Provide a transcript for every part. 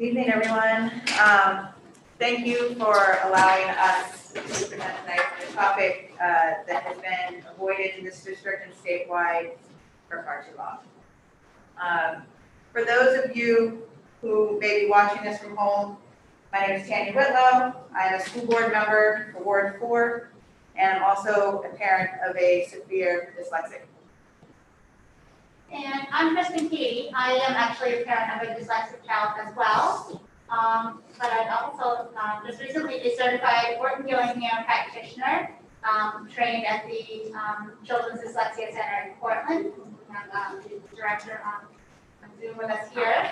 Good evening, everyone. Thank you for allowing us to present tonight on a topic that has been avoided in this district and statewide for far too long. For those of you who may be watching this from home, my name is Tanya Whitlow. I'm a school board member for Ward 4, and I'm also a parent of a severe dyslexic. And I'm Kristen Key. I am actually a parent of a dyslexic child as well. But I'm also just recently a certified Orton-Gillingham practitioner, trained at the Children's Dyslexia Center in Portland. We have the director on Zoom with us here.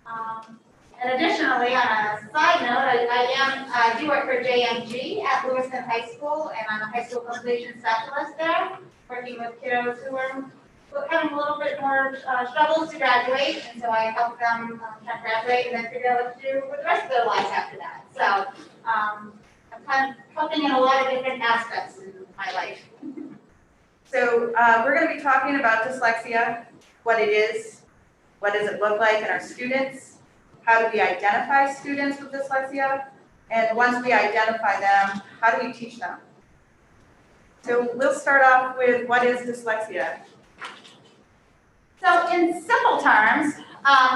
And additionally, on a side note, I do work for JMG at Lewiston High School, and I'm a high school completion specialist there, working with kiddos who are having a little bit more struggles to graduate, and so I help them try to graduate and then figure out what to do with the rest of their lives after that. So I'm kind of helping in a lot of different aspects in my life. So we're going to be talking about dyslexia, what it is, what does it look like in our students, how do we identify students with dyslexia, and once we identify them, how do we teach them? So we'll start off with what is dyslexia? So in simple terms,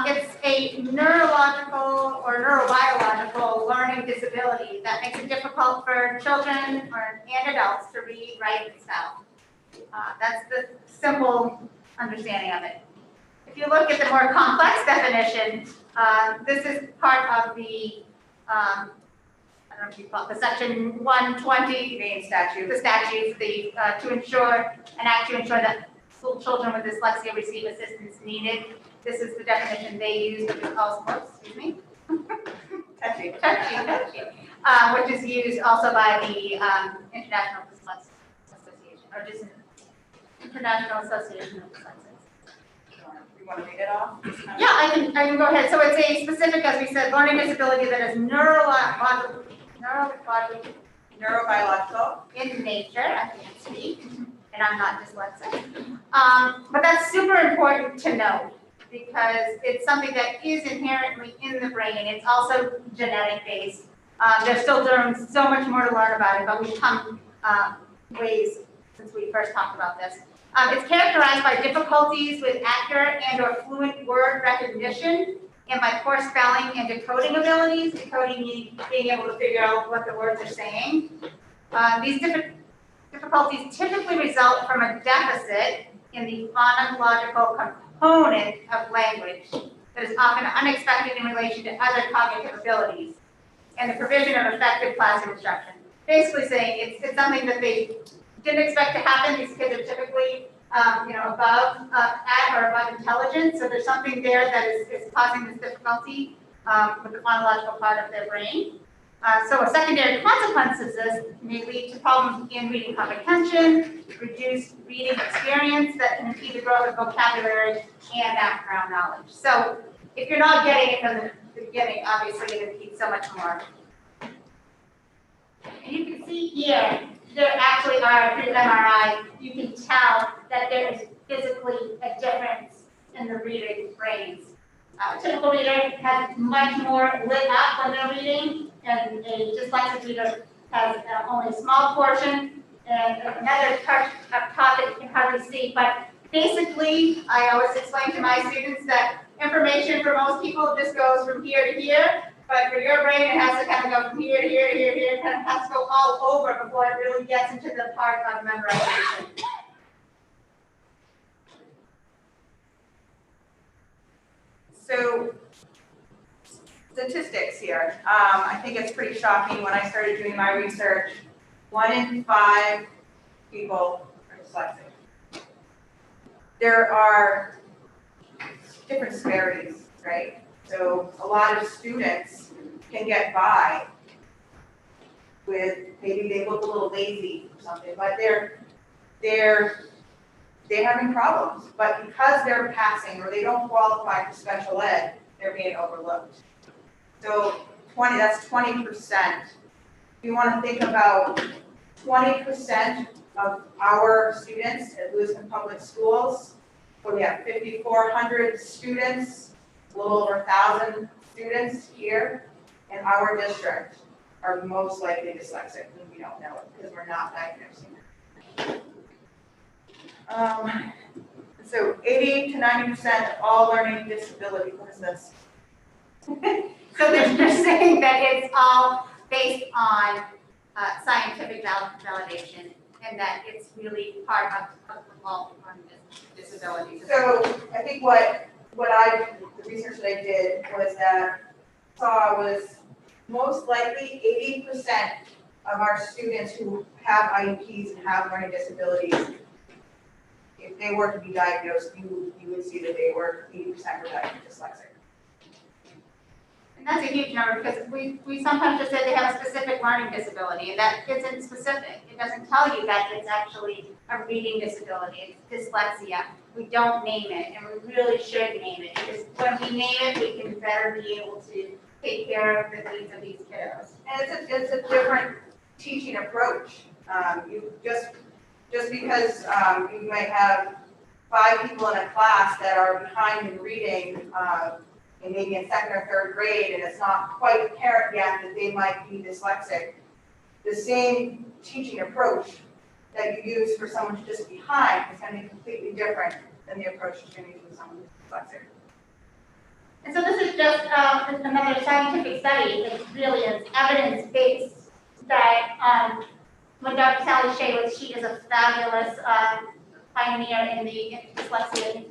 it's a neurological or neurobiological learning disability that makes it difficult for children and adults to read, write, and spell. That's the simple understanding of it. If you look at the more complex definition, this is part of the, I don't know if you call it the section 120 Main statute. the statutes, to ensure that school children with dyslexia receive assistance needed. This is the definition they use, which is which is used also by the International Dyslexia Association, or just International Association of Dyslexics. You want to read it off? Yeah, I can go ahead. So it's a specific, as we said, learning disability that is neurobiological in nature. I can't speak, and I'm not dyslexic. But that's super important to know because it's something that is inherently in the brain. It's also genetic based. There's still so much more to learn about it, but we've come ways since we first talked about this. It's characterized by difficulties with accurate and/or fluent word recognition and by poor spelling and decoding abilities. Decoding meaning being able to figure out what the words are saying. These difficulties typically result from a deficit in the phonological component of language that is often unexpected in relation to other cognitive abilities and the provision of effective classroom instruction. Basically saying it's something that they didn't expect to happen. These kids are typically above, at or above intelligence, so there's something there that is causing this difficulty with the phonological part of their brain. So a secondary consequence of this may lead to problems in reading comprehension, reduced reading experience that can impede the growth of vocabulary and background knowledge. So if you're not getting it from the beginning, obviously it impedes so much more. And you can see here, there actually are, through MRI, you can tell that there is physically a difference in the reading brains. A typical reader has much more lit up when they're reading, and a dyslexic reader has only a small portion, and another touch up top that you can hardly see. But basically, I always explain to my students that information for most people just goes from here to here, but for your brain, it has to kind of go from here to here to here to here, it kind of has to go all over before it really gets into the part of memorization. So, statistics here. I think it's pretty shocking when I started doing my research. 1 in 5 people are dyslexic. There are different disparities, right? So a lot of students can get by with maybe they look a little lazy or something, but they're having problems. But because they're passing or they don't qualify for special ed, they're being overlooked. So that's 20%. You want to think about 20% of our students at Lewiston Public Schools. So we have 5,400 students, a little over 1,000 students here in our district are most likely dyslexic, and we don't know it because we're not diagnosing it. So 80 to 90% of all learning disability, what is this? So they're saying that it's all based on scientific validation, and that it's really part of all learning disabilities. So I think the research that I did was that was most likely 80% of our students who have IEPs and have learning disabilities, if they were to be diagnosed, you would see that they were 80% were diagnosed dyslexic. And that's a huge number, because we sometimes just say they have a specific learning disability, and that isn't specific. It doesn't tell you that it's actually a reading disability, it's dyslexia. We don't name it, and we really should name it, because when we name it, we can better be able to take care of the needs of these kiddos. And it's a different teaching approach. You just because you might have 5 people in a class that are behind in reading, and maybe in 2nd or 3rd grade, and it's not quite apparent yet that they might be dyslexic. The same teaching approach that you use for someone who's just behind is going to be completely different than the approach you're going to use with someone who's dyslexic. And so this is just another scientific study that really is evidence-based, that when Dr. Sally Shea she is a fabulous pioneer in the dyslexia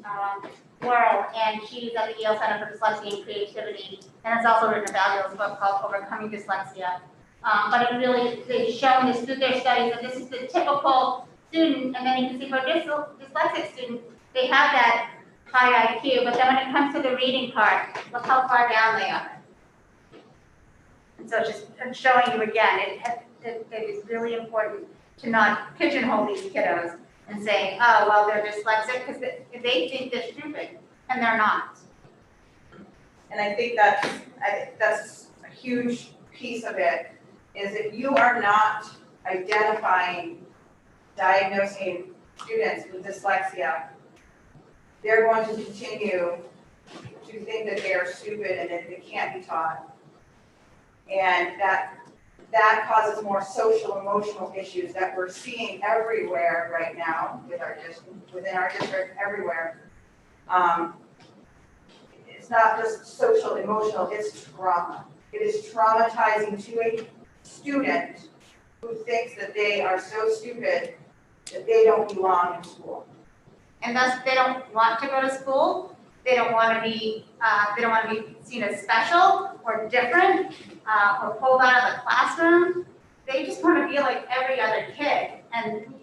world, and she's at the Yale Center for Dyslexia and Creativity, and has also written a fabulous book called Overcoming Dyslexia. But it really, they've shown this through their studies that this is the typical student, and then you can see for a dyslexic student, they have that high IQ, but then when it comes to the reading part, look how far down they are. And so just showing you again, it is really important to not pigeonhole these kiddos and saying, oh, well, they're dyslexic, because they think they're stupid, and they're not. And I think that's a huge piece of it, is if you are not identifying, diagnosing students with dyslexia, they're going to continue to think that they are stupid and that they can't be taught. And that causes more social emotional issues that we're seeing everywhere right now within our district everywhere. It's not just social emotional, it's trauma. It is traumatizing to a student who thinks that they are so stupid that they don't belong in school. And thus they don't want to go to school. They don't want to be seen as special or different or pulled out of the classroom. They just want to be like every other kid, and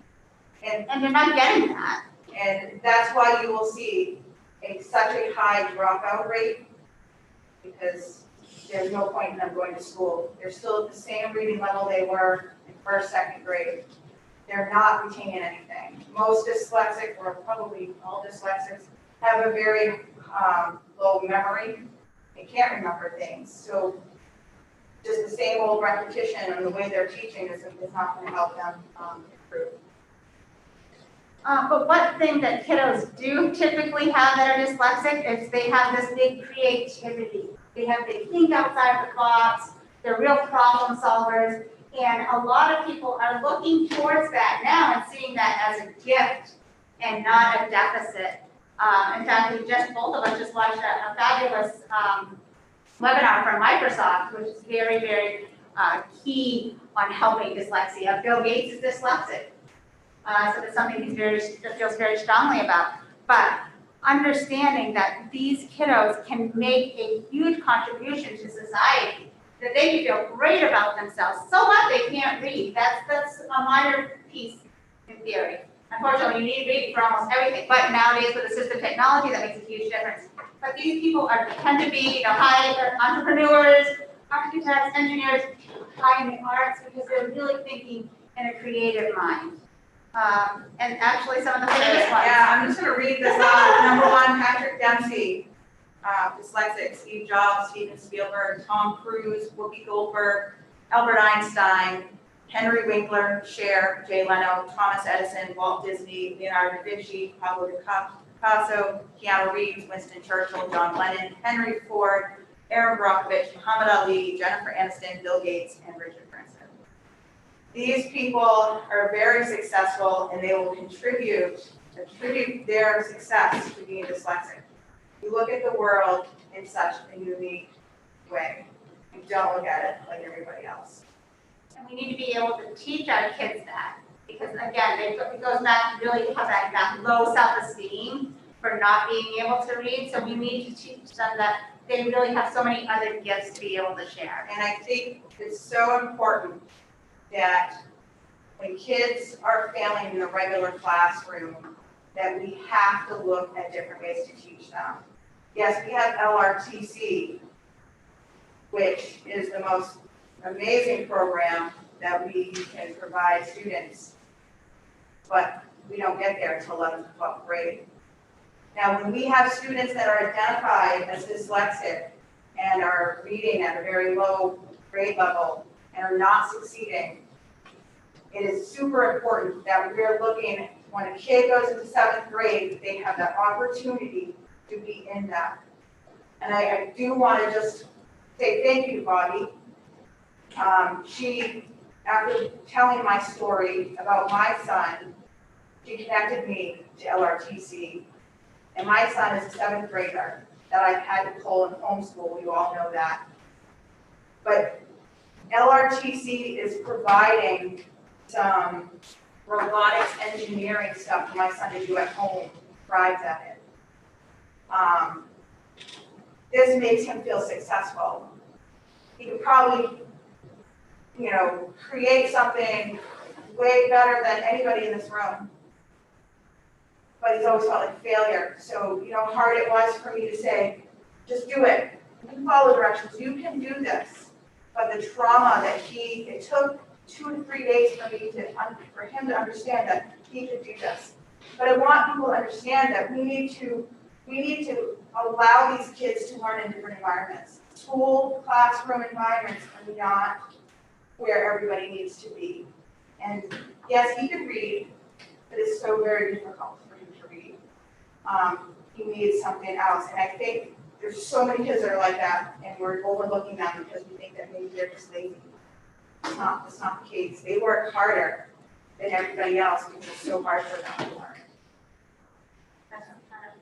they're not getting that. And that's why you will see such a high dropout rate, because there's no point in them going to school. They're still at the same reading level they were in 1st, 2nd grade. They're not retaining anything. Most dyslexic, or probably all dyslexics, have a very low memory. They can't remember things. So just the same old repetition and the way they're teaching is not going to help them improve. But one thing that kiddos do typically have that are dyslexic is they have this big creativity. They think outside the box. They're real problem solvers. And a lot of people are looking towards that now and seeing that as a gift and not a deficit. In fact, both of us just watched a fabulous webinar from Microsoft, which is very, very key on helping dyslexia. Bill Gates is dyslexic. So that's something he feels very strongly about. But understanding that these kiddos can make a huge contribution to society, that they can feel great about themselves. So what? They can't read. That's a minor piece in theory. Unfortunately, you need reading for almost everything. But nowadays, with assistive technology, that makes a huge difference. But these people tend to be, high entrepreneurs, architects, engineers, high in the arts, because they're really thinking in a creative mind. And actually, some of the famous ones. Yeah, I'm just going to read this off. Number 1, Patrick Dempsey, dyslexic, Steve Jobs, Steven Spielberg, Tom Cruise, Whoopi Goldberg, Albert Einstein, Henry Winkler, Cher, Jay Leno, Thomas Edison, Walt Disney, Leonardo da Vinci, Pablo Picasso, Keanu Reeves, Winston Churchill, John Lennon, Henry Ford, Aaron Brockovich, Muhammad Ali, Jennifer Aniston, Bill Gates, and Richard Branson. These people are very successful and they will contribute their success to being dyslexic. You look at the world in such a unique way. You don't look at it like everybody else. And we need to be able to teach our kids that, because again, it goes back to really have that low self-esteem for not being able to read. So we need to teach them that they really have so many other gifts to be able to share. And I think it's so important that when kids are failing in the regular classroom, that we have to look at different ways to teach them. Yes, we have LRTC, which is the most amazing program that we can provide students, but we don't get there until 11th and 12th grade. Now, when we have students that are identified as dyslexic and are reading at a very low grade level and are not succeeding, it is super important that we're looking, when a kid goes into 7th grade, they have that opportunity to be in that. And I do want to just say thank you to Bobby. She, after telling my story about my son, she connected me to LRTC. And my son is a 7th grader that I've had to pull and homeschool, you all know that. But LRTC is providing some robotics engineering stuff for my son to do at home, thrives at it. This makes him feel successful. He could probably, create something way better than anybody in this room. But he's always felt like failure. So, how hard it was for me to say, just do it. You follow directions, you can do this. But the trauma that it took 2 to 3 days for him to understand that he could do this. But I want people to understand that we need to allow these kids to learn in different environments. School, classroom environments are not where everybody needs to be. And yes, he can read, but it's so very difficult for him to read. He needs something else. And I think there's so many kids that are like that, and we're overlooking them because we think that maybe they're just lazy. That's not the case. They work harder than everybody else because it's so hard for them to learn.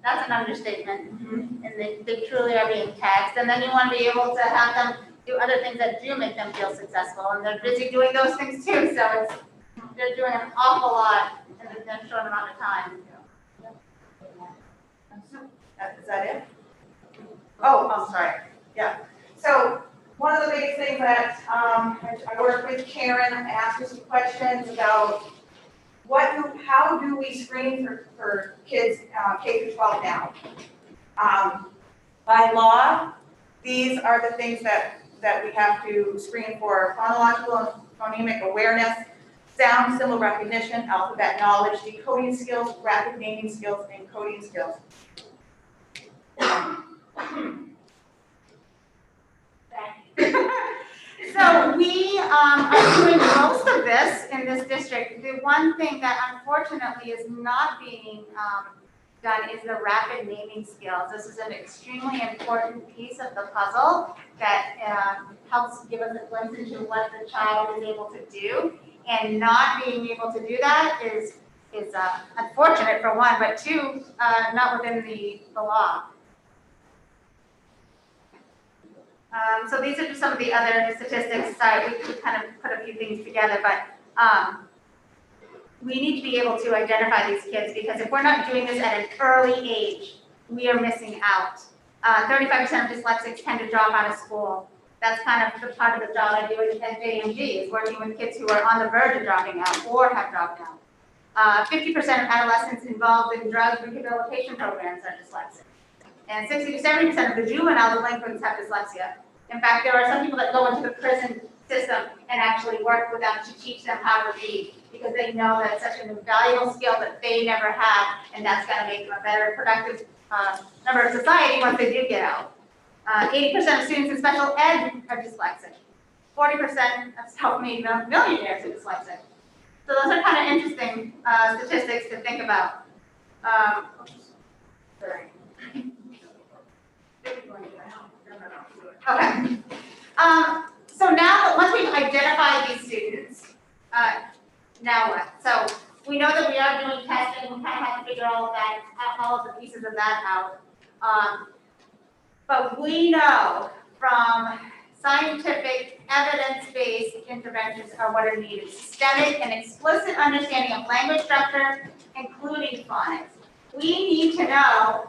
That's an understatement. Mm-hmm. And they truly are being taxed. And then you want to be able to have them do other things that do make them feel successful. And they're busy doing those things too. So they're doing an awful lot in a short amount of time. Is that it? Oh, I'm sorry. Yeah. So one of the biggest things that I work with Karen, I asked her some questions about how do we screen for kids K through 12 now? By law, these are the things that we have to screen for: phonological and phonemic awareness, sound symbol recognition, alphabet knowledge, decoding skills, rapid naming skills, and coding skills. So we are doing most of this in this district. The one thing that unfortunately is not being done is the rapid naming skills. This is an extremely important piece of the puzzle that helps give us a glimpse into what the child is able to do. And not being able to do that is unfortunate for one, but two, not within the law. So these are just some of the other statistics. Sorry, we kind of put a few things together, but we need to be able to identify these kids, because if we're not doing this at an early age, we are missing out. 35% of dyslexics tend to drop out of school. That's kind of the part of the job I do at JMG, is working with kids who are on the verge of dropping out or have dropped out. 50% of adolescents involved in drug rehabilitation programs are dyslexic. And 60 to 70% of the juvenile delinquents have dyslexia. In fact, there are some people that go into the prison system and actually work with them to teach them how to read, because they know that it's such an invaluable skill that they never had, and that's going to make them a better, productive member of society once they do get out. 80% of students in special ed are dyslexic. 40% of self-made millionaires are dyslexic. So those are kind of interesting statistics to think about. Sorry. Okay. So now that once we've identified these students, now what? So we know that we are doing testing, we kind of have to figure all of that, all of the pieces of that out. But we know from scientific, evidence-based interventions are what are needed. Systemic and explicit understanding of language structure, including phonics. We need to know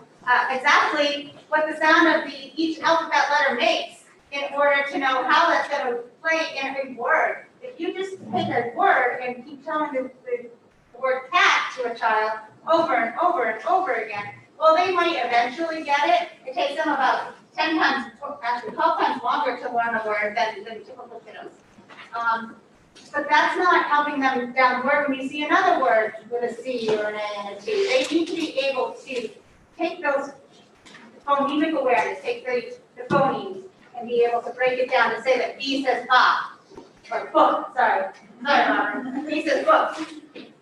exactly what the sound of each alphabet letter makes in order to know how that's going to play in a word. If you just take a word and keep telling the word cat to a child over and over and over again, well, they might eventually get it. It takes them about 10 times, actually 12 times longer to learn a word than typical kiddos. But that's not helping them down the word when you see another word with a C or an A and a T. They need to be able to take those phonemic awareness, take the phonemes, and be able to break it down and say that B says ba, or book, sorry, Robert. B says book.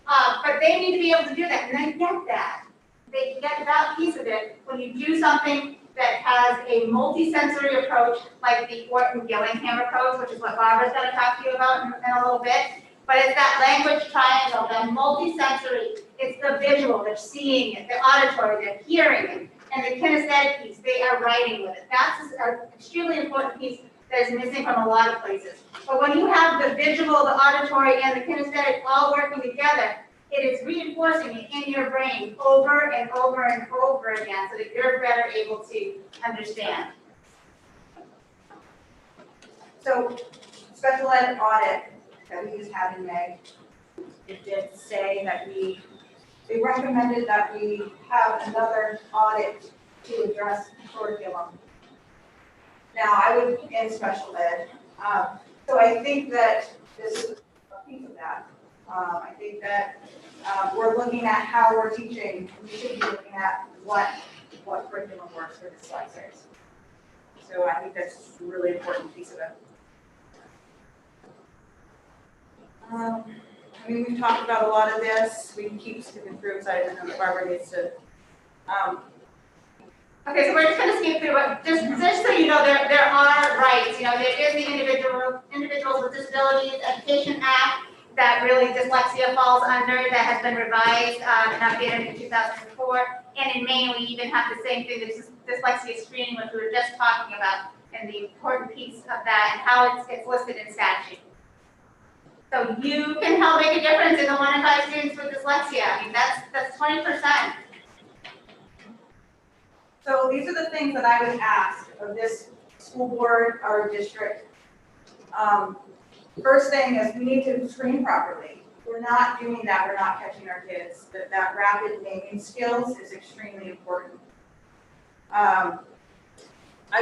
But they need to be able to do that, and they get that. They get that piece of it when you do something that has a multisensory approach, like the Orton-Gillingham Approach, which is what Barbara's going to talk to you about in a little bit. But it's that language triangle, that multisensory. It's the visual, they're seeing it, the auditory, they're hearing it, and the kinesthetic piece, they are writing with it. That's an extremely important piece that is missing from a lot of places. But when you have the visual, the auditory, and the kinesthetic all working together, it is reinforcing it in your brain over and over and over again so that you're better able to understand. So, special ed audit that we just had in May, it did say that they recommended that we have another audit to address curriculum. Now, I would in special ed, so I think that this is a piece of that. I think that we're looking at how we're teaching. We should be looking at what curriculum works for dyslexics. So I think that's a really important piece of it. I mean, we've talked about a lot of this. We can keep skipping through because I know that Barbara needs to. Okay, so we're just going to skip through it. Just so you know, there are rights. You know, there is the Individuals with Disabilities Education Act that really dyslexia falls under, that has been revised and updated in 2004. And in Maine, we even have the same thing, this dyslexia screening, which we were just talking about, and the important piece of that and how it's listed in statute. So you can help make a difference in the 1 in 5 students with dyslexia. I mean, that's 20%. So these are the things that I would ask of this school board or district. First thing is we need to screen properly. We're not doing that. We're not catching our kids. That rapid naming skills is extremely important. I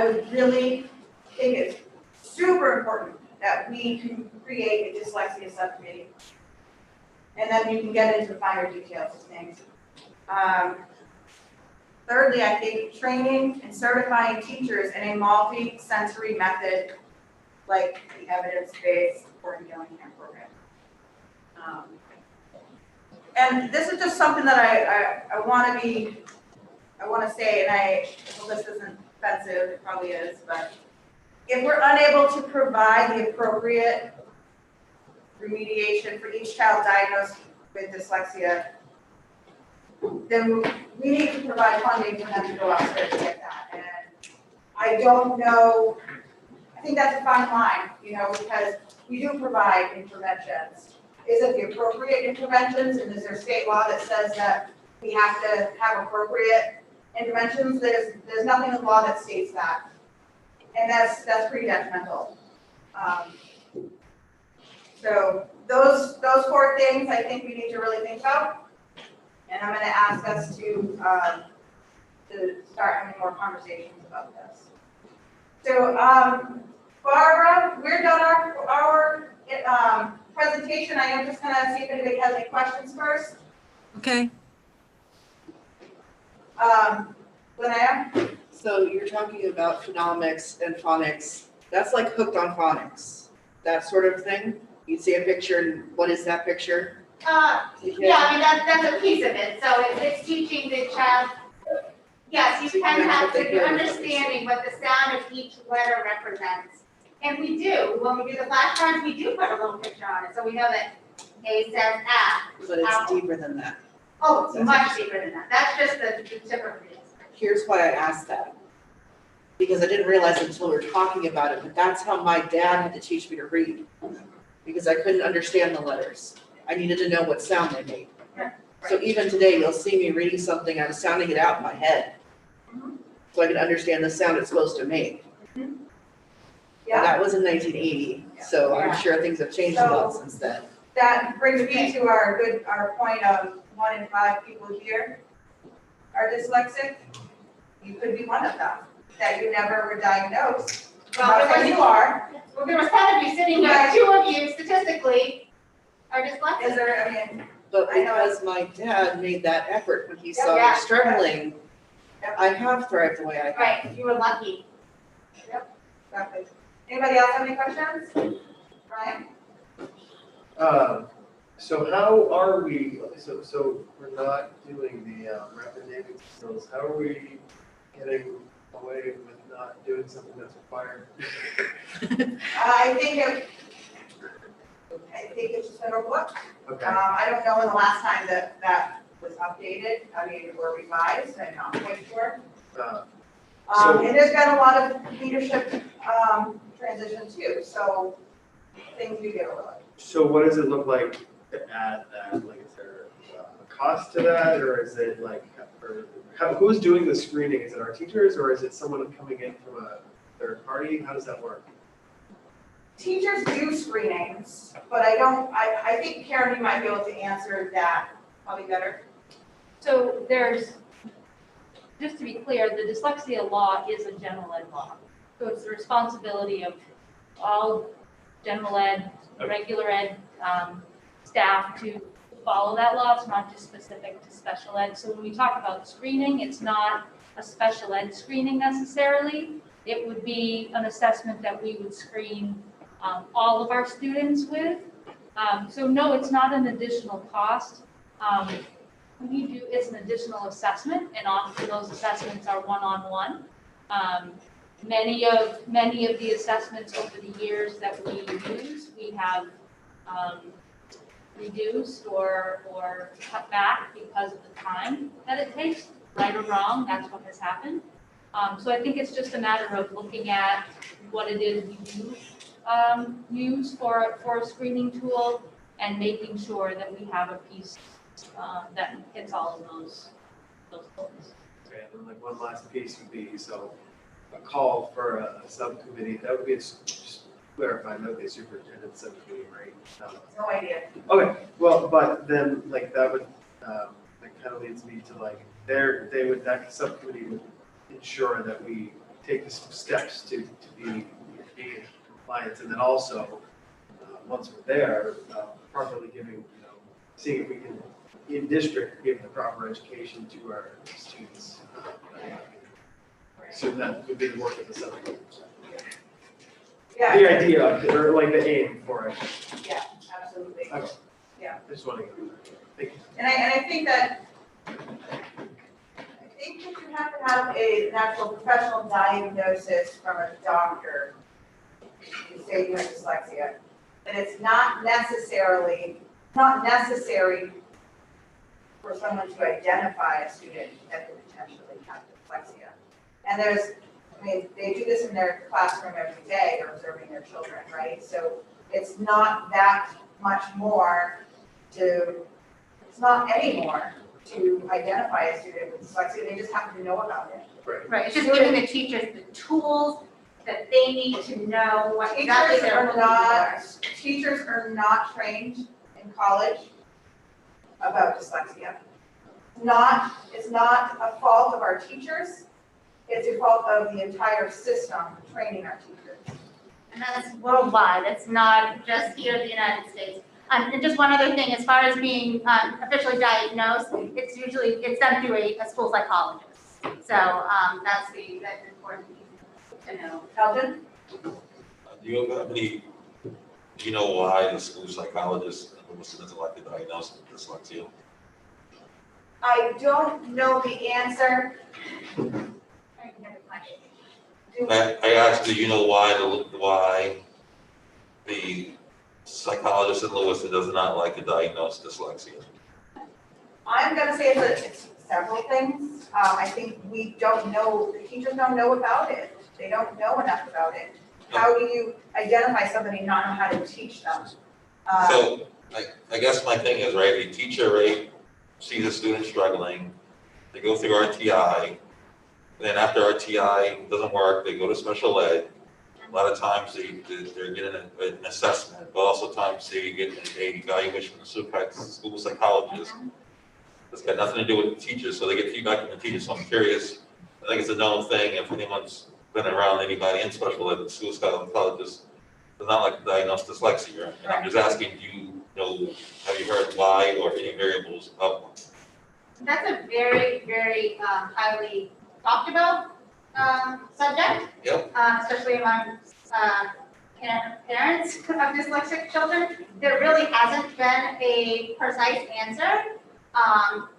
would really think it's super important that we can create a dyslexia subcommittee. And then you can get into the finer details of things. Thirdly, I think training and certifying teachers in a multi-sensory method like the evidence-based Orton-Gillingham program. And this is just something that I want to say, and I hope this isn't offensive, it probably is, but if we're unable to provide the appropriate remediation for each child diagnosed with dyslexia, then we need to provide funding for them to go out there to get that. And I don't know, I think that's a fine line, you know, because we do provide interventions. Is it the appropriate interventions, and is there state law that says that we have to have appropriate interventions? There's nothing in the law that states that. And that's pretty detrimental. So those 4 things I think we need to really think about. And I'm going to ask us to start having more conversations about this. So, Barbara, we're done our presentation. I am just going to see if anybody has any questions first. Okay. Linnea? So you're talking about phonomics and phonics. That's like hooked on phonics, that sort of thing. You see a picture, and what is that picture? Yeah, I mean, that's a piece of it. So it's teaching the child Yes, you So you can match have, what they so hear you're with what they understanding what the sound of each letter represents. And we do, when we do the flashcards, we do put a little picture on it, so we know that A says app. But it's Apple. deeper than that. Oh, it's much deeper than that, that's just the tip of the iceberg. Here's why I asked that. Because I didn't realize until we were talking about it, but that's how my dad had to teach me to read. Because I couldn't understand the letters. I needed to know what sound they made. So even today, you'll see me reading something, I'm sounding it out in my head. So I can understand the sound it's supposed to make. And Yeah, that was in 1980, so I'm Yeah. sure things have changed a lot since then. that brings me to our point of 1 in 5 people here are dyslexic. You could be one of them, that you never were diagnosed. Well, Not saying you are. Well, there was probably sitting here, 2 of you statistically are Is dyslexic. there, I mean, But I know. because my dad made that effort when he saw Yeah. me struggling, Yep. I have thrived the way I have. Right, you were lucky. exactly. Anybody else have any questions? Ryan? So how are we, so we're not doing the rapid naming skills, how are we getting away with not doing something that's required? I think it's just been overlooked. Okay, I don't know when the last time that was updated, I mean, or revised, I'm not quite sure. so- And there's been a lot of leadership, transition too, so things do get overlooked. so what does it look like to add that, like, is there a cost to that, or is it like, or who's doing the screening, is it our teachers, or is it someone coming in from a third party, how does that work? Teachers do screenings, but I think Karen, you might be able to answer that probably better. So there's, just to be clear, the dyslexia law is a general ed law. So it's the responsibility of all general ed, regular ed staff to follow that law. It's not just specific to special ed. So when we talk about screening, it's not a special ed screening necessarily. It would be an assessment that we would screen all of our students with. So no, it's not an additional cost. It's an additional assessment, and often those assessments are one-on-one. Many of the assessments over the years that we use, we have reduced or cut back because of the time that it takes, right or wrong, that's what has happened. So I think it's just a matter of looking at what it is we do use for a screening tool and making sure that we have a piece that hits all of those goals. Okay, and then like one last piece would be, so a call for a subcommittee, that would be, just clarifying, that would be a superintendent subcommittee, right? No idea. Okay, well, but then like that would, that kind of leads me to like, that subcommittee would ensure that we take the steps to be in compliance, and then also, once we're there, properly giving, seeing if we can, in district, give the proper education to our students. So that would be the work of the subcommittee. Yeah. The idea of, or like the aim for it. Yeah, absolutely. Okay. Yeah. I just want to get that. Thank you. And I think that you have to have an actual professional diagnosis from a doctor to say you have dyslexia. And it's not necessary for someone to identify a student that could potentially have dyslexia. And they do this in their classroom every day, they're observing their children, right? So it's not that much more it's not any more to identify a student with dyslexia, they just happen to know about it. Right, it's just giving the teachers the tools that they need to know what exactly they're looking for. Teachers are not trained in college about dyslexia. It's not a fault of our teachers, it's a fault of the entire system training our teachers. And that's worldwide, it's not just here in the United States. And just one other thing, as far as being officially diagnosed, it's done through a school psychologist. So that's important to know. Eldon? Do you know why the school psychologist was elected diagnosed with dyslexia? I don't know the answer. I can have a question. I asked, do you know why the psychologist in Lewiston does not like to diagnose dyslexia? I'm gonna say it's several things. I think we don't know, the teachers don't know about it. They don't know enough about it. How do you identify somebody and not know how to teach them? So I guess my thing is, right, a teacher, right, sees a student struggling, they go through RTI, then after RTI doesn't work, they go to special ed. A lot of times they're getting an assessment, but also times they get an evaluation from the school psychologist. It's got nothing to do with the teachers, so they get feedback from the teachers, so I'm curious. I think it's a known thing, if anyone's been around anybody in special ed, the school psychologist does not like to diagnose dyslexia. And I'm just asking, do you know, have you heard why or any variables of one? That's a very, very highly talked about subject. Yep. Especially among parents of dyslexic children. There really hasn't been a precise answer.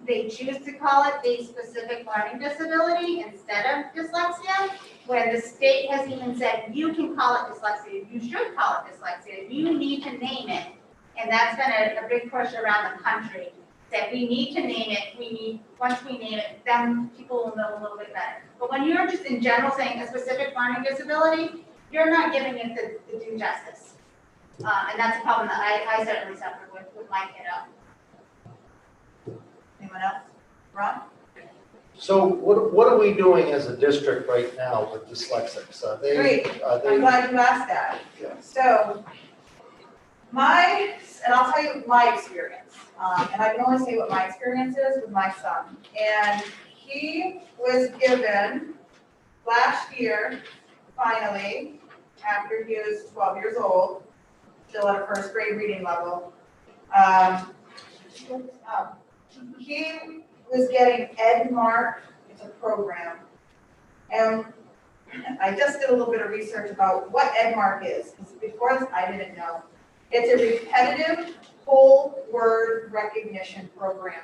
They choose to call it a specific learning disability instead of dyslexia, when the state has even said, you can call it dyslexia, you should call it dyslexia, you need to name it. And that's been a big push around the country, that we need to name it, once we name it, then people will know a little bit better. But when you're just in general saying a specific learning disability, you're not giving it the due justice. And that's a problem that I certainly suffer with my kiddo. Anyone else? Ron? So what are we doing as a district right now with dyslexics? Are they? Great, Are I'm they? glad you asked that. Yeah. So, and I'll tell you my experience, and I can only say what my experience is with my son. And he was given last year, finally, after he was 12 years old, still at a first grade reading level. He was getting EdMark, it's a program. And I just did a little bit of research about what EdMark is, because before this, I didn't know. It's a repetitive whole word recognition program.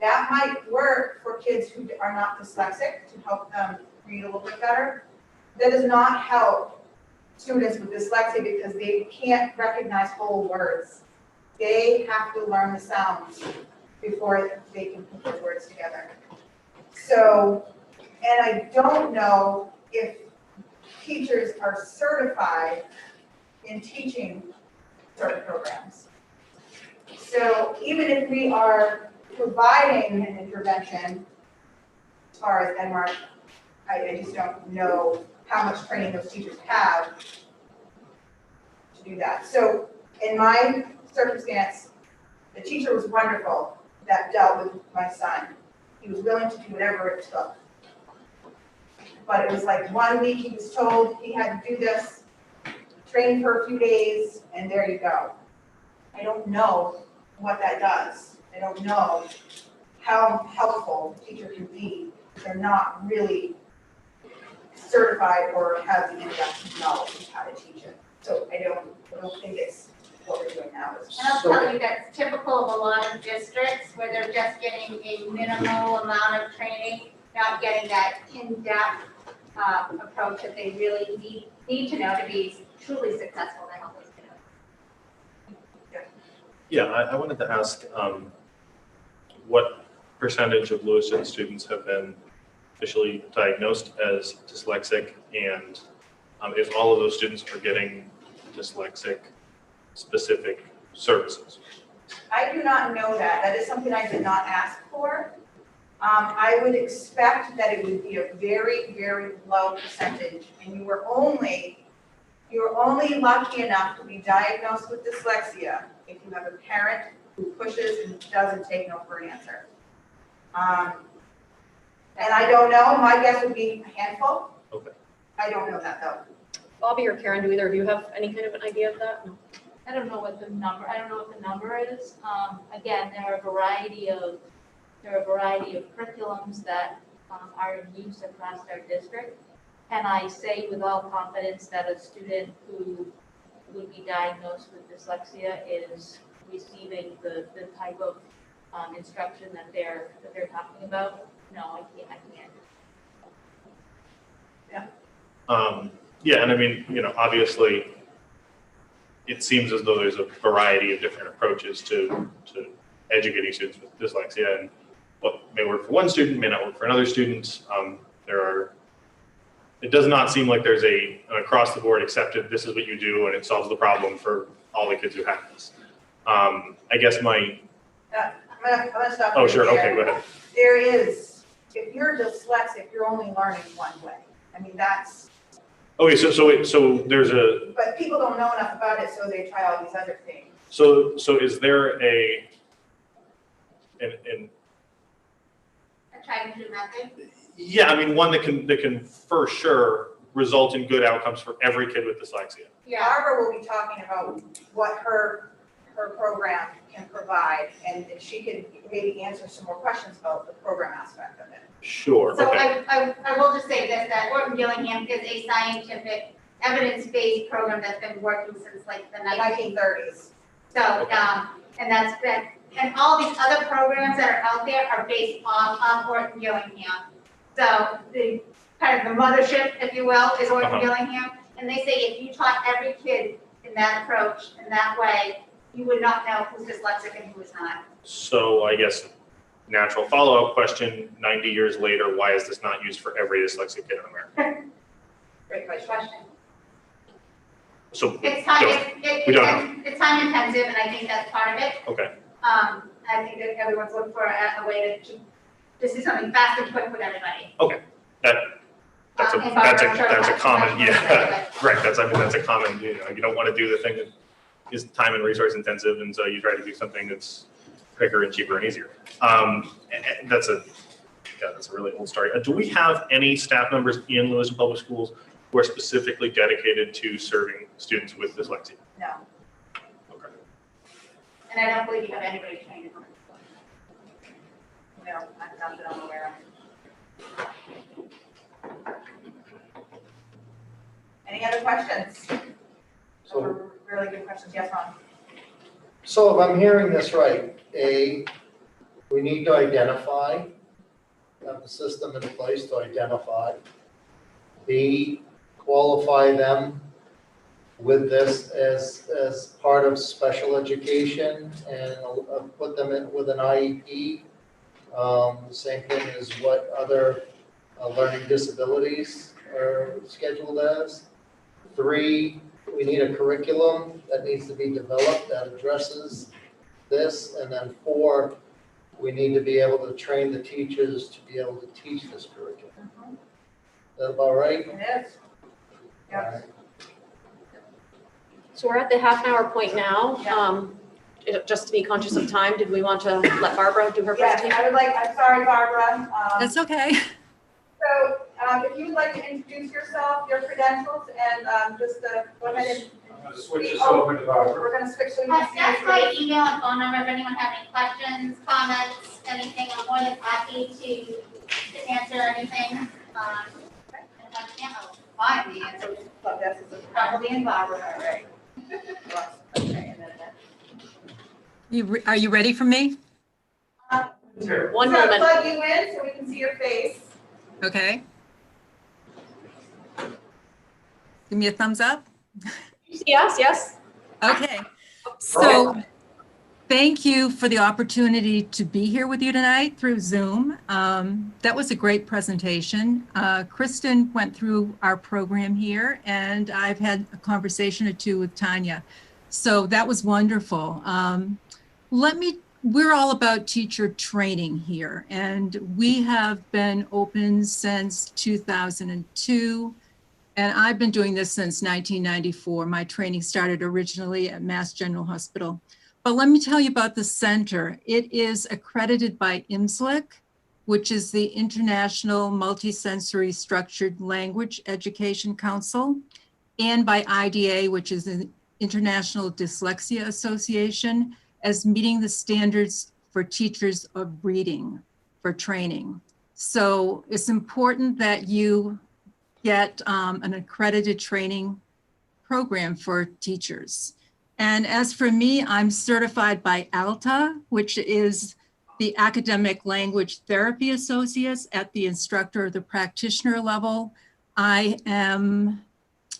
That might work for kids who are not dyslexic to help them read a little bit better. That does not help students with dyslexia because they can't recognize whole words. They have to learn the sounds before they can put those words together. So, and I don't know if teachers are certified in teaching certain programs. So even if we are providing an intervention, as far as EdMark, I just don't know how much training those teachers have to do that. So in my circumstance, the teacher was wonderful that dealt with my son. He was willing to do whatever it took. But it was like 1 week he was told he had to do this, train for a few days, and there you go. I don't know what that does. I don't know how helpful the teacher can be if they're not really certified or have the in-depth knowledge of how to teach it. So I don't think it's what we're doing now. And I'll tell you, that's typical of a lot of districts where they're just getting a minimal amount of training, not getting that in-depth approach that they really need to know to be truly successful to help those kiddos. Yeah, I wanted to ask what percentage of Lewiston students have been officially diagnosed as dyslexic, and if all of those students are getting dyslexic specific services? I do not know that. That is something I did not ask for. I would expect that it would be a very, very low percentage, and you were only lucky enough to be diagnosed with dyslexia if you have a parent who pushes and doesn't take no for an answer. And I don't know, my guess would be a handful. Okay. I don't know that though. Bobby or Karen, do either of you have any kind of an idea of that? No. I don't know what the number is. Again, there are a variety of curriculums that are in use across our district. Can I say with all confidence that a student who would be diagnosed with dyslexia is receiving the type of instruction that they're talking about? No, I can't. Yeah. Yeah, and I mean, obviously, it seems as though there's a variety of different approaches to educating students with dyslexia, and what may work for one student may not work for another student. It does not seem like there's an across the board accepted, this is what you do and it solves the problem for all the kids who have this. I guess I'm gonna stop. oh, you sure, there. okay, go ahead. There is, if you're dyslexic, you're only learning one way. I mean, that's, Okay, so there's a, but people don't know enough about it, so they try all these other things. so is there an A tried and true method. yeah, I mean, one that can for sure result in good outcomes for every kid with dyslexia. Yeah. Barbara will be talking about what her program can provide, and she can maybe answer some more questions about the program aspect of it. Sure, So okay. I will just say this, that Orton-Gillingham is a scientific, evidence-based program that's been working since like the 1930s. So, Okay. and that's been, and all these other programs that are out there are based on Orton-Gillingham. So the, kind of the mothership, if you will, is Orton-Gillingham. And they say if you taught every kid in that approach, in that way, you would not know who's dyslexic and who is not. So I guess natural follow-up question, 90 years later, why is this not used for every dyslexic kid in America? Great question. Question. So, It's time, we don't it's time intensive, and I think that's part of it. okay, I think that everyone's looking for a way to do something fast and quick with everybody. that's a common, yeah, right, that's a common, you don't want to do the thing that is time and resource intensive, and so you try to do something that's quicker and cheaper and easier. And that's a really old story. Do we have any staff members in Lewiston Public Schools who are specifically dedicated to serving students with dyslexia? No. Okay. And I don't believe you have anybody trained in it. No, not that I'm aware of. Any other questions? So- Those were really good questions. Yes, Ron? So if I'm hearing this right, A, we need to identify, have a system in place to identify. B, qualify them with this as part of special education and put them in with an IEP. Same thing as what other learning disabilities are scheduled as. 3, we need a curriculum that needs to be developed that addresses this. And then 4, we need to be able to train the teachers to be able to teach this curriculum. Is that about right? It is. All right. So we're at the half an hour point now. Yeah. Just to be conscious of time, did we want to let Barbara do her Yes, presentation? I would like, I'm sorry, Barbara. That's okay. So if you would like to introduce yourself, your credentials, and just go ahead and. I'm gonna switch this over to Barbara. We're gonna switch so you can see. That's your my face. email and phone number, if anyone has any questions, comments, anything, I'm more than happy to answer anything. And if I can't, I'll find the answer, But this is a- probably in Barbara. Right. Okay, and then Are you ready for me? Here. One So moment. plug you in so we can see your face. Okay. Give me a thumbs up. Yes, yes. Okay. So thank you for the opportunity to be here with you tonight through Zoom. That was a great presentation. Kristen went through our program here, and I've had a conversation or two with Tanya. So that was wonderful. We're all about teacher training here, and we have been open since 2002. And I've been doing this since 1994. My training started originally at Mass General Hospital. But let me tell you about the center. It is accredited by IMSLC, which is the International Multisensory Structured Language Education Council, and by IDA, which is the International Dyslexia Association, as meeting the standards for teachers of reading for training. So it's important that you get an accredited training program for teachers. And as for me, I'm certified by ALTA, which is the Academic Language Therapy Associates at the instructor or the practitioner level. I am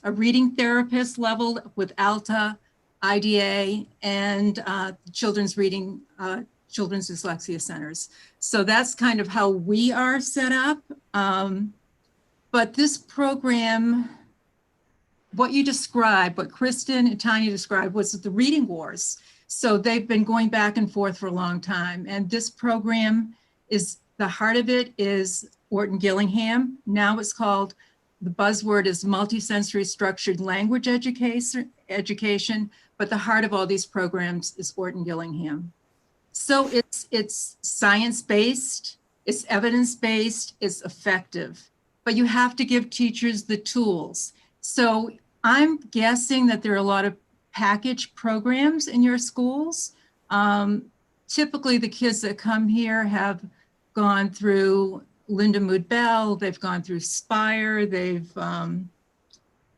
a reading therapist level with ALTA, IDA, and children's dyslexia centers. So that's kind of how we are set up. But this program, what you described, what Kristen and Tanya described, was the reading wars. So they've been going back and forth for a long time. And this program is, the heart of it is Orton-Gillingham. Now it's called, the buzzword is multisensory structured language education, but the heart of all these programs is Orton-Gillingham. So it's science-based, it's evidence-based, it's effective, but you have to give teachers the tools. So I'm guessing that there are a lot of package programs in your schools. Typically the kids that come here have gone through Linda Mood Bell, they've gone through Spire, they've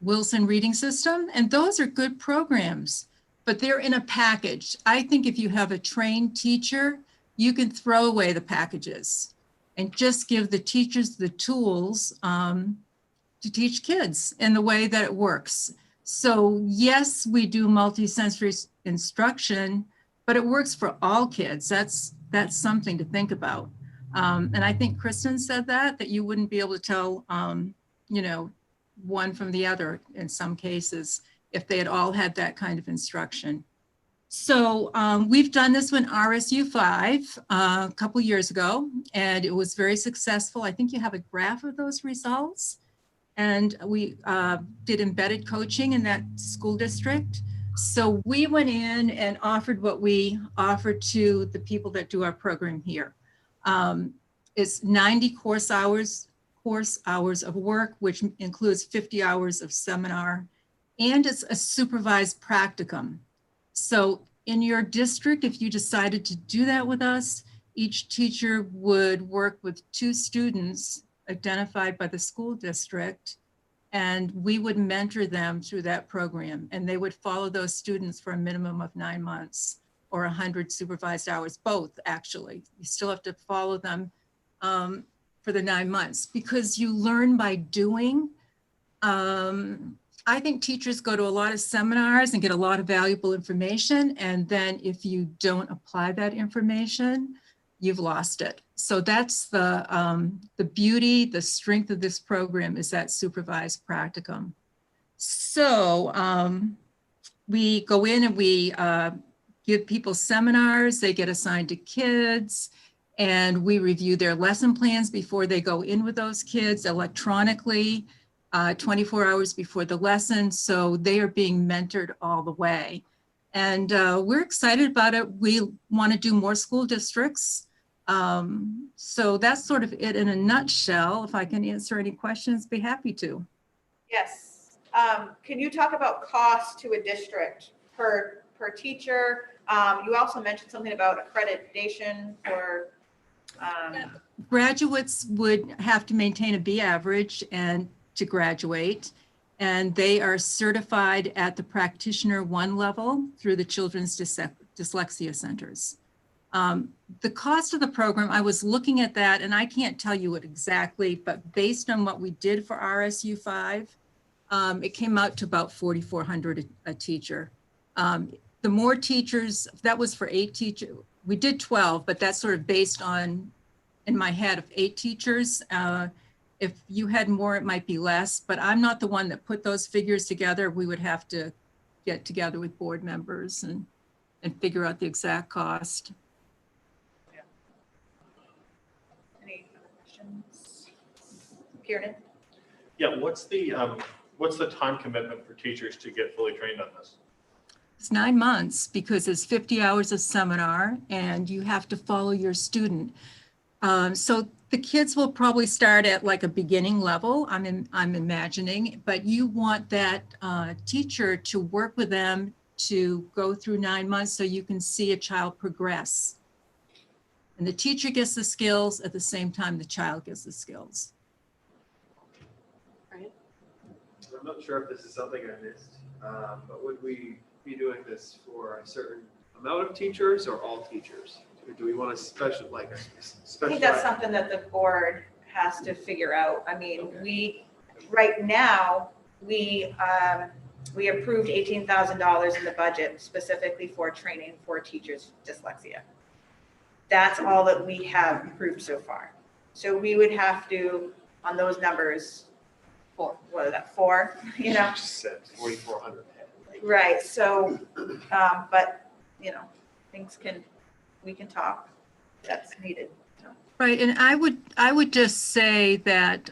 Wilson Reading System, and those are good programs, but they're in a package. I think if you have a trained teacher, you can throw away the packages and just give the teachers the tools to teach kids in the way that it works. So yes, we do multisensory instruction, but it works for all kids. That's something to think about. And I think Kristen said that you wouldn't be able to tell, you know, one from the other in some cases, if they had all had that kind of instruction. So we've done this one RSU 5 a couple years ago, and it was very successful. I think you have a graph of those results. And we did embedded coaching in that school district. So we went in and offered what we offer to the people that do our program here. It's 90 course hours of work, which includes 50 hours of seminar, and it's a supervised practicum. So in your district, if you decided to do that with us, each teacher would work with 2 students identified by the school district, and we would mentor them through that program, and they would follow those students for a minimum of 9 months or 100 supervised hours, both actually. You still have to follow them for the 9 months because you learn by doing. I think teachers go to a lot of seminars and get a lot of valuable information, and then if you don't apply that information, you've lost it. So that's the beauty, the strength of this program is that supervised practicum. So we go in and we give people seminars, they get assigned to kids, and we review their lesson plans before they go in with those kids electronically, 24 hours before the lesson. So they are being mentored all the way. And we're excited about it. We want to do more school districts. So that's sort of it in a nutshell. If I can answer any questions, be happy to. Yes. Can you talk about cost to a district per teacher? You also mentioned something about accreditation for graduates would have to maintain a B average and to graduate, and they are certified at the practitioner 1 level through the Children's Dyslexia Centers. The cost of the program, I was looking at that, and I can't tell you it exactly, but based on what we did for RSU 5, it came out to about $4,400 a teacher. The more teachers, that was for 8 teachers. We did 12, but that's sort of based on, in my head, of 8 teachers. If you had more, it might be less, but I'm not the one that put those figures together. We would have to get together with board members and figure out the exact cost. Yeah. Any other questions? Kieran? Yeah, what's the time commitment for teachers to get fully trained on this? It's 9 months because it's 50 hours of seminar and you have to follow your student. So the kids will probably start at like a beginning level, I'm imagining, but you want that teacher to work with them to go through 9 months so you can see a child progress. And the teacher gets the skills at the same time the child gets the skills. I'm not sure if this is something I missed, but would we be doing this for a certain amount of teachers or all teachers? Or do we want to special, like I think that's something that the board has to figure out. I mean, right now, we approved $18,000 in the budget specifically for training for teachers with dyslexia. That's all that we have approved so far. So we would have to, on those numbers, what is that, 4, you know? Just said 4,400. Right, so, but, you know, we can talk, that's needed. Right, and I would just say that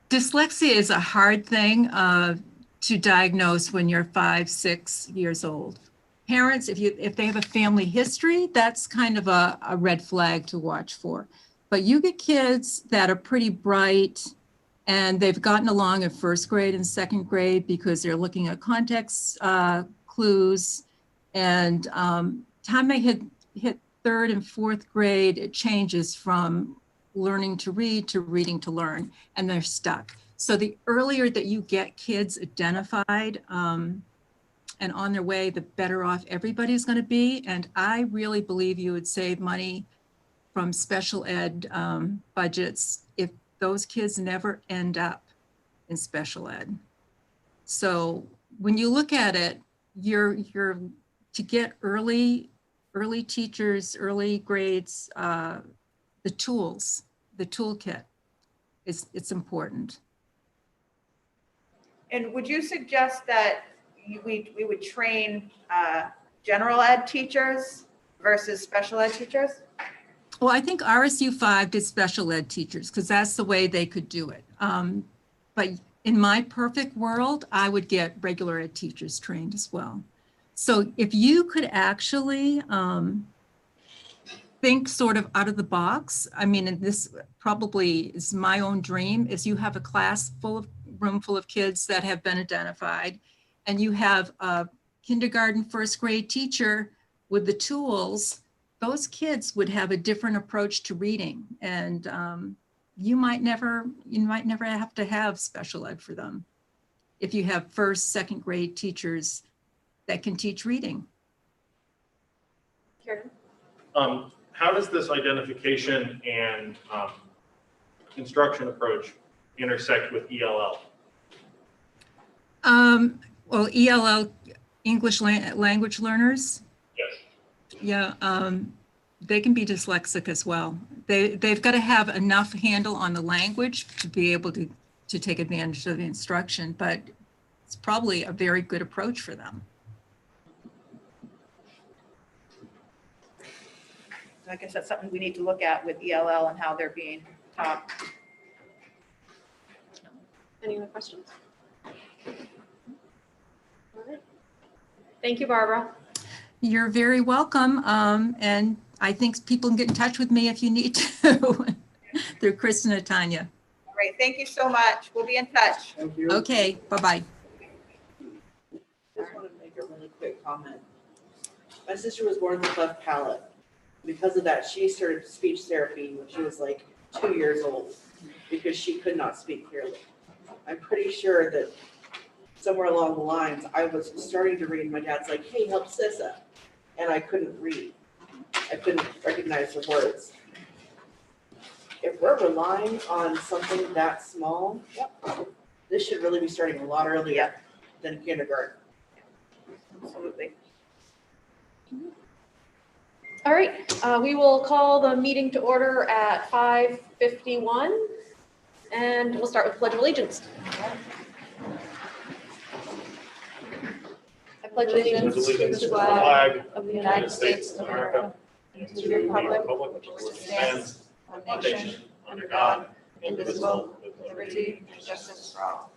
dyslexia is a hard thing to diagnose when you're 5, 6 years old. Parents, if they have a family history, that's kind of a red flag to watch for. But you get kids that are pretty bright and they've gotten along in first grade and second grade because they're looking at context clues. And time they hit third and fourth grade, it changes from learning to read to reading to learn, and they're stuck. So the earlier that you get kids identified and on their way, the better off everybody's going to be. And I really believe you would save money from special ed budgets if those kids never end up in special ed. So when you look at it, you're to get early teachers, early grades, the tools, the toolkit, it's important. And would you suggest that we would train general ed teachers versus special ed teachers? Well, I think RSU 5 did special ed teachers because that's the way they could do it. But in my perfect world, I would get regular ed teachers trained as well. So if you could actually think sort of out of the box, I mean, and this probably is my own dream, is you have a room full of kids that have been identified, and you have a kindergarten, first grade teacher with the tools. Those kids would have a different approach to reading, and you might never have to have special ed for them if you have first, second grade teachers that can teach reading. Karen? How does this identification and instruction approach intersect with ELL? Well, ELL, English language learners. Yes. Yeah, they can be dyslexic as well. They've got to have enough handle on the language to be able to take advantage of the instruction, but it's probably a very good approach for them. I guess that's something we need to look at with ELL and how they're being taught. Any other questions? All right. Thank you, Barbara. You're very welcome. And I think people can get in touch with me if you need to through Kristen and Tanya. Great, thank you so much. We'll be in touch. Thank you. Okay, bye-bye. Just want to make a really quick comment. My sister was born with a cleft palate. Because of that, she started speech therapy when she was like 2 years old because she could not speak clearly. I'm pretty sure that somewhere along the lines, I was starting to read and my dad's like, hey, help Sissa. And I couldn't read. I couldn't recognize the words. If we're relying on something that small, this should really be starting a lot earlier than kindergarten. Absolutely. All right, we will call the meeting to order at 5:51, and we'll start with the Pledge of Allegiance. I pledge allegiance to the flag of the United States of America and to the republic which stands one nation under God, indivisible, with liberty and justice for all.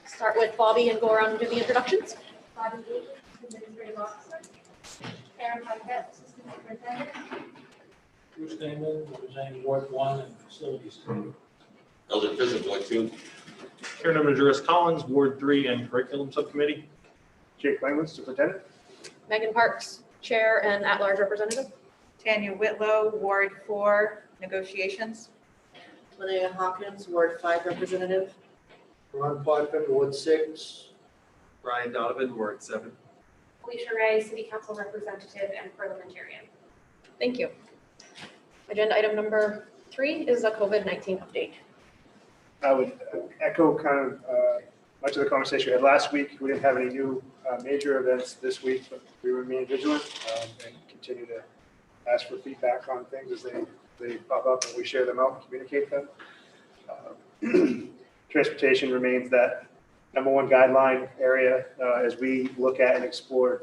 Start with Bobby and go around and do the introductions. Bobby Lee, Administrative Officer. Karen Paquette, Assistant Superintendent. Bruce Damon, representing Ward 1 and Facilities 2. Elder Prison, Ward 2. Karen Majoris Collins, Ward 3 and Curriculum Subcommittee. Jake Langland, Superintendent. Megan Parks, Chair and At-Large Representative. Tanya Whitlow, Ward 4, Negotiations. Linnea Hawkins, Ward 5 Representative. Ron Parkman, Ward 6. Brian Donovan, Ward 7. Alicia Ray, City Council Representative and Parliamentarian. Thank you. Agenda item number 3 is a COVID-19 update. I would echo kind of much of the conversation we had last week. We didn't have any new major events this week, but we remain vigilant and continue to ask for feedback on things as they pop up and we share them out and communicate them. Transportation remains that number one guideline area as we look at and explore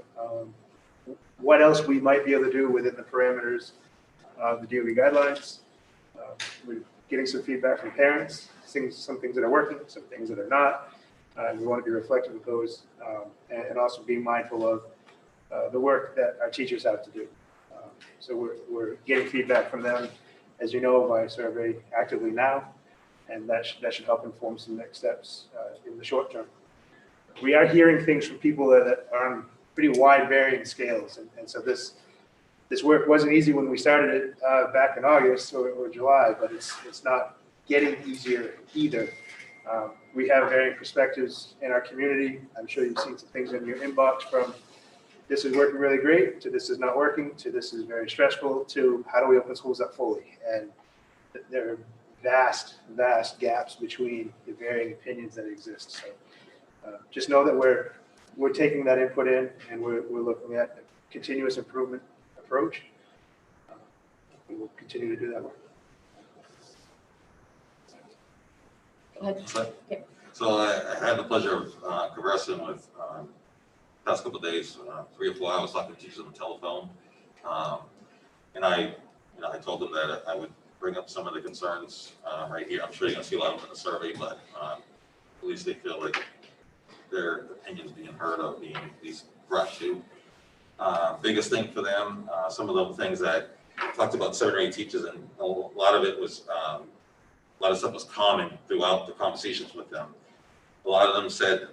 what else we might be able to do within the parameters of the DOE guidelines. We're getting some feedback from parents, some things that are working, some things that are not. We want to be reflective of those and also be mindful of the work that our teachers have to do. So we're getting feedback from them, as you know, by survey actively now, and that should help inform some next steps in the short term. We are hearing things from people that are on pretty wide varying scales, and so this work wasn't easy when we started it back in August or July, but it's not getting easier either. We have varying perspectives in our community. I'm sure you've seen some things in your inbox from this is working really great to this is not working to this is very stressful to how do we open schools up fully? And there are vast gaps between the varying opinions that exist. So just know that we're taking that input in and we're looking at a continuous improvement approach. We will continue to do that work. Go ahead. So I had the pleasure of conversing with past couple of days, 3 or 4 hours talking to teachers on the telephone. And I told them that I would bring up some of the concerns right here. I'm sure you're gonna see a lot of them in the survey, but at least they feel like their opinions being heard of, being at least brought to. Biggest thing for them, some of the things that talked about 7 or 8 teachers, and a lot of it was, a lot of stuff was common throughout the conversations with them. A lot of them said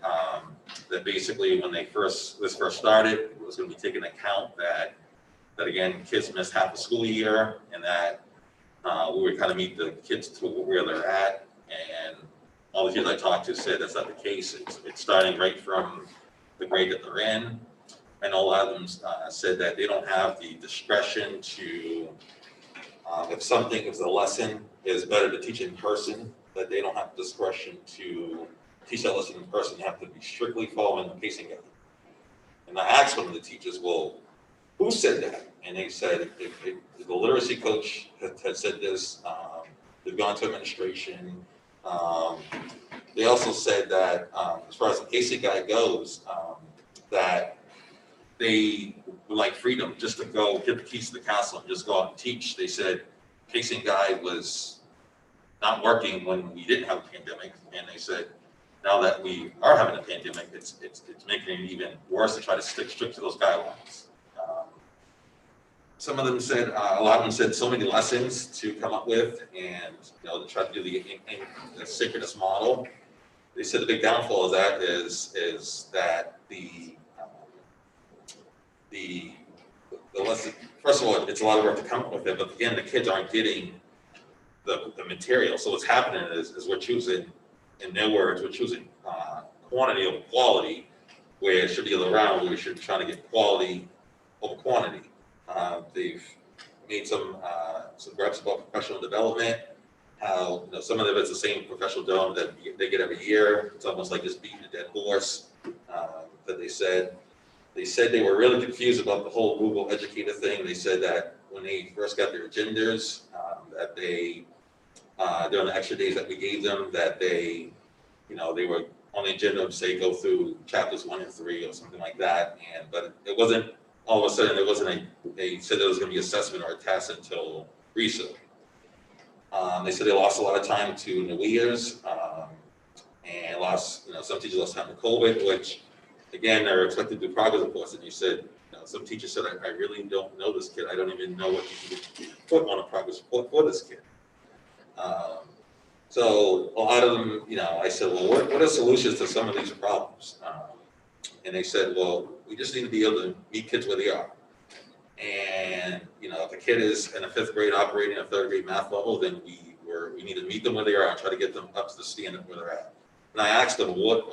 that basically when this first started, it was going to be taken into account that again, kids missed half the school year, and that we would kind of meet the kids to where they're at. And all the kids I talked to said that's not the case. It's starting right from the grade that they're in. And a lot of them said that they don't have the discretion to, if the lesson is better to teach in person, that they don't have discretion to teach that lesson in person. You have to be strictly following the pacing guide. And I asked one of the teachers, well, who said that? And they said, if the literacy coach had said this, they've gone to administration. They also said that as far as the pacing guide goes, that they would like freedom just to go get the keys to the castle and just go out and teach. They said pacing guide was not working when we didn't have a pandemic, and they said now that we are having a pandemic, it's making it even worse to try to stick strict to those guidelines. Some of them said, a lot of them said so many lessons to come up with, and to try to do the synchronous model. They said the big downfall of that is that the lesson, first of all, it's a lot of work to come up with it, but again, the kids aren't getting the material. So what's happening is we're choosing, in their words, we're choosing quantity over quality, where it should be the other way around, where we should be trying to get quality over quantity. They've made some grabs about professional development, how some of it's the same professional development that they get every year. It's almost like just beating a dead horse. That they said they were really confused about the whole Google Educator thing. They said that when they first got their agendas, that they during the extra days that we gave them, that they were on the agenda to say go through chapters 1 and 3 or something like that. But it wasn't all of a sudden. There wasn't they said there was going to be assessment or a test until recent. They said they lost a lot of time to New Year's and lost some teachers lost time to COVID, which again they're expected to do progress reports. And you said some teachers said I really don't know this kid. I don't even know what you can put on a progress report for this kid. So a lot of them, I said, well, what are solutions to some of these problems? And they said, well, we just need to be able to meet kids where they are. And, if a kid is in a 5th grade operating a 3rd grade math level, then we need to meet them where they are and try to get them up to the standard where they're at. And I asked them, what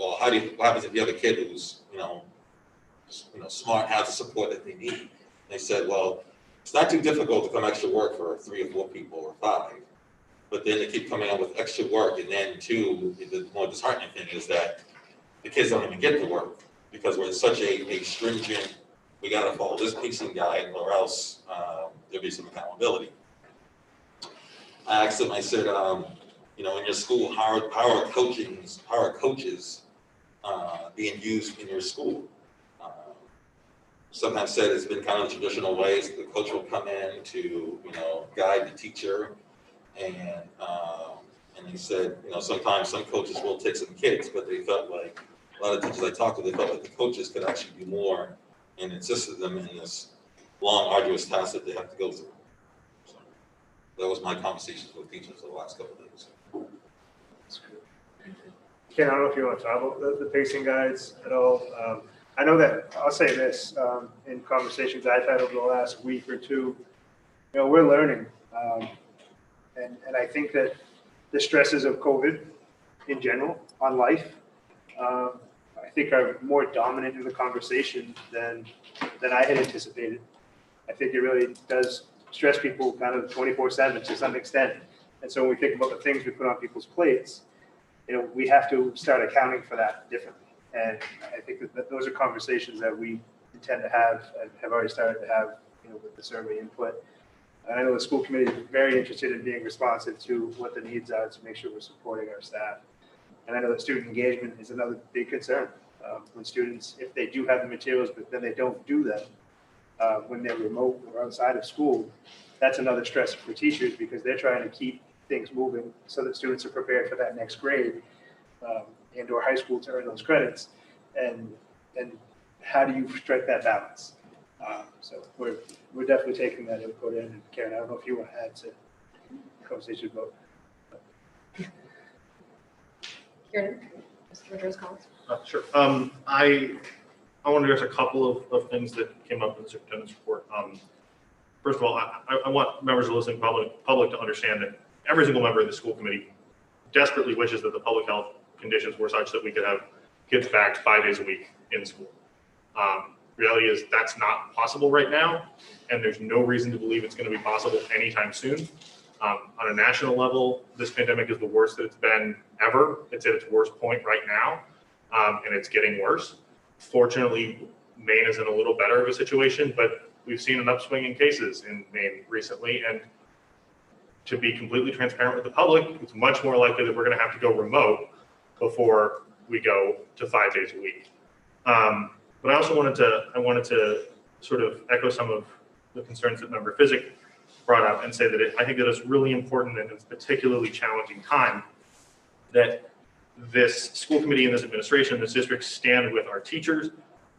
happens if you have a kid who's, smart, has the support that they need? And they said, well, it's not too difficult to come extra work for 3 or 4 people or 5. But then they keep coming out with extra work, and then too, the more disheartening thing is that the kids don't even get to work because we're in such a stringent, we gotta follow this pacing guide or else there'll be some accountability. I asked them, I said, you know, in your school, how are coaches being used in your school? Some have said it's been kind of traditional ways. The coach will come in to, you know, guide the teacher, and they said, you know, sometimes some coaches will take some kids, but they felt like a lot of teachers I talked to, they felt like the coaches could actually do more and assisted them in this long, arduous task that they have to go through. So that was my conversations with teachers the last couple of days. Ken, I don't know if you want to talk about the pacing guides at all. I know that, I'll say this, in conversations I've had over the last week or two, you know, we're learning. And I think that the stresses of COVID in general on life, I think are more dominant in the conversation than I had anticipated. I think it really does stress people kind of 24/7 to some extent. And so when we think about the things we put on people's plates, you know, we have to start accounting for that differently. And I think that those are conversations that we intend to have and have already started to have, you know, with the survey input. And I know the school committee is very interested in being responsive to what the needs are to make sure we're supporting our staff. And I know that student engagement is another big concern. When students, if they do have the materials, but then they don't do them, when they're remote or outside of school, that's another stress for teachers because they're trying to keep things moving so that students are prepared for that next grade and or high school to earn those credits. And how do you strike that balance? So we're definitely taking that input in. And Karen, I don't know if you want to add to the conversation about. Karen, Mr. Madrow's comments? Sure. I want to address a couple of things that came up in the superintendent's report. First of all, I want members of the listening public to understand that every single member of the school committee desperately wishes that the public health conditions were such that we could have kids back 5 days a week in school. Reality is that's not possible right now, and there's no reason to believe it's going to be possible anytime soon. On a national level, this pandemic is the worst that it's been ever. It's at its worst point right now, and it's getting worse. Fortunately, Maine is in a little better of a situation, but we've seen an upswing in cases in Maine recently, and to be completely transparent with the public, it's much more likely that we're going to have to go remote before we go to 5 days a week. But I also wanted to sort of echo some of the concerns that Member Physick brought up and say that I think that it's really important in this particularly challenging time that this school committee and this administration, this district stand with our teachers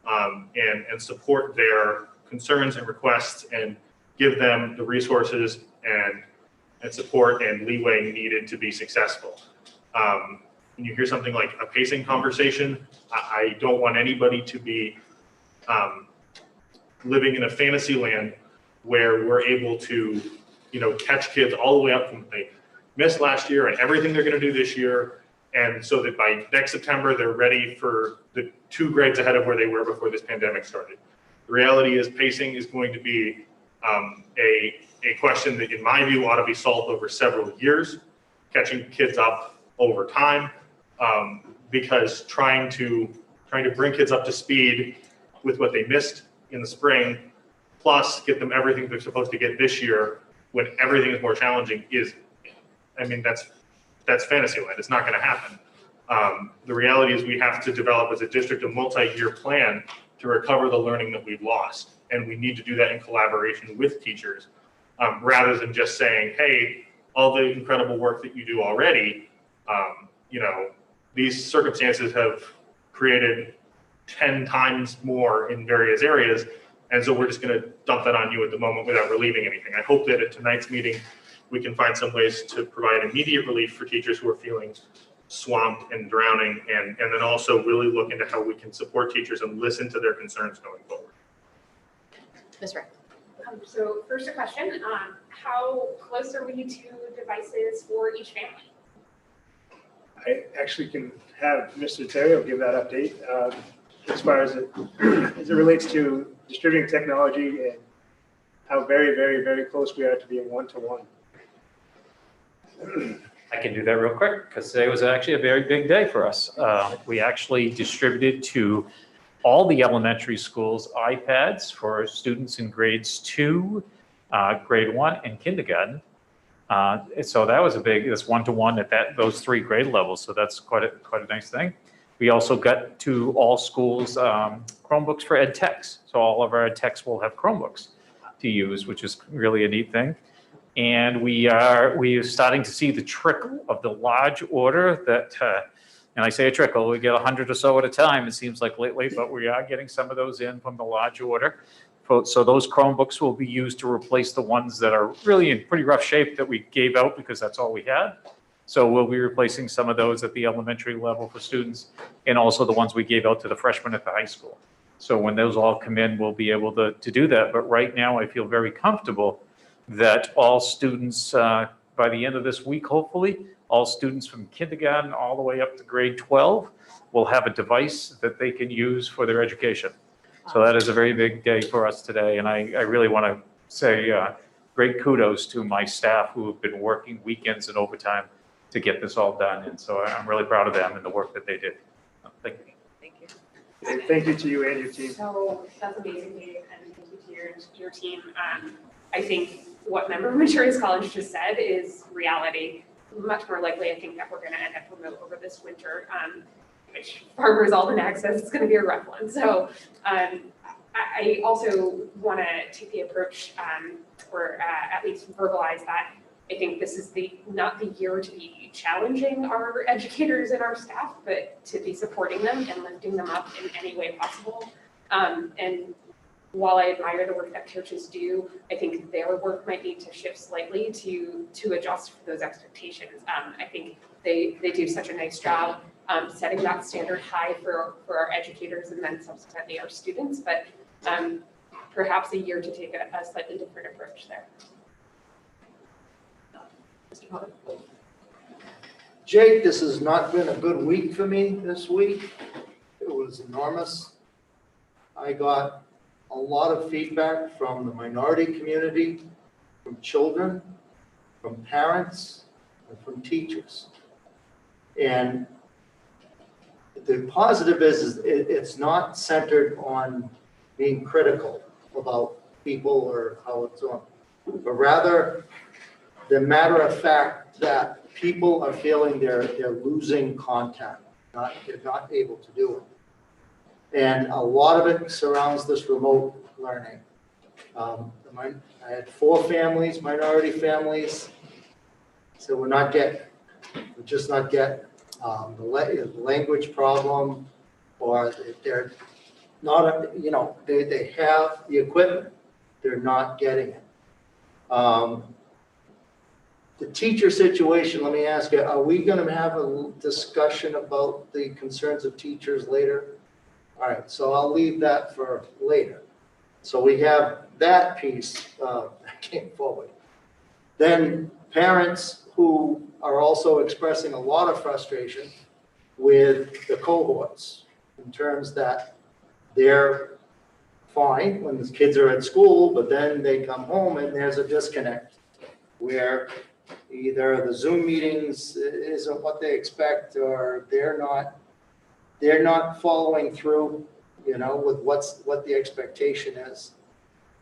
and support their concerns and requests and give them the resources and support and leeway needed to be successful. When you hear something like a pacing conversation, I don't want anybody to be living in a fantasy land where we're able to, you know, catch kids all the way up from they missed last year and everything they're going to do this year, and so that by next September they're ready for the 2 grades ahead of where they were before this pandemic started. The reality is pacing is going to be a question that, in my view, ought to be solved over several years, catching kids up over time, because trying to bring kids up to speed with what they missed in the spring, plus get them everything they're supposed to get this year when everything is more challenging is, I mean, that's fantasy land. It's not going to happen. The reality is we have to develop as a district a multi-year plan to recover the learning that we've lost. And we need to do that in collaboration with teachers, rather than just saying, hey, all the incredible work that you do already, you know, these circumstances have created 10 times more in various areas. And so we're just going to dump that on you at the moment without relieving anything. I hope that at tonight's meeting, we can find some ways to provide immediate relief for teachers who are feeling swamped and drowning, and then also really look into how we can support teachers and listen to their concerns going forward. Ms. Wright. So first a question, how close are we to devices for each family? I actually can have Mr. Terrio give that update as far as it relates to distributing technology and how very, very, very close we are to being one-to-one. I can do that real quick, because today was actually a very big day for us. We actually distributed to all the elementary schools iPads for students in grades 2, grade 1, and kindergarten. So that was it's one-to-one at those 3 grade levels, so that's quite a nice thing. We also got to all schools Chromebooks for ed techs, so all of our ed techs will have Chromebooks to use, which is really a neat thing. And we are starting to see the trickle of the large order that, and I say a trickle, we get 100 or so at a time, it seems like lately, but we are getting some of those in from the large order. So those Chromebooks will be used to replace the ones that are really in pretty rough shape that we gave out because that's all we had. So we'll be replacing some of those at the elementary level for students, and also the ones we gave out to the freshmen at the high school. So when those all come in, we'll be able to do that. But right now, I feel very comfortable that all students, by the end of this week, hopefully, all students from kindergarten all the way up to grade 12 will have a device that they can use for their education. So that is a very big day for us today. And I really want to say great kudos to my staff who have been working weekends and overtime to get this all done. And so I'm really proud of them and the work that they did. Thank you. Thank you. And thank you to you and your team. So that's amazing, Dave, and thank you to your team. I think what Member of Maturities College just said is reality. Much more likely, I think, that we're going to end up remote over this winter, which Farmers Alden access is going to be a rough one. So I also want to take the approach, or at least verbalize that I think this is not the year to be challenging our educators and our staff, but to be supporting them and lifting them up in any way possible. And while I admire the work that coaches do, I think their work might need to shift slightly to adjust for those expectations. I think they do such a nice job setting that standard high for our educators and then subsequently our students, but perhaps a year to take a slightly different approach there. Jake, this has not been a good week for me this week. It was enormous. I got a lot of feedback from the minority community, from children, from parents, and from teachers. And the positive is it's not centered on being critical about people or how it's on, but rather the matter of fact that people are feeling they're losing contact, they're not able to do it. And a lot of it surrounds this remote learning. I had 4 families, minority families, so we're just not getting the language problem, or they're not, they have the equipment, they're not getting it. The teacher situation, let me ask you, are we going to have a discussion about the concerns of teachers later? All right, so I'll leave that for later. So we have that piece that came forward. Then parents who are also expressing a lot of frustration with the cohorts in terms that they're fine when the kids are at school, but then they come home and there's a disconnect where either the Zoom meetings isn't what they expect, or they're not following through, with what the expectation is,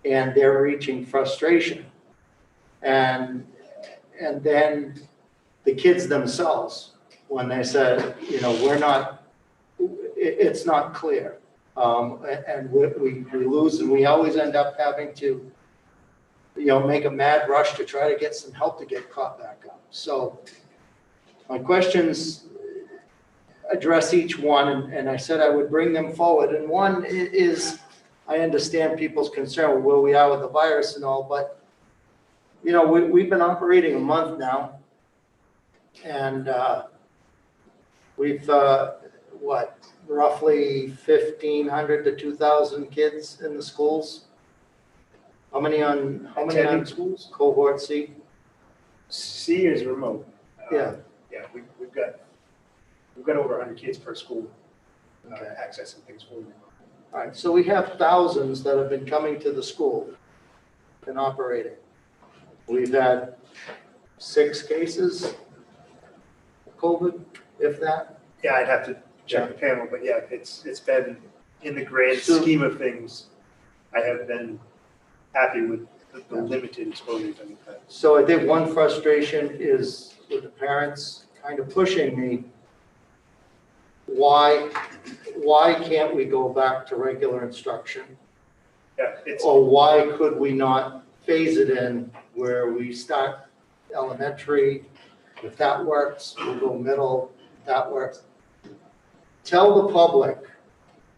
and they're reaching frustration. And then the kids themselves, when they said, it's not clear, and we lose, and we always end up having to make a mad rush to try to get some help to get caught back up. So my questions address each one, and I said I would bring them forward. And one is, I understand people's concern with where we are with the virus and all, but we've been operating a month now, and we've roughly 1,500 to 2,000 kids in the schools. How many on schools? Cohort C? C is remote. Yeah. Yeah, we've got over 100 kids per school accessing things for remote. All right, so we have thousands that have been coming to the school. been operating. We've had 6 cases of COVID, if that. Yeah, I'd have to check the panel, but yeah, it's been, in the grand So- scheme of things, I have been happy with the limited exposures that we've had. So I think one frustration is with the parents kind of pushing me, why can't we go back to regular instruction? Yeah, it's, Or why could we not phase it in where we start elementary? If that works, we'll go middle, if that works. Tell the public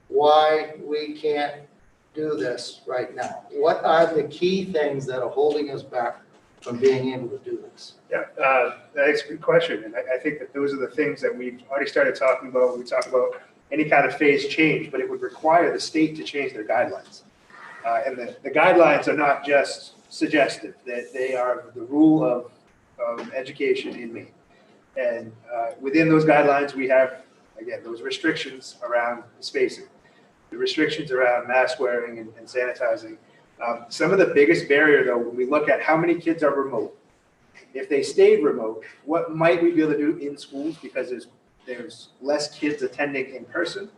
why we can't do this right now. What are the key things that are holding us back from being able to do this? yeah, that's a good question, and I think that those are the things that we've already started talking about. We talk about any kind of phase change, but it would require the state to change their guidelines. And the guidelines are not just suggestive, that they are the rule of education in Maine. And within those guidelines, we have, again, those restrictions around spacing, the restrictions around mask wearing and sanitizing. Some of the biggest barrier, though, when we look at how many kids are remote, if they stayed remote, what might we be able to do in schools, because there's less kids attending in person.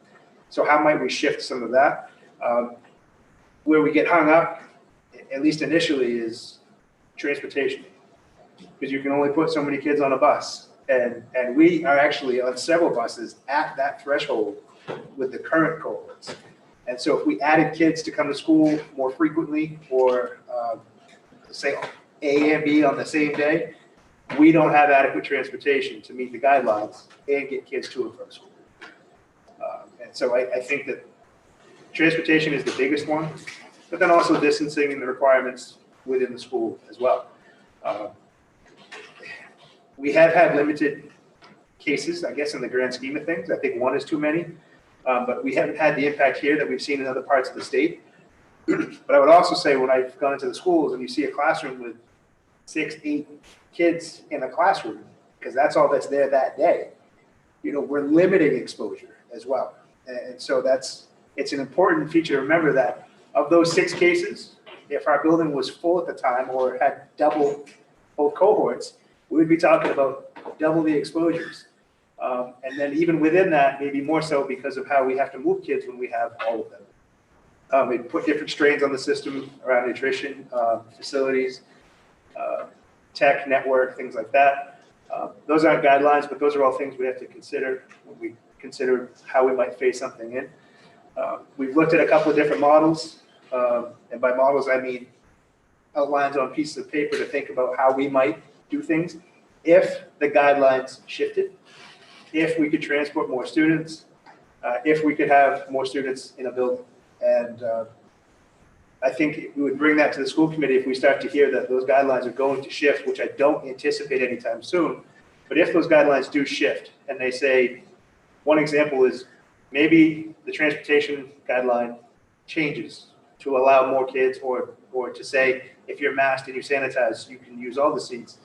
So how might we shift some of that? Where we get hung up, at least initially, is transportation, because you can only put so many kids on a bus. And we are actually on several buses at that threshold with the current cohorts. And so if we added kids to come to school more frequently, or say A and B on the same day, we don't have adequate transportation to meet the guidelines and get kids to and from school. And so I think that transportation is the biggest one, but then also distancing and the requirements within the school as well. We have had limited cases, I guess, in the grand scheme of things. I think 1 is too many, but we haven't had the impact here that we've seen in other parts of the state. But I would also say, when I've gone into the schools and you see a classroom with 6, 8 kids in a classroom, because that's all that's there that day, we're limiting exposure as well. And so it's an important feature to remember that of those 6 cases, if our building was full at the time or had double both cohorts, we would be talking about double the exposures. And then even within that, maybe more so because of how we have to move kids when we have all of them. We put different strains on the system around nutrition, facilities, tech, network, things like that. Those aren't guidelines, but those are all things we have to consider when we consider how we might phase something in. We've looked at a couple of different models, and by models I mean outlines on pieces of paper to think about how we might do things if the guidelines shifted, if we could transport more students, if we could have more students in a building. And I think we would bring that to the school committee if we start to hear that those guidelines are going to shift, which I don't anticipate anytime soon. But if those guidelines do shift and they say, one example is maybe the transportation guideline changes to allow more kids, or to say, if you're masked and you sanitize, you can use all the seats.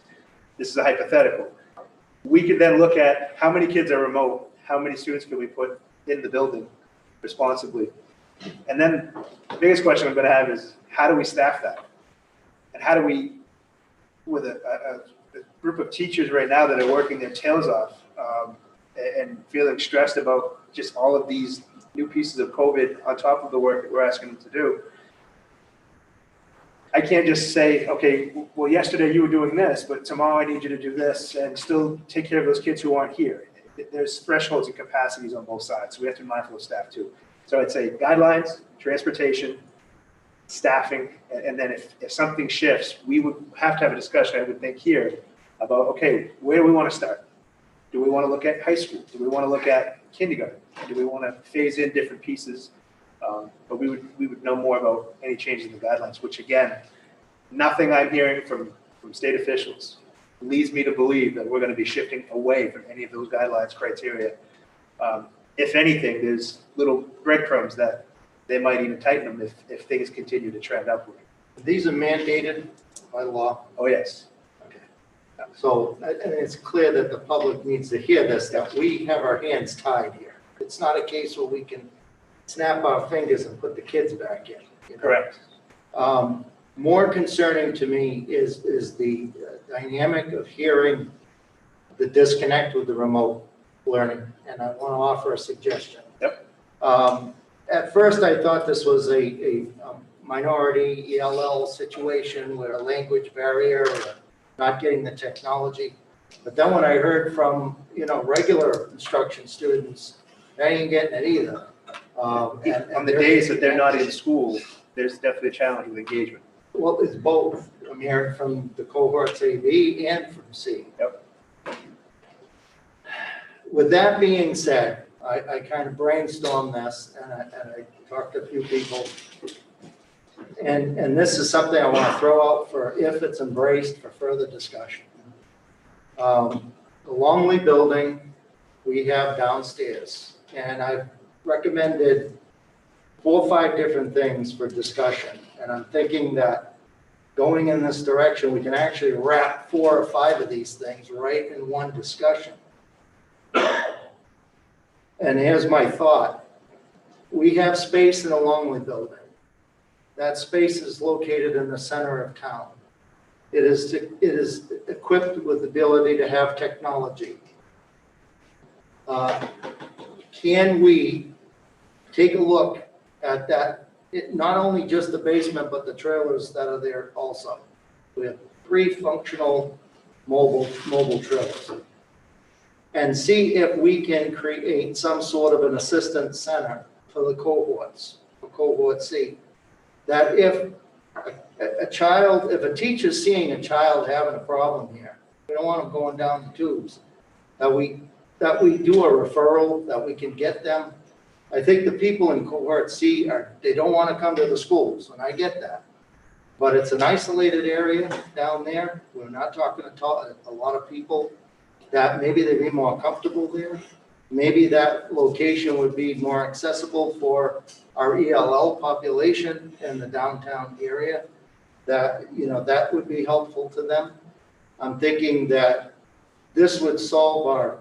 This is a hypothetical. We could then look at how many kids are remote, how many students can we put in the building responsibly. And then the biggest question I'm going to have is, how do we staff that? And how do we, with a group of teachers right now that are working their tails off and feeling stressed about just all of these new pieces of COVID on top of the work that we're asking them to do, I can't just say, okay, well, yesterday you were doing this, but tomorrow I need you to do this, and still take care of those kids who aren't here. There's thresholds and capacities on both sides, so we have to be mindful of staff too. So I'd say guidelines, transportation, staffing, and then if something shifts, we would have to have a discussion, I would think, here about, okay, where do we want to start? Do we want to look at high school? Do we want to look at kindergarten? Do we want to phase in different pieces? But we would know more about any changes in the guidelines, which again, nothing I'm hearing from state officials leads me to believe that we're going to be shifting away from any of those guidelines criteria. If anything, there's little breadcrumbs that they might even tighten them if things continue to trend upward. These are mandated by law. Oh, yes. Okay. So, and it's clear that the public needs to hear this, that we have our hands tied here. It's not a case where we can snap our fingers and put the kids back in. Correct. more concerning to me is the dynamic of hearing the disconnect with the remote learning, and I want to offer a suggestion. Yep. At first, I thought this was a minority ELL situation where a language barrier or not getting the technology. But then when I heard from, regular instruction students, they ain't getting it either. On the days that they're not in school, there's definitely a challenge with engagement. Well, it's both. I'm hearing from the cohorts A, B, and from C. Yep. With that being said, I kind of brainstormed this and I talked to a few people. And this is something I want to throw out for if it's embraced for further discussion. The Longley building, we have downstairs, and I've recommended 4 or 5 different things for discussion. And I'm thinking that going in this direction, we can actually wrap 4 or 5 of these things right in one discussion. And here's my thought. We have space in the Longley building. That space is located in the center of town. It is equipped with the ability to have technology. Can we take a look at that? Not only just the basement, but the trailers that are there also. We have 3 functional mobile trailers. And see if we can create some sort of an assistance center for the cohorts, for cohort C. That if if a teacher's seeing a child having a problem here, we don't want them going down the tubes, that we do a referral, that we can get them. I think the people in cohort C they don't want to come to the schools, and I get that. But it's an isolated area down there. We're not talking to a lot of people, that maybe they'd be more comfortable there. Maybe that location would be more accessible for our ELL population in the downtown area. That, that would be helpful to them. I'm thinking that this would solve our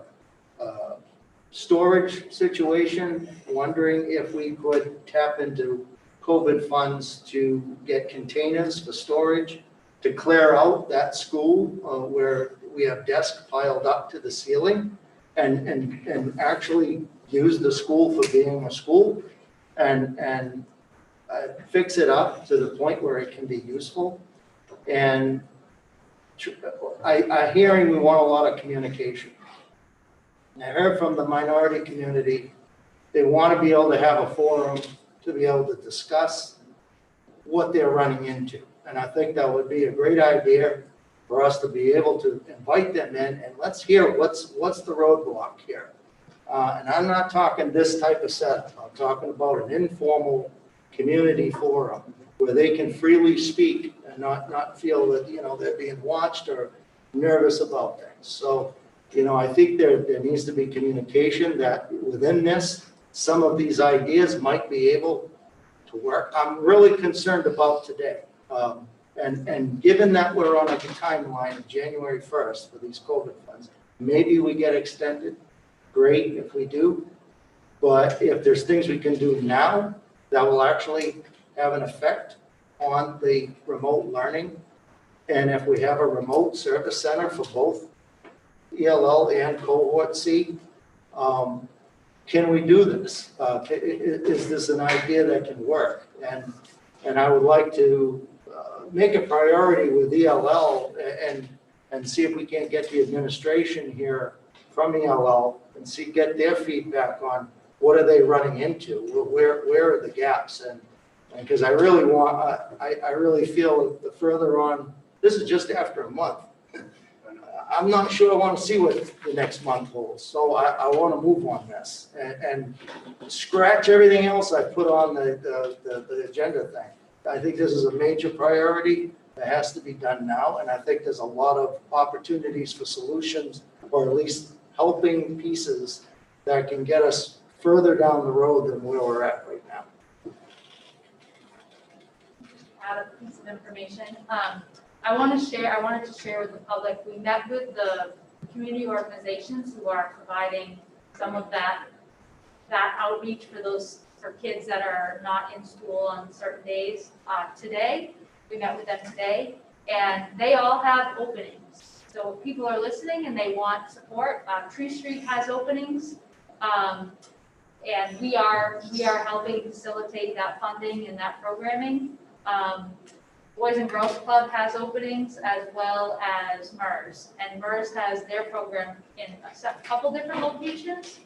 storage situation, wondering if we could tap into COVID funds to get containers for storage, to clear out that school where we have desks piled up to the ceiling, and actually use the school for being a school, and fix it up to the point where it can be useful. And I hearing we want a lot of communication. And I heard from the minority community, they want to be able to have a forum to be able to discuss what they're running into. And I think that would be a great idea for us to be able to invite them in, and let's hear what's the roadblock here. And I'm not talking this type of setup. I'm talking about an informal community forum where they can freely speak and not feel that, they're being watched or nervous about things. So, I think there needs to be communication that within this, some of these ideas might be able to work. I'm really concerned about today. And given that we're on a timeline of January 1st for these COVID funds, maybe we get extended. Great if we do. But if there's things we can do now that will actually have an effect on the remote learning, and if we have a remote service center for both ELL and cohort C, can we do this? Is this an idea that can work? And I would like to make a priority with ELL and see if we can't get the administration here from ELL and get their feedback on what are they running into, where are the gaps, and because I really want, I really feel the further on, this is just after a month. I'm not sure I want to see what the next month holds, so I want to move on this and scratch everything else I put on the agenda thing. I think this is a major priority that has to be done now, and I think there's a lot of opportunities for solutions, or at least helping pieces that can get us further down the road than where we're at right now. Add a piece of information. I wanted to share with the public, we met with the community organizations who are providing some of that outreach for kids that are not in school on certain days today. We met with them today, and they all have openings. So if people are listening and they want support, Tree Street has openings. And we are helping facilitate that funding and that programming. Boys and Girls Club has openings as well as MERS. And MERS has their program in a couple different locations.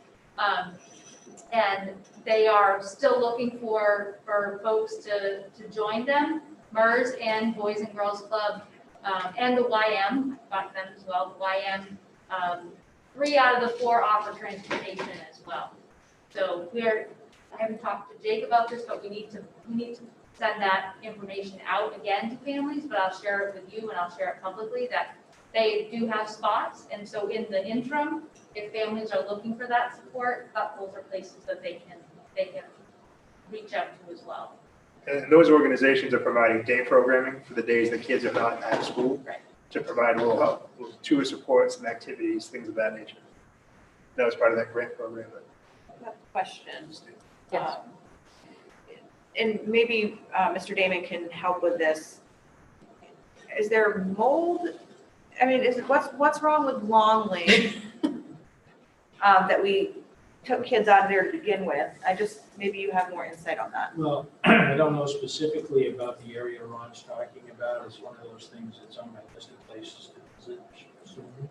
And they are still looking for folks to join them. MERS and Boys and Girls Club, and the YM, got them as well, the YM, 3 out of the 4 offer transportation as well. So I haven't talked to Jake about this, but we need to send that information out again to families, but I'll share it with you and I'll share it publicly that they do have spots. And so in the interim, if families are looking for that support, those are places that they can reach out to as well. And those organizations are providing day programming for the days the kids are not at school, Right. to provide a little help, little tour supports and activities, things of that nature. That was part of that grant program. I have a question. Yes. And maybe Mr. Damon can help with this. Is there mold? I mean, what's wrong with Longley that we took kids out of there to begin with? Maybe you have more insight on that. Well, I don't know specifically about the area Ron's talking about. It's one of those things that's on my list of places to visit soon.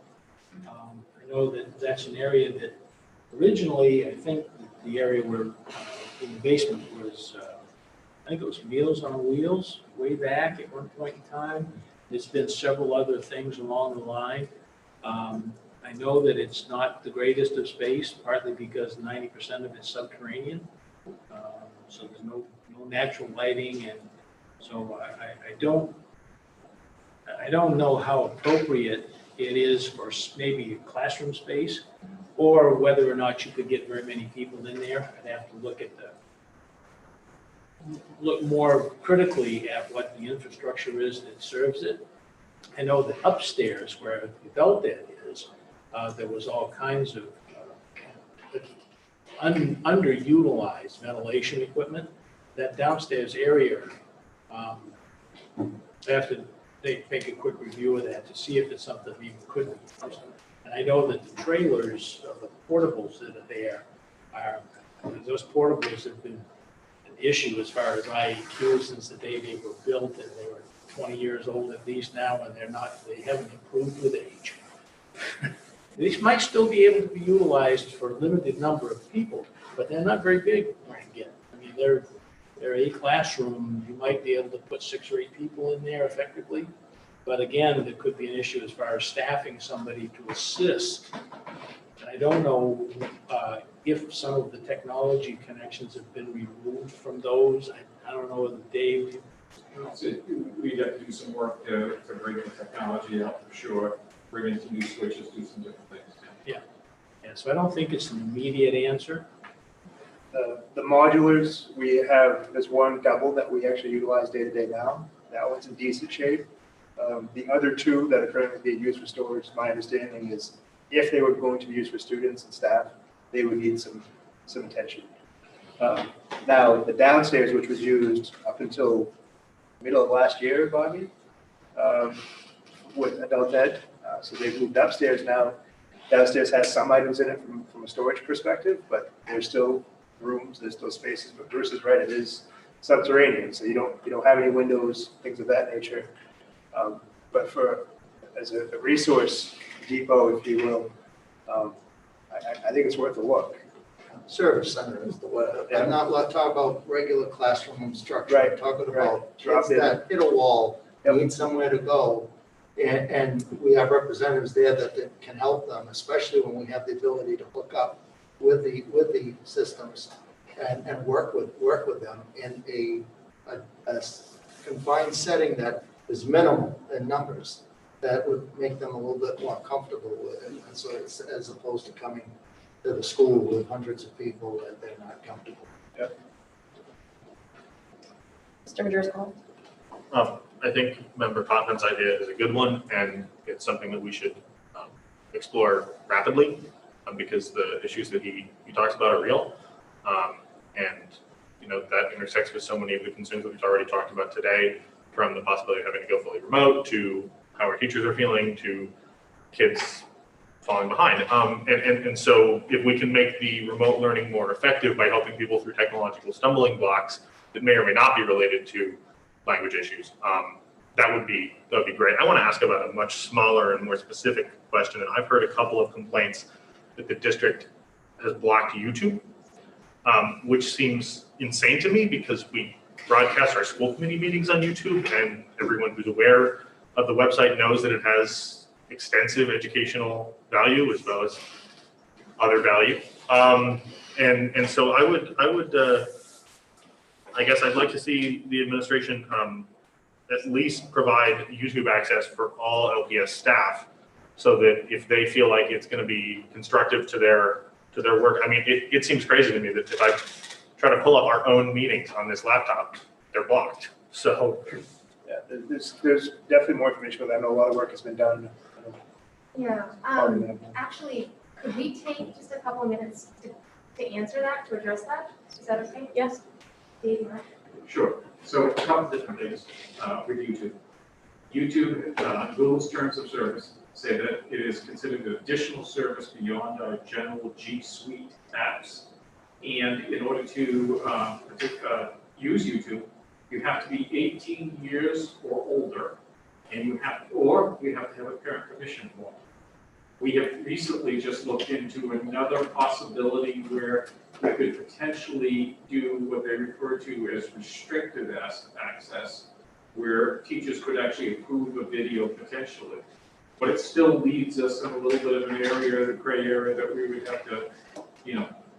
I know that that's an area that originally, I think the area where in the basement was, I think it was Meals on Wheels way back at one point in time. There's been several other things along the line. I know that it's not the greatest of space, partly because 90% of it's subterranean. So there's no natural lighting, and so I don't know how appropriate it is for maybe a classroom space, or whether or not you could get very many people in there. I'd have to look more critically at what the infrastructure is that serves it. I know that upstairs where the adult ed is, there was all kinds of underutilized ventilation equipment. That downstairs area, they have to make a quick review of that to see if it's something we could be used. And I know that the trailers of the portables that are there those portables have been an issue as far as IEQ since the day they were built, and they were 20 years old at least now, and they haven't improved with age. These might still be able to be utilized for a limited number of people, but they're not very big again. I mean, they're a classroom. You might be able to put 6 or 8 people in there effectively. But again, there could be an issue as far as staffing somebody to assist. And I don't know if some of the technology connections have been removed from those. I don't know whether Dave. We'd have to do some work to bring the technology out for sure, bring in some new switches, do some different things. Yeah, so I don't think it's an immediate answer. The modulars, we have, there's one double that we actually utilize day to day now. That one's in decent shape. The other 2 that are currently being used for storage, my understanding is if they were going to be used for students and staff, they would need some attention. Now, the downstairs, which was used up until middle of last year, Bobby, with adult ed, so they've moved upstairs now. Downstairs has some items in it from a storage perspective, but there's still rooms, there's still spaces. But Bruce is right, it is subterranean, so you don't have any windows, things of that nature. But as a resource depot, if you will, I think it's worth a look. Service center is the word. I'm not talking about regular classroom structure. Right, I'm talking right. about Drop kids in. that hit a wall, Yep. need somewhere to go. And we have representatives there that can help them, especially when we have the ability to hook up with the systems and work with them in a confined setting that is minimal in numbers, that would make them a little bit more comfortable with it. And so it's as opposed to coming to the school with hundreds of people that they're not comfortable. Mr. Majersko? I think Member Tottenham's idea is a good one, and it's something that we should explore rapidly because the issues that he talks about are real. And, that intersects with so many of the concerns that we've already talked about today. from the possibility of having to go fully remote to how our teachers are feeling to kids falling behind. And so if we can make the remote learning more effective by helping people through technological stumbling blocks that may or may not be related to language issues, that would be great. I want to ask about a much smaller and more specific question. And I've heard a couple of complaints that the district has blocked YouTube, which seems insane to me because we broadcast our school committee meetings on YouTube, and everyone who's aware of the website knows that it has extensive educational value as well as other value. And so I guess I'd like to see the administration at least provide YouTube access for all LPS staff, so that if they feel like it's going to be constructive to their work. I mean, it seems crazy to me that if I try to pull up our own meetings on this laptop, they're blocked. So Yeah, there's definitely more information, but I know a lot of work has been done. Yeah, actually, could we take just a couple of minutes to answer that, to address that? Is that okay? Yes. Dave, you want? Sure. So a couple of different things with YouTube. YouTube, Google's terms of service say that it is considered an additional service beyond our general G Suite apps. And in order to use YouTube, you have to be 18 years or older, and you have to have a parent permission form. We have recently just looked into another possibility where we could potentially do what they refer to as restricted access, where teachers could actually approve a video potentially. But it still leaves us in a little bit of an area, the gray area, that we would have to,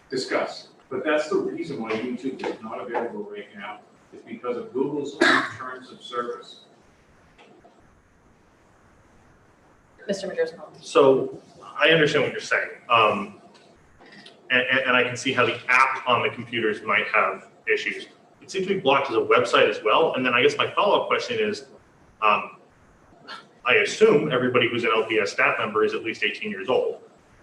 discuss. But that's the reason why YouTube is not available right now, is because of Google's own terms of service. Mr. Majersko. So I understand what you're saying. And I can see how the app on the computers might have issues. It seems to be blocked as a website as well. And then I guess my follow-up question is, I assume everybody who's an LPS staff member is at least 18 years old.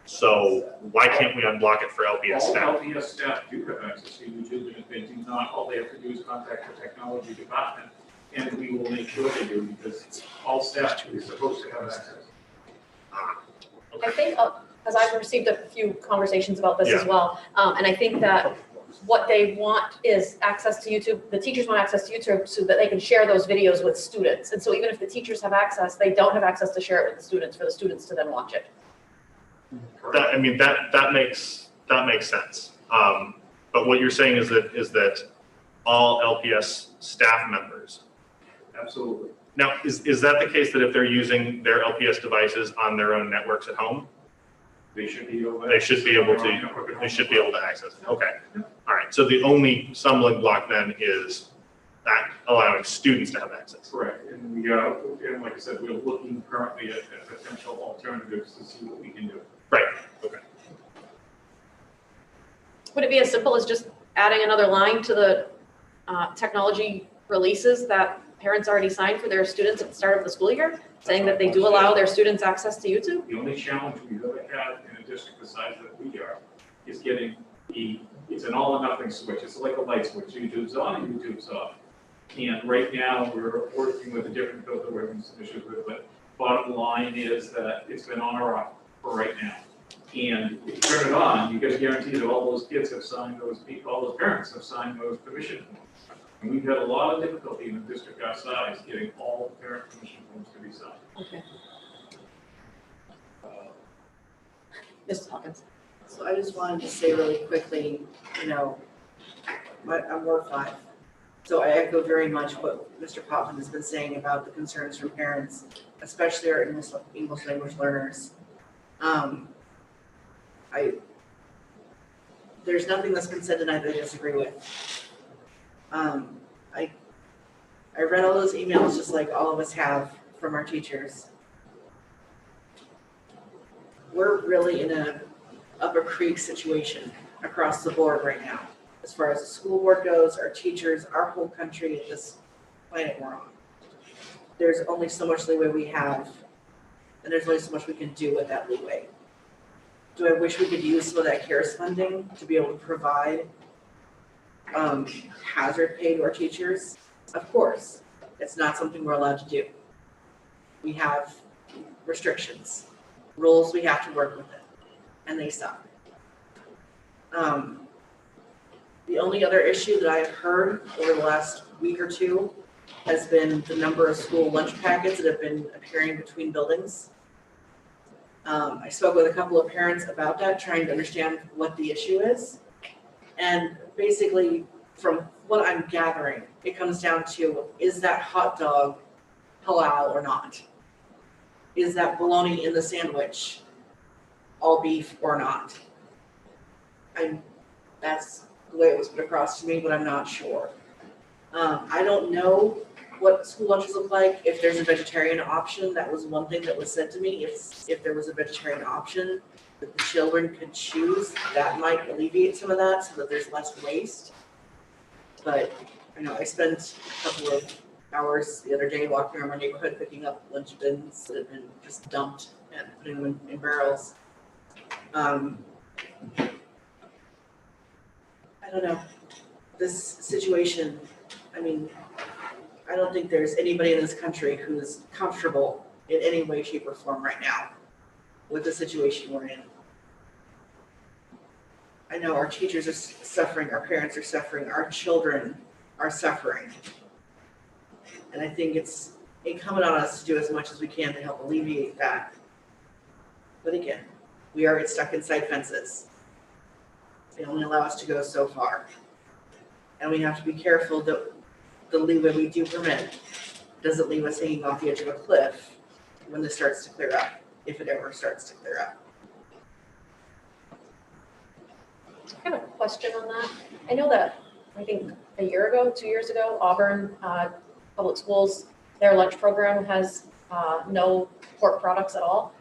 So why can't we unblock it for LPS staff? All LPS staff do have access to YouTube, and if they do not, all they have to do is contact the technology department, and we will make sure they do, because all staff is supposed to have access. I think, as I've received a few conversations about this as well, and I think that what they want is access to YouTube. The teachers want access to YouTube so that they can share those videos with students. And so even if the teachers have access, they don't have access to share it with the students for the students to then watch it. That makes sense. But what you're saying is that all LPS staff members. Absolutely. Now, is that the case that if they're using their LPS devices on their own networks at home, they should be able to access it? Okay. All right. So the only stumbling block then is that allowing students to have access. Correct. And we and like I said, we're looking currently at potential alternatives to see what we can do. Right. Okay. Would it be as simple as just adding another line to the technology releases that parents already signed for their students at the start of the school year, saying that they do allow their students access to YouTube? The only challenge we've ever had in a district the size that we are is getting it's an all or nothing switch. It's like a light switch. YouTube's on and YouTube's off. And right now we're working with a different filter we're having some issues with, but bottom line is that it's been on or off for right now. And if you turn it on, you get a guarantee that all those kids have signed all those parents have signed those permission forms. And we've had a lot of difficulty in a district our size getting all parent permission forms to be signed. Okay. Mrs. Hawkins. So I just wanted to say really quickly, I'm Ward 5. So I echo very much what Mr. Potvin has been saying about the concerns from parents, especially our English language learners. There's nothing that's been said tonight that I disagree with. I read all those emails just like all of us have from our teachers. We're really in a Upper Creek situation across the board right now. As far as the school board goes, our teachers, our whole country, this planet we're on. There's only so much leeway we have, and there's only so much we can do with that leeway. Do I wish we could use some of that CARES funding to be able to provide hazard pay to our teachers? Of course. It's not something we're allowed to do. We have restrictions, rules we have to work with it, and they suck. The only other issue that I've heard over the last week or two has been the number of school lunch packets that have been appearing between buildings. I spoke with a couple of parents about that, trying to understand what the issue is. And basically, from what I'm gathering, it comes down to, is that hot dog halal or not? Is that bologna in the sandwich all beef or not? That's the way it was put across to me, but I'm not sure. I don't know what school lunches look like. If there's a vegetarian option, that was one thing that was said to me. If there was a vegetarian option that the children could choose, that might alleviate some of that so that there's less waste. But I know I spent a couple of hours the other day walking around my neighborhood picking up lunch bins that had been just dumped and putting them in barrels. I don't know. This situation, I mean, I don't think there's anybody in this country who's comfortable in any way, shape, or form right now with the situation we're in. I know our teachers are suffering, our parents are suffering, our children are suffering. And I think it's incumbent on us to do as much as we can to help alleviate that. But again, we are stuck inside fences. They only allow us to go so far. And we have to be careful that the leeway we do permit doesn't leave us hanging off the edge of a cliff when this starts to clear up, if it ever starts to clear up. I have a question on that. I know that, I think a year ago, 2 years ago, Auburn Public Schools, their lunch program has no pork products at all.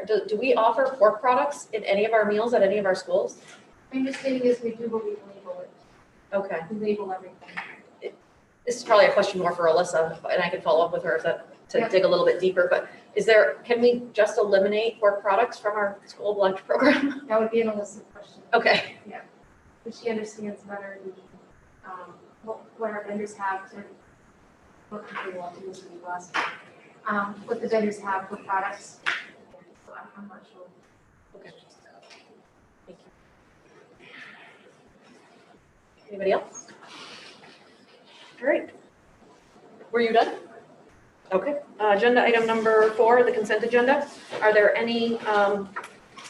Do we offer pork products in any of our meals at any of our schools? My understanding is we do, but we label it. Okay. We label everything. This is probably a question more for Alyssa, and I can follow up with her if that, to Yeah. dig a little bit deeper, but can we just eliminate pork products from our school lunch program? That would be an Alyssa question. Okay. But she understands better what our vendors have to, what we want to use in the last, what the vendors have for products. So I'm not sure. Okay. Thank you. Anybody else? All right. Were you done? Okay. Agenda item number 4, the consent agenda. Are there any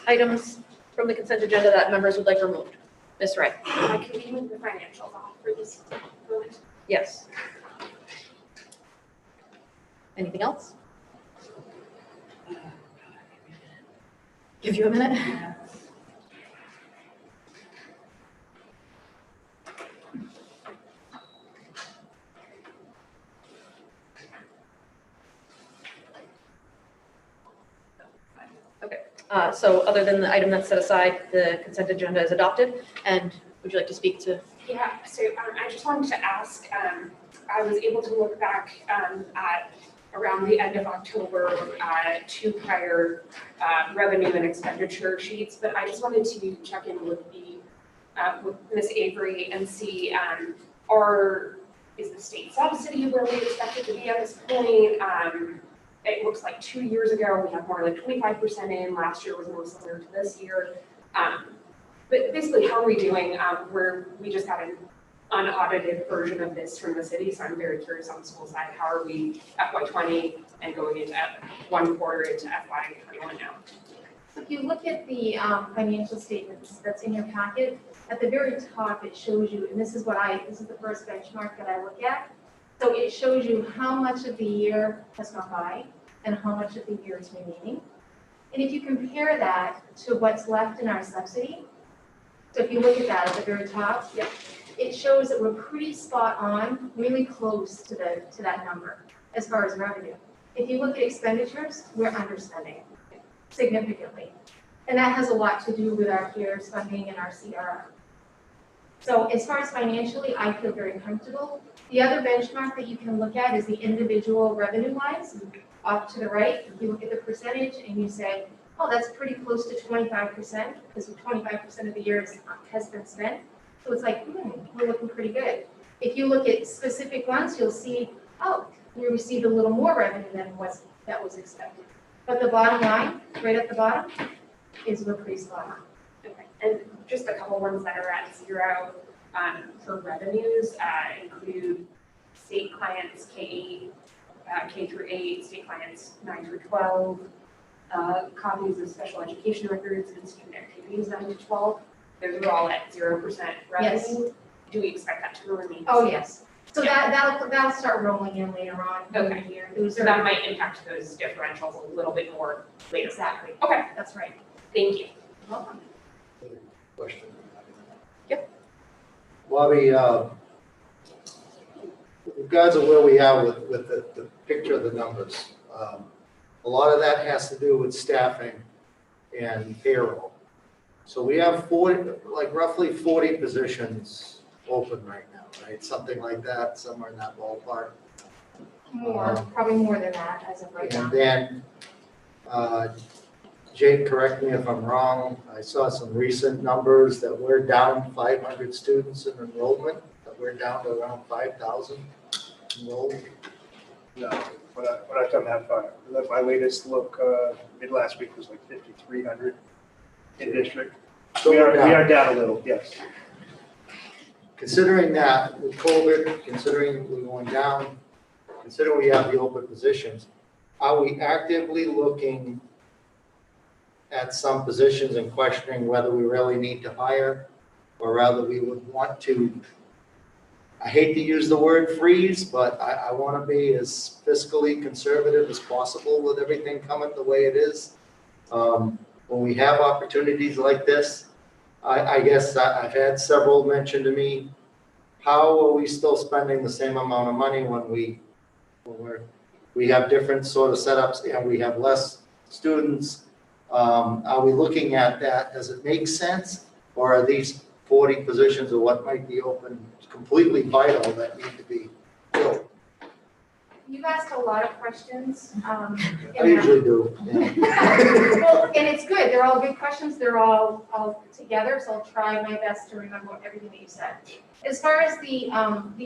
items from the consent agenda that members would like removed? Ms. Wright? Can we move the financials off for this vote? Yes. Anything else? Give you a minute. So other than the item that's set aside, the consent agenda is adopted. And would you like to speak to? Yeah, so I just wanted to ask, I was able to look back at around the end of October, 2 prior revenue and expenditure sheets, but I just wanted to check in with with Ms. Avery and see, is the state subsidy where we expect it to be at this point? It looks like 2 years ago, we had more like 25% in, last year was more similar to this year. But basically, how are we doing? We just got an unaudited version of this from the city, so I'm very curious on the school side. How are we FY20 and going into one quarter into FY21 now? If you look at the financial statements that's in your packet, at the very top, it shows you, and this is the first benchmark that I look at. So it shows you how much of the year has gone by and how much of the year is remaining. And if you compare that to what's left in our subsidy, so if you look at that at the very top, it shows that we're pretty spot on, really close to that number as far as revenue. If you look at expenditures, we're underspending significantly. And that has a lot to do with our peers funding and our CRR. So as far as financially, I feel very comfortable. The other benchmark that you can look at is the individual revenue lines off to the right. If you look at the percentage and you say, oh, that's pretty close to 25%, because 25% of the year has been spent. So it's like, we're looking pretty good. If you look at specific ones, you'll see, oh, we received a little more revenue than that was expected. But the bottom line, right at the bottom, is we're pretty spot on. Okay, and just a couple ones that are at zero, for revenues, include state clients, K-8, K through 8, state clients 9 through 12, copies of special education records and student activities 9 to 12. Those are all at 0% Yes. revenue. Do we expect that to remain? Oh, yes. So that'll start rolling in later on in the year. Those So are, that might impact those differentials a little bit more later. exactly. Okay, That's right. thank you. Welcome. Question. Yep. Bobby, regards of where we are with the picture of the numbers, a lot of that has to do with staffing and payroll. So we have 40, like roughly 40 positions open right now, right? Something like that, somewhere in that ballpark. More, probably more than that as of right now. And then, Jake, correct me if I'm wrong, I saw some recent numbers that we're down 500 students in enrollment, that we're down to around 5,000 enrolled. No, when I've done that far, my latest look, mid last week was like 5,300 in district. So We we're are down a little, yes. Considering that with COVID, considering we're going down, considering we have the open positions, are we actively looking at some positions and questioning whether we really need to hire, or rather we would want to, I hate to use the word freeze, but I want to be as fiscally conservative as possible with everything coming the way it is. When we have opportunities like this, I guess I've had several mention to me, how are we still spending the same amount of money when we have different sort of setups and we have less students? Are we looking at that? Does it make sense? Or are these 40 positions or what might be open completely vital that need to be filled? You've asked a lot of questions. I usually do. Well, and it's good. They're all good questions. They're all together, so I'll try my best to remember everything that you said. As far as the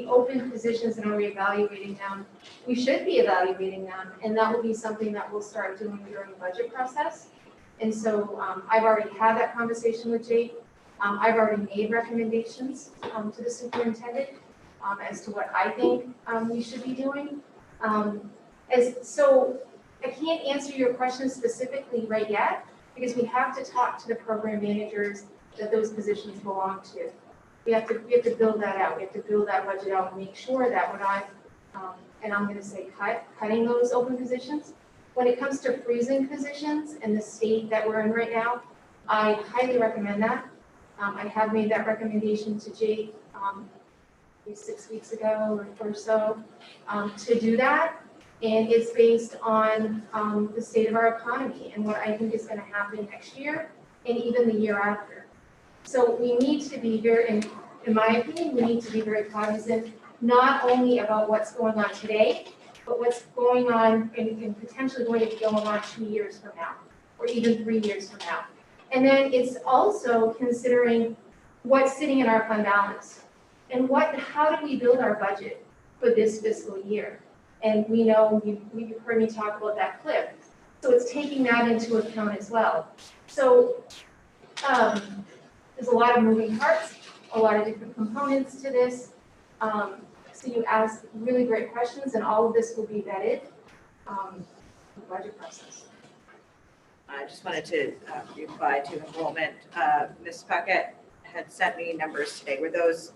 open positions and are we evaluating them, we should be evaluating them, and that will be something that we'll start doing during the budget process. And so I've already had that conversation with Jake. I've already made recommendations to the superintendent as to what I think we should be doing. So I can't answer your question specifically right yet because we have to talk to the program managers that those positions belong to. We have to build that out. We have to build that budget out and make sure that we're not, and I'm going to say cutting those open positions. When it comes to freezing positions in the state that we're in right now, I highly recommend that. I have made that recommendation to Jake maybe 6 weeks ago or so to do that. And it's based on the state of our economy and what I think is going to happen next year and even the year after. So we need to be very, in my opinion, we need to be very cognizant not only about what's going on today, but what's going on and potentially going to be going on 2 years from now, or even 3 years from now. And then it's also considering what's sitting in our fund balance and how do we build our budget for this fiscal year? And we know, you've heard me talk about that cliff. So it's taking that into account as well. So there's a lot of moving parts, a lot of different components to this. So you asked really great questions, and all of this will be vetted in the budget process. I just wanted to reply to enrollment. Ms. Puckett had sent me numbers today. Were those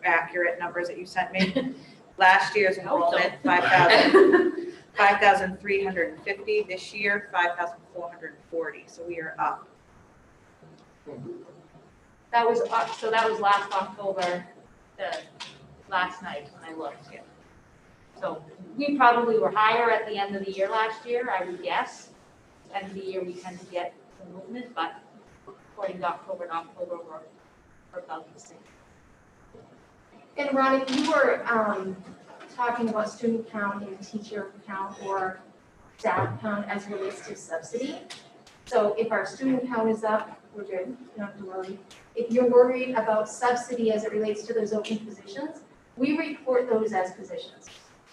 accurate numbers that you sent me? Last year's enrollment, 5,350. This year, 5,440. So we are up. That was up, so that was last October, last night when I looked. Yeah. So we probably were higher at the end of the year last year, I would guess. End of the year, we tend to get some movement, but according to October, we're about the same. And Ron, if you were talking about student count and teacher count or staff count as relates to subsidy, so if our student count is up, we're good, you don't have to worry. If you're worried about subsidy as it relates to those open positions, we report those as positions.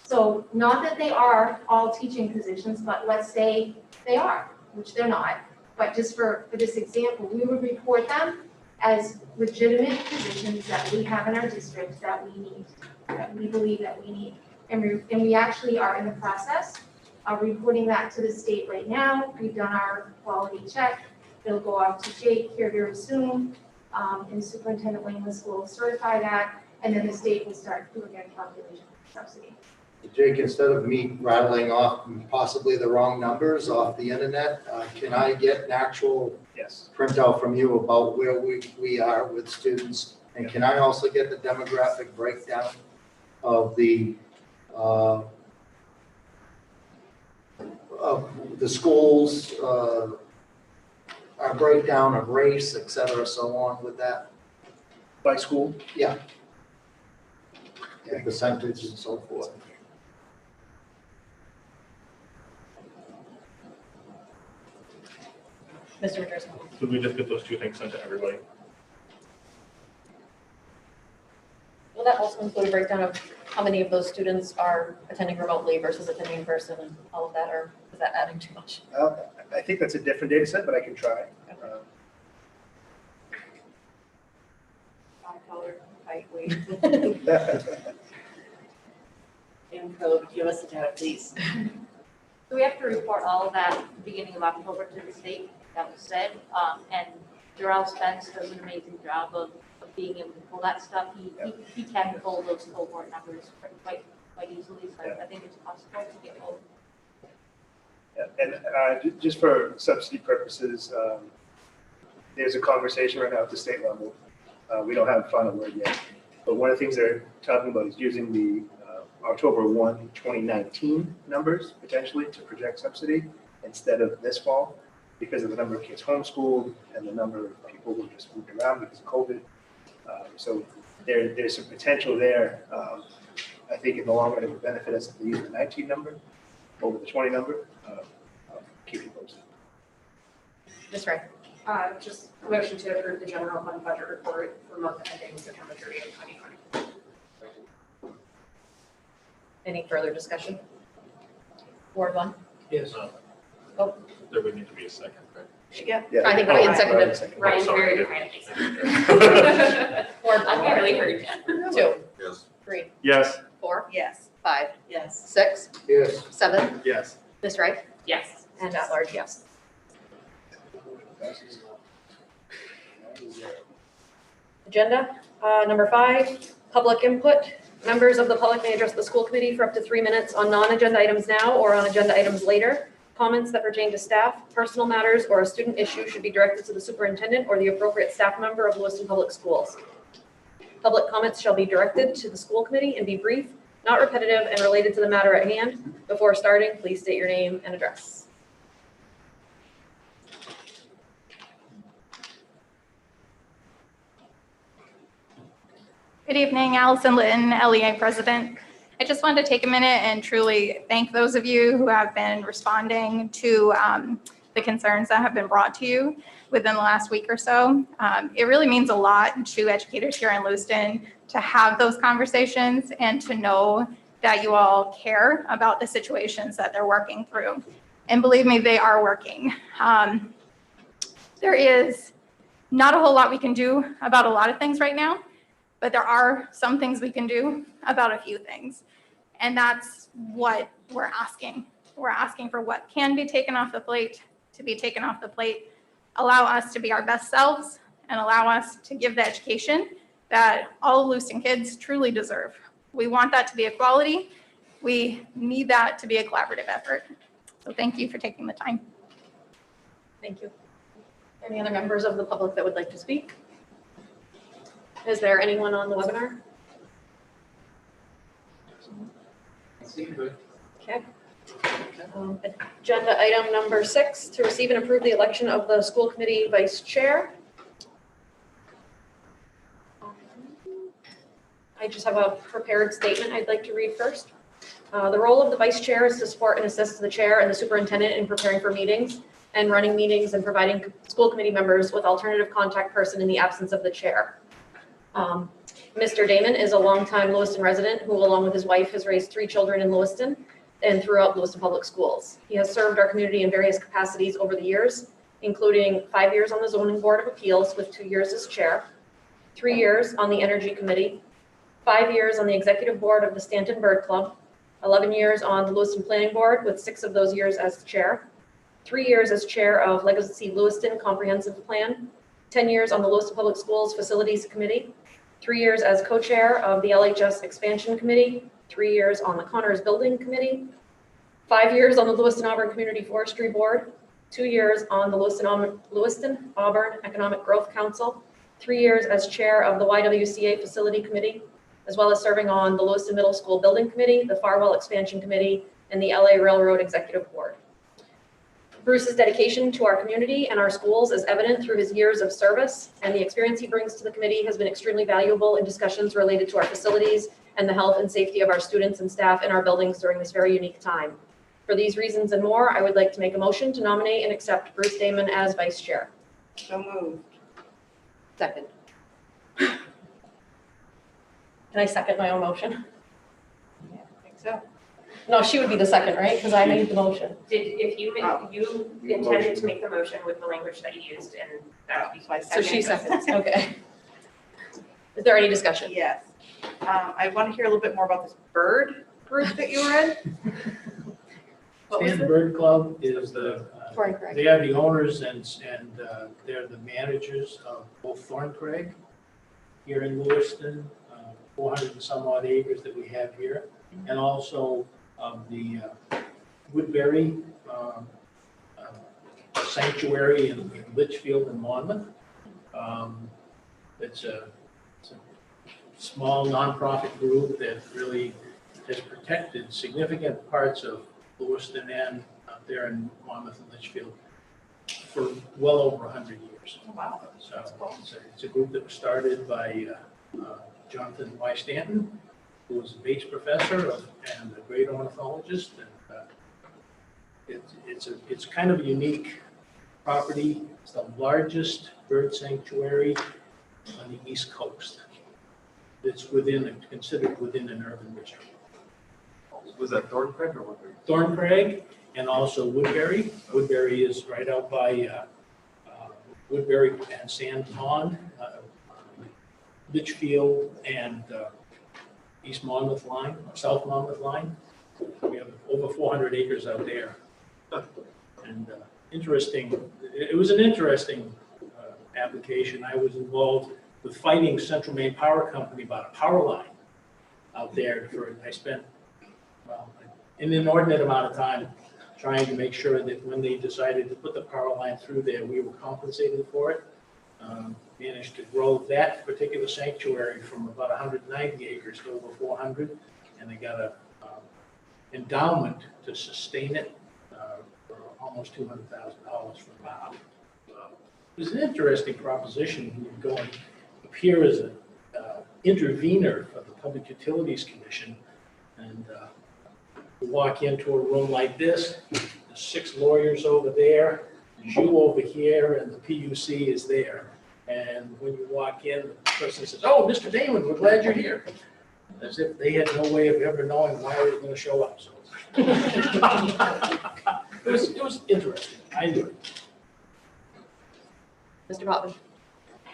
So not that they are all teaching positions, but let's say they are, which they're not. But just for this example, we would report them as legitimate positions that we have in our district that we need, that we believe that we need. And we actually are in the process of reporting that to the state right now. We've done our quality check. It'll go off to Jake here very soon. And Superintendent Langlis will certify that, and then the state will start doing their calculation of subsidy. Jake, instead of me rattling off possibly the wrong numbers off the internet, can I get an actual Yes. printout from you about where we are with students? And can I also get the demographic breakdown of the schools, our breakdown of race, et cetera, so on with that? By school? Yeah. And percentage and so forth. Mr. Majerski. Could we just get those two things sent to everybody? Will that also include a breakdown of how many of those students are attending remotely versus attending in person and all of that, or is that adding too much? I think that's a different data set, but I can try. Color, height, weight, In code, give us the data, please. So we have to report all of that beginning of October to the state, that was said. And Darrell Spence does an amazing job of being able to pull that stuff. He can pull those cohort numbers quite easily, so I think it's possible to get both. Yeah, and just for subsidy purposes, there's a conversation right now at the state level. We don't have a final word yet, but one of the things they're talking about is using the October 1, 2019 numbers potentially to project subsidy instead of this fall, because of the number of kids homeschooled and the number of people who just moved around because of COVID. So there's some potential there. I think in the long run it would benefit us if we use the 19 number over the 20 number. I'll keep you posted. Ms. Ray. Just motion to approve the general fund budget report for month ending September 30th, 2020. Any further discussion? Ward 1? Yes. There would need to be a second, right? Yeah. Yeah. I think Ryan seconded. Ryan sorry, very I kindly. Ward I 1? barely heard you. 2, Yes. 3, Yes. 4, yes. 5, Yes. 6, Yes. 7. Yes. Ms. Wright? Yes. And at large, yes. Agenda, number 5, public input. Members of the public may address the school committee for up to 3 minutes on non-agenda items now or on agenda items later. Comments that pertain to staff, personal matters, or a student issue should be directed to the superintendent or the appropriate staff member of Lewiston Public Schools. Public comments shall be directed to the school committee and be brief, not repetitive, and related to the matter at hand. Before starting, please state your name and address. Good evening, Allison Litton, LEA President. I just wanted to take a minute and truly thank those of you who have been responding to the concerns that have been brought to you within the last week or so. It really means a lot to educators here in Lewiston to have those conversations and to know that you all care about the situations that they're working through. And believe me, they are working. There is not a whole lot we can do about a lot of things right now, but there are some things we can do about a few things. And that's what we're asking. We're asking for what can be taken off the plate to be taken off the plate, allow us to be our best selves, and allow us to give the education that all of Lewiston kids truly deserve. We want that to be equality. We need that to be a collaborative effort. So thank you for taking the time. Thank you. Any other members of the public that would like to speak? Is there anyone on the webinar? Okay. Agenda item number 6, to receive and approve the election of the school committee vice chair. I just have a prepared statement I'd like to read first. The role of the vice chair is to support and assist the chair and the superintendent in preparing for meetings and running meetings and providing school committee members with alternative contact person in the absence of the chair. Mr. Damon is a longtime Lewiston resident who, along with his wife, has raised 3 children in Lewiston and throughout Lewiston Public Schools. He has served our community in various capacities over the years, including 5 years on the Zoning Board of Appeals with 2 years as chair, 3 years on the Energy Committee, 5 years on the Executive Board of the Stanton Bird Club, 11 years on the Lewiston Planning Board with 6 of those years as chair, 3 years as chair of Legacy Lewiston Comprehensive Plan, 10 years on the Lewiston Public Schools Facilities Committee, 3 years as co-chair of the LHS Expansion Committee, 3 years on the Connors Building Committee, 5 years on the Lewiston Auburn Community Forestry Board, 2 years on the Lewiston Auburn Economic Growth Council, 3 years as chair of the YWCA Facility Committee, as well as serving on the Lewiston Middle School Building Committee, the Farwell Expansion Committee, and the LA Railroad Executive Board. Bruce's dedication to our community and our schools is evident through his years of service, and the experience he brings to the committee has been extremely valuable in discussions related to our facilities and the health and safety of our students and staff in our buildings during this very unique time. For these reasons and more, I would like to make a motion to nominate and accept Bruce Damon as vice chair. So moved. Second. Can I second my own motion? Yeah, I think so. No, she would be the second, right? Because I made the motion. If you intended to make the motion with the language that you used, and that would be my So second. she seconded, okay. Is there any discussion? Yes. I want to hear a little bit more about this bird group that you were in. What was Stanton it? Bird Club is the, Thorn Craig. they are the owners and they're the managers of both Thorn Craig here in Lewiston, 400 and some odd acres that we have here, and also of the Woodbury Sanctuary in Litchfield and Monmouth. It's a small nonprofit group that really has protected significant parts of Lewiston and out there in Monmouth and Litchfield for well over 100 years. Wow. So it's a group that was started by Jonathan Y. Stanton, who was a Bates professor and a great ornithologist. And it's kind of a unique property. It's the largest bird sanctuary on the East Coast. It's considered within an urban district. Was that Thorn Craig or Woodbury? Thorn Craig and also Woodbury. Woodbury is right out by Woodbury and Sand Pond, Litchfield and East Monmouth line, South Monmouth line. We have over 400 acres out there. And interesting, it was an interesting application. I was involved with fighting Central Maine Power Company about a power line out there. I spent an inordinate amount of time trying to make sure that when they decided to put the power line through there, we were compensated for it. Managed to grow that particular sanctuary from about 190 acres to over 400, and they got a endowment to sustain it for almost $200,000 from Bob. It was an interesting proposition when you go and appear as an intervener for the Public Utilities Commission, and you walk into a room like this, there's 6 lawyers over there, you over here, and the PUC is there. And when you walk in, the person says, "Oh, Mr. Damon, we're glad you're here." As if they had no way of ever knowing why we were going to show up. So it was interesting. I enjoyed it. Mr. Potvin.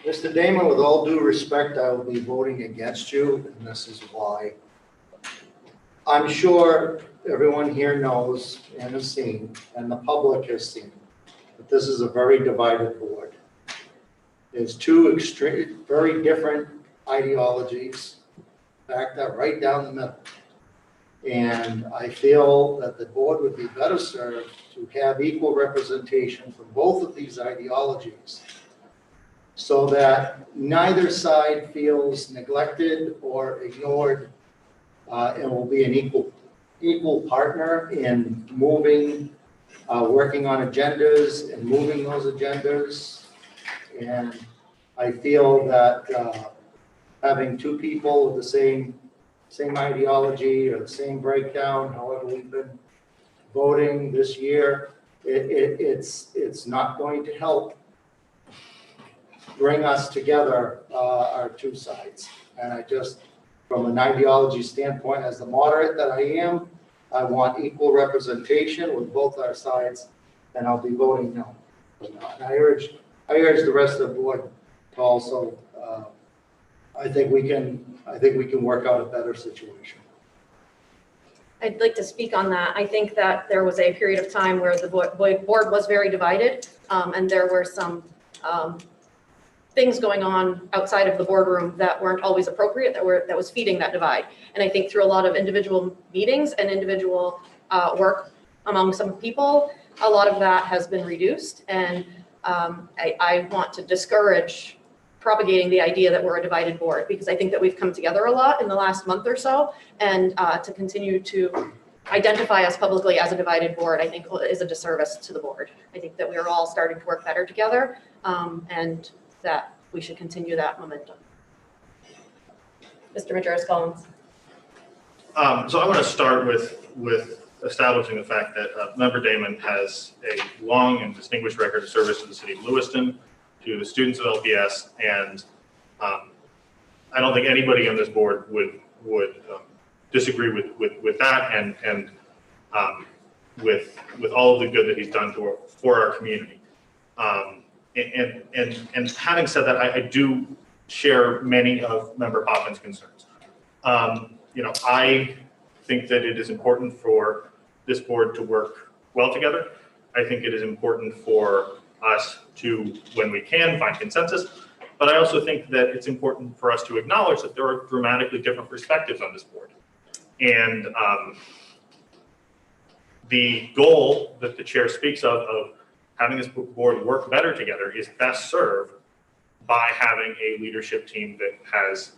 Mr. Damon, with all due respect, I will be voting against you, and this is why. I'm sure everyone here knows and has seen, and the public has seen, that this is a very divided board. There's 2 extreme, very different ideologies backed up right down the middle. And I feel that the board would be better served to have equal representation from both of these ideologies, so that neither side feels neglected or ignored, and will be an equal partner in moving, working on agendas and moving those agendas. And I feel that having 2 people with the same ideology or the same breakdown, however we've been voting this year, it's not going to help bring us together are two sides. And I just, from an ideology standpoint, as the moderate that I am, I want equal representation with both our sides, and I'll be voting no. And I urge the rest of the board to also, I think we can work out a better situation. I'd like to speak on that. I think that there was a period of time where the board was very divided, and there were some things going on outside of the boardroom that weren't always appropriate, that was feeding that divide. And I think through a lot of individual meetings and individual work among some people, a lot of that has been reduced. And I want to discourage propagating the idea that we're a divided board, because I think that we've come together a lot in the last month or so, and to continue to identify us publicly as a divided board, I think is a disservice to the board. I think that we are all starting to work better together, and that we should continue that momentum. Mr. Majerus-Collins. So I want to start with establishing the fact that Member Damon has a long and distinguished record of service to the city of Lewiston, to the students of LPS, and I don't think anybody on this board would disagree with that, and with all of the good that he's done for our community. And having said that, I do share many of Member Poppins' concerns. I think that it is important for this board to work well together. I think it is important for us to, when we can, find consensus. But I also think that it's important for us to acknowledge that there are dramatically different perspectives on this board. And the goal that the chair speaks of having this board work better together is best served by having a leadership team that has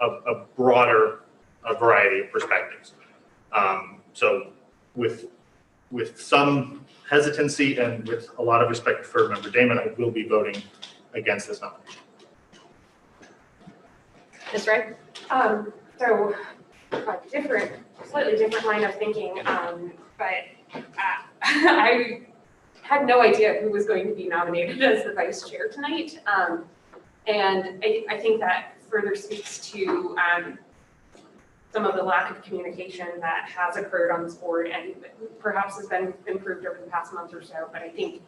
a broader variety of perspectives. So with some hesitancy and with a lot of respect for Member Damon, I will be voting against this nomination. Ms. Wright? So a slightly different line of thinking, but I had no idea who was going to be nominated as the vice chair tonight. And I think that further speaks to some of the lack of communication that has occurred on this board and perhaps has been improved over the past month or so. But I think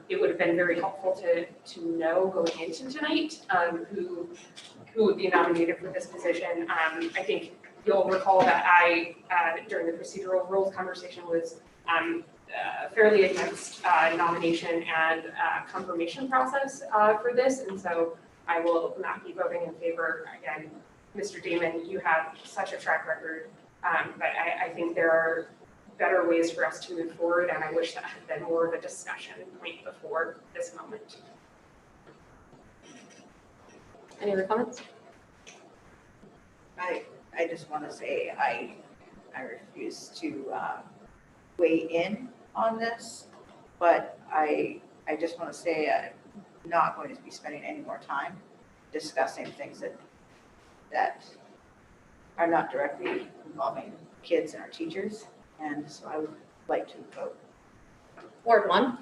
it would have been very helpful to know going into tonight who would be nominated for this position. I think you'll recall that I, during the procedural rules conversation, was fairly against nomination and confirmation process for this, and so I will not be voting in favor. Again, Mr. Damon, you have such a track record, but I think there are better ways for us to move forward, and I wish that had been more of a discussion point before this moment. Any other comments? I just want to say I refuse to weigh in on this, but I just want to say I'm not going to be spending any more time discussing things that are not directly involving kids and our teachers, and so I would like to vote. Ward 1?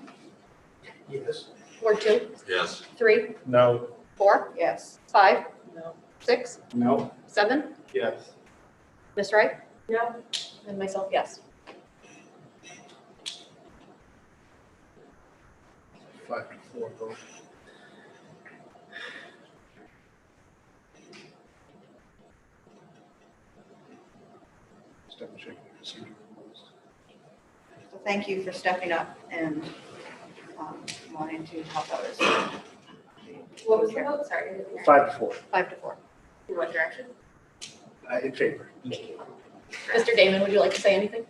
Yes. Ward 2? Yes. 3? No. 4? Yes. 5? No. 6? No. 7? Yes. Ms. Wright? No. And myself, yes. 5-4 vote. Step check procedure rules. So thank you for stepping up and wanting to help others. What was the vote? Sorry, I didn't hear. 5-4, 5 to 4. In what direction? in favor. Mr. Damon, would you like to say anything?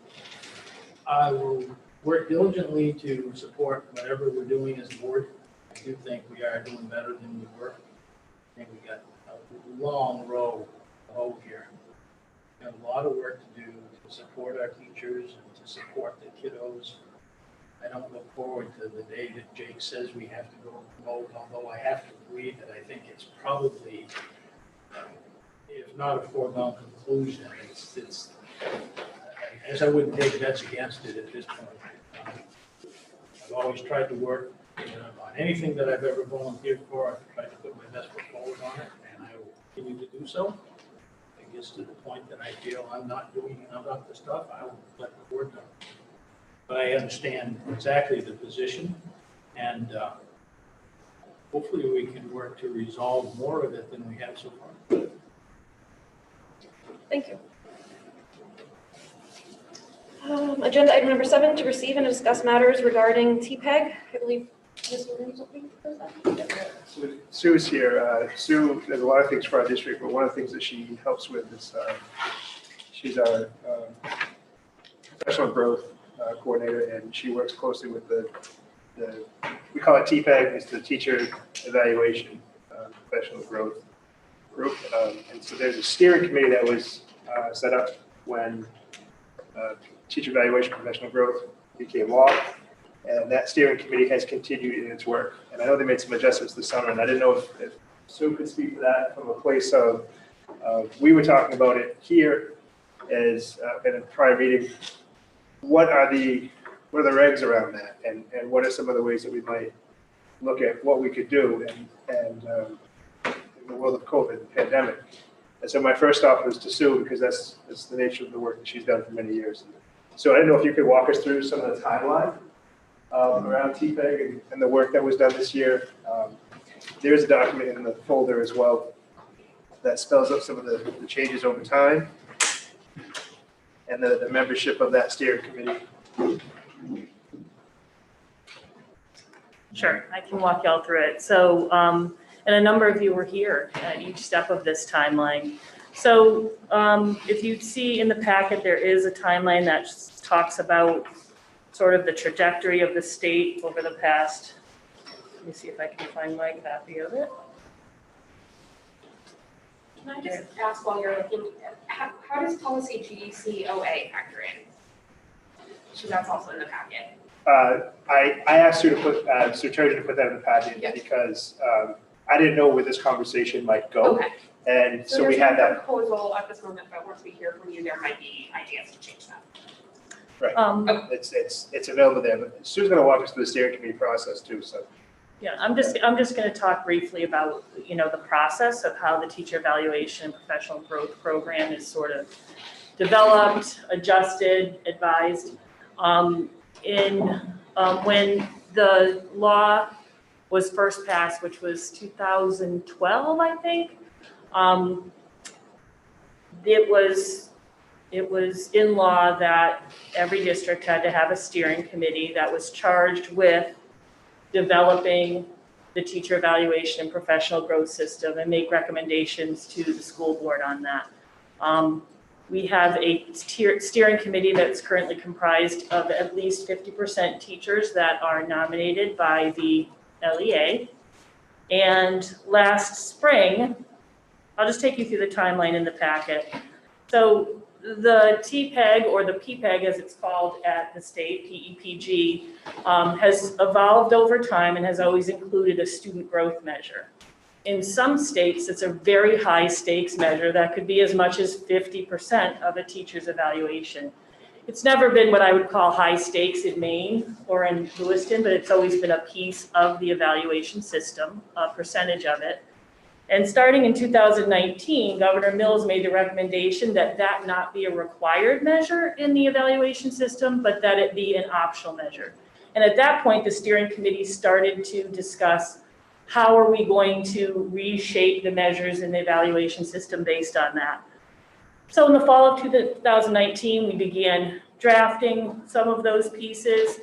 I will work diligently to support whatever we're doing as a board. I do think we are doing better than we were. I think we got a long row to hoe here. We have a lot of work to do to support our teachers and to support the kiddos. I don't look forward to the day that Jake says we have to go vote, although I have to agree that I think it's probably, if not a foregone conclusion, it's I guess I wouldn't take bets against it at this point. I've always tried to work on anything that I've ever volunteered for. I've tried to put my best foot forward on it, and I will continue to do so. If it gets to the point that I feel I'm not doing enough of the stuff, I will let the board know. But I understand exactly the position, and hopefully we can work to resolve more of it than we have so far. Thank you. Agenda item number 7, to receive and discuss matters regarding TPEG. I believe Ms. Williams will be presenting. Sue's here. Sue does a lot of things for our district, but one of the things that she helps with is she's our professional growth coordinator, and she works closely with the we call it TPEG, it's the Teacher Evaluation Professional Growth Group. And so there's a steering committee that was set up when Teacher Evaluation Professional Growth became law, and that steering committee has continued in its work. And I know they made some adjustments this summer, and I didn't know if Sue could speak to that from a place of, we were talking about it here as in a prior meeting. What are the regs around that, and what are some of the ways that we might look at what we could do and in the world of COVID, the pandemic. And so my first stop was to Sue, because that's the nature of the work that she's done for many years. So I didn't know if you could walk us through some of the timeline around TPEG and the work that was done this year. There's a document in the folder as well that spells out some of the changes over time and the membership of that steering committee. Sure, I can walk y'all through it. So, and a number of you were here at each step of this timeline. So if you see in the packet, there is a timeline that talks about sort of the trajectory of the state over the past, let me see if I can find my copy of it. Can I just ask while you're looking, how does policy GCOA factor in? So that's also in the packet. I asked Sue to put, Sue Turgeon to put that in the packet because I didn't know where this conversation might go. Okay. And so we had that. Proposal at this moment, but once we hear from you, there might be ideas to change that. Right. It's available there, but Sue's going to walk us through the steering committee process too. So. Yeah, I'm just going to talk briefly about, the process of how the teacher evaluation and professional growth program is sort of developed, adjusted, advised. When the law was first passed, which was 2012, I think, it was in law that every district had to have a steering committee that was charged with developing the teacher evaluation and professional growth system and make recommendations to the school board on that. We have a steering committee that's currently comprised of at least 50% teachers that are nominated by the LEA. And last spring, I'll just take you through the timeline in the packet. So the TPEG, or the PPEG as it's called at the state, PEPG, has evolved over time and has always included a student growth measure. In some states, it's a very high stakes measure that could be as much as 50% of a teacher's evaluation. It's never been what I would call high stakes in Maine or in Lewiston, but it's always been a piece of the evaluation system, a percentage of it. And starting in 2019, Governor Mills made the recommendation that that not be a required measure in the evaluation system, but that it be an optional measure. And at that point, the steering committee started to discuss how are we going to reshape the measures in the evaluation system based on that. So in the fall of 2019, we began drafting some of those pieces,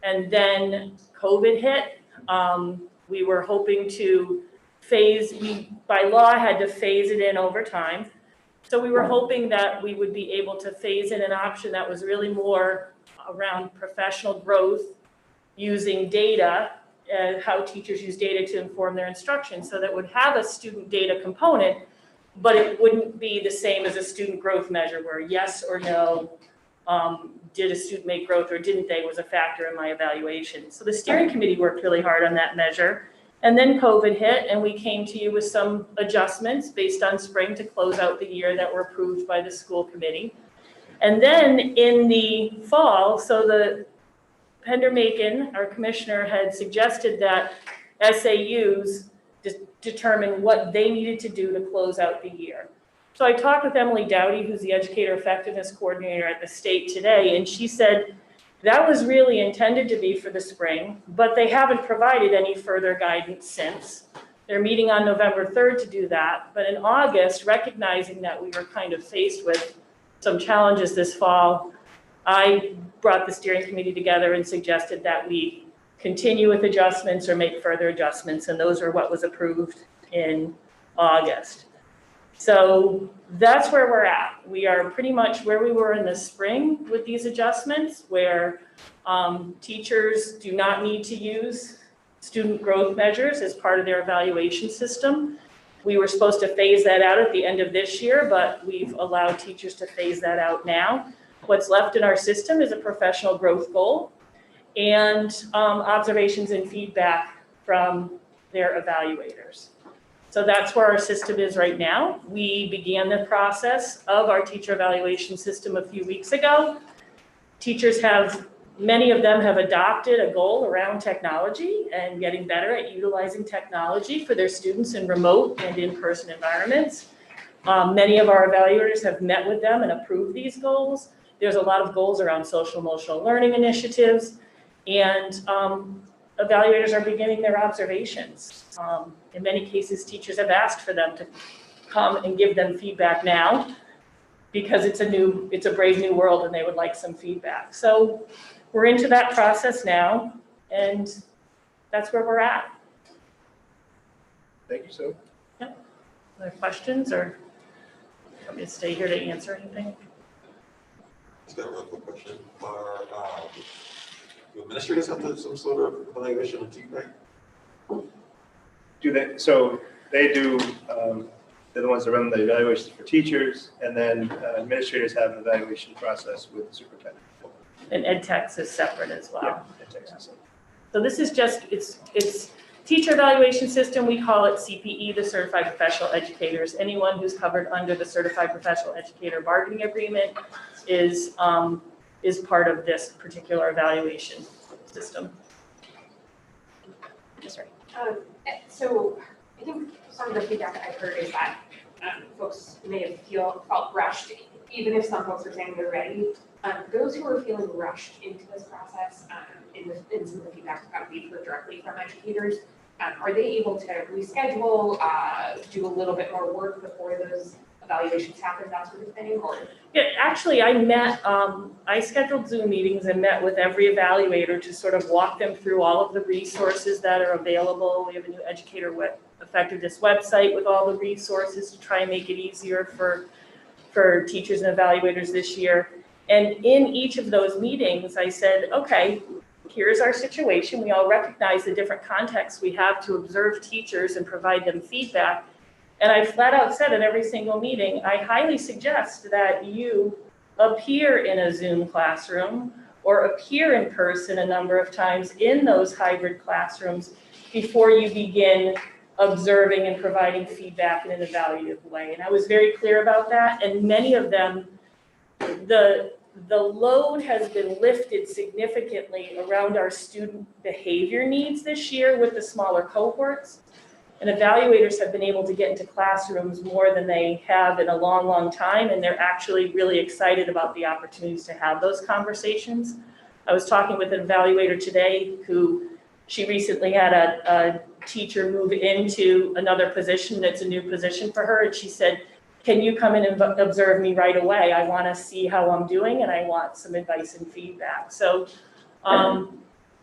and then COVID hit. We were hoping to by law had to phase it in over time. So we were hoping that we would be able to phase in an option that was really more around professional growth using data, how teachers use data to inform their instruction, so that would have a student data component, but it wouldn't be the same as a student growth measure where yes or no, did a student make growth or didn't they, was a factor in my evaluation. So the steering committee worked really hard on that measure. And then COVID hit, and we came to you with some adjustments based on spring to close out the year that were approved by the school committee. And then in the fall, so the Pender-Macon, our commissioner, had suggested that SAUs determine what they needed to do to close out the year. So I talked with Emily Dowdy, who's the Educator Effectiveness Coordinator at the state today, and she said that was really intended to be for the spring, but they haven't provided any further guidance since. They're meeting on November 3rd to do that, but in August, recognizing that we were kind of faced with some challenges this fall, I brought the steering committee together and suggested that we continue with adjustments or make further adjustments, and those are what was approved in August. So that's where we're at. We are pretty much where we were in the spring with these adjustments, where teachers do not need to use student growth measures as part of their evaluation system. We were supposed to phase that out at the end of this year, but we've allowed teachers to phase that out now. What's left in our system is a professional growth goal and observations and feedback from their evaluators. So that's where our system is right now. We began the process of our teacher evaluation system a few weeks ago. Teachers many of them have adopted a goal around technology and getting better at utilizing technology for their students in remote and in-person environments. Many of our evaluators have met with them and approved these goals. There's a lot of goals around social emotional learning initiatives, and evaluators are beginning their observations. In many cases, teachers have asked for them to come and give them feedback now because it's a brave new world and they would like some feedback. So we're into that process now, and that's where we're at. Thank you, Sue. Yep. Other questions, or want me to stay here to answer anything? Just got a real quick question. Do administrators have to do some sort of evaluation and feedback? Do they, so they do, they're the ones that run the evaluations for teachers, and then administrators have an evaluation process with the superintendent. And ed techs is separate as well. Yeah, ed techs is separate. So this is just, it's teacher evaluation system. We call it CPE, the Certified Professional Educators. Anyone who's covered under the Certified Professional Educator Bargaining Agreement is part of this particular evaluation system. That's right. So I think some of the feedback that I've heard is that folks may have felt rushed, even if some folks are saying they're ready. Those who are feeling rushed into this process, in some of the feedback that we've heard directly from educators, are they able to reschedule, do a little bit more work before those evaluations happen, that sort of thing, or? Yeah, actually, I scheduled Zoom meetings and met with every evaluator to sort of walk them through all of the resources that are available. We have a new educator effectiveness website with all the resources to try and make it easier for teachers and evaluators this year. And in each of those meetings, I said, okay, here's our situation. We all recognize the different contexts we have to observe teachers and provide them feedback. And I flat out said at every single meeting, I highly suggest that you appear in a Zoom classroom or appear in person a number of times in those hybrid classrooms before you begin observing and providing feedback in an evaluative way. And I was very clear about that. And many of them, the load has been lifted significantly around our student behavior needs this year with the smaller cohorts. And evaluators have been able to get into classrooms more than they have in a long, long time. And they're actually really excited about the opportunities to have those conversations. I was talking with an evaluator today she recently had a teacher move into another position that's a new position for her. And she said, can you come in and observe me right away? I want to see how I'm doing and I want some advice and feedback. So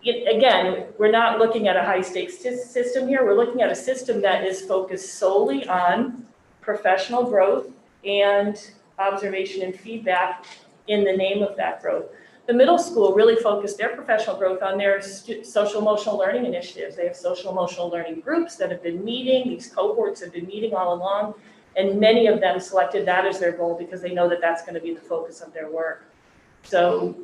again, we're not looking at a high stakes system here. We're looking at a system that is focused solely on professional growth and observation and feedback in the name of that growth. The middle school really focused their professional growth on their social emotional learning initiatives. They have social emotional learning groups that have been meeting. These cohorts have been meeting all along. And many of them selected that as their goal because they know that that's going to be the focus of their work. So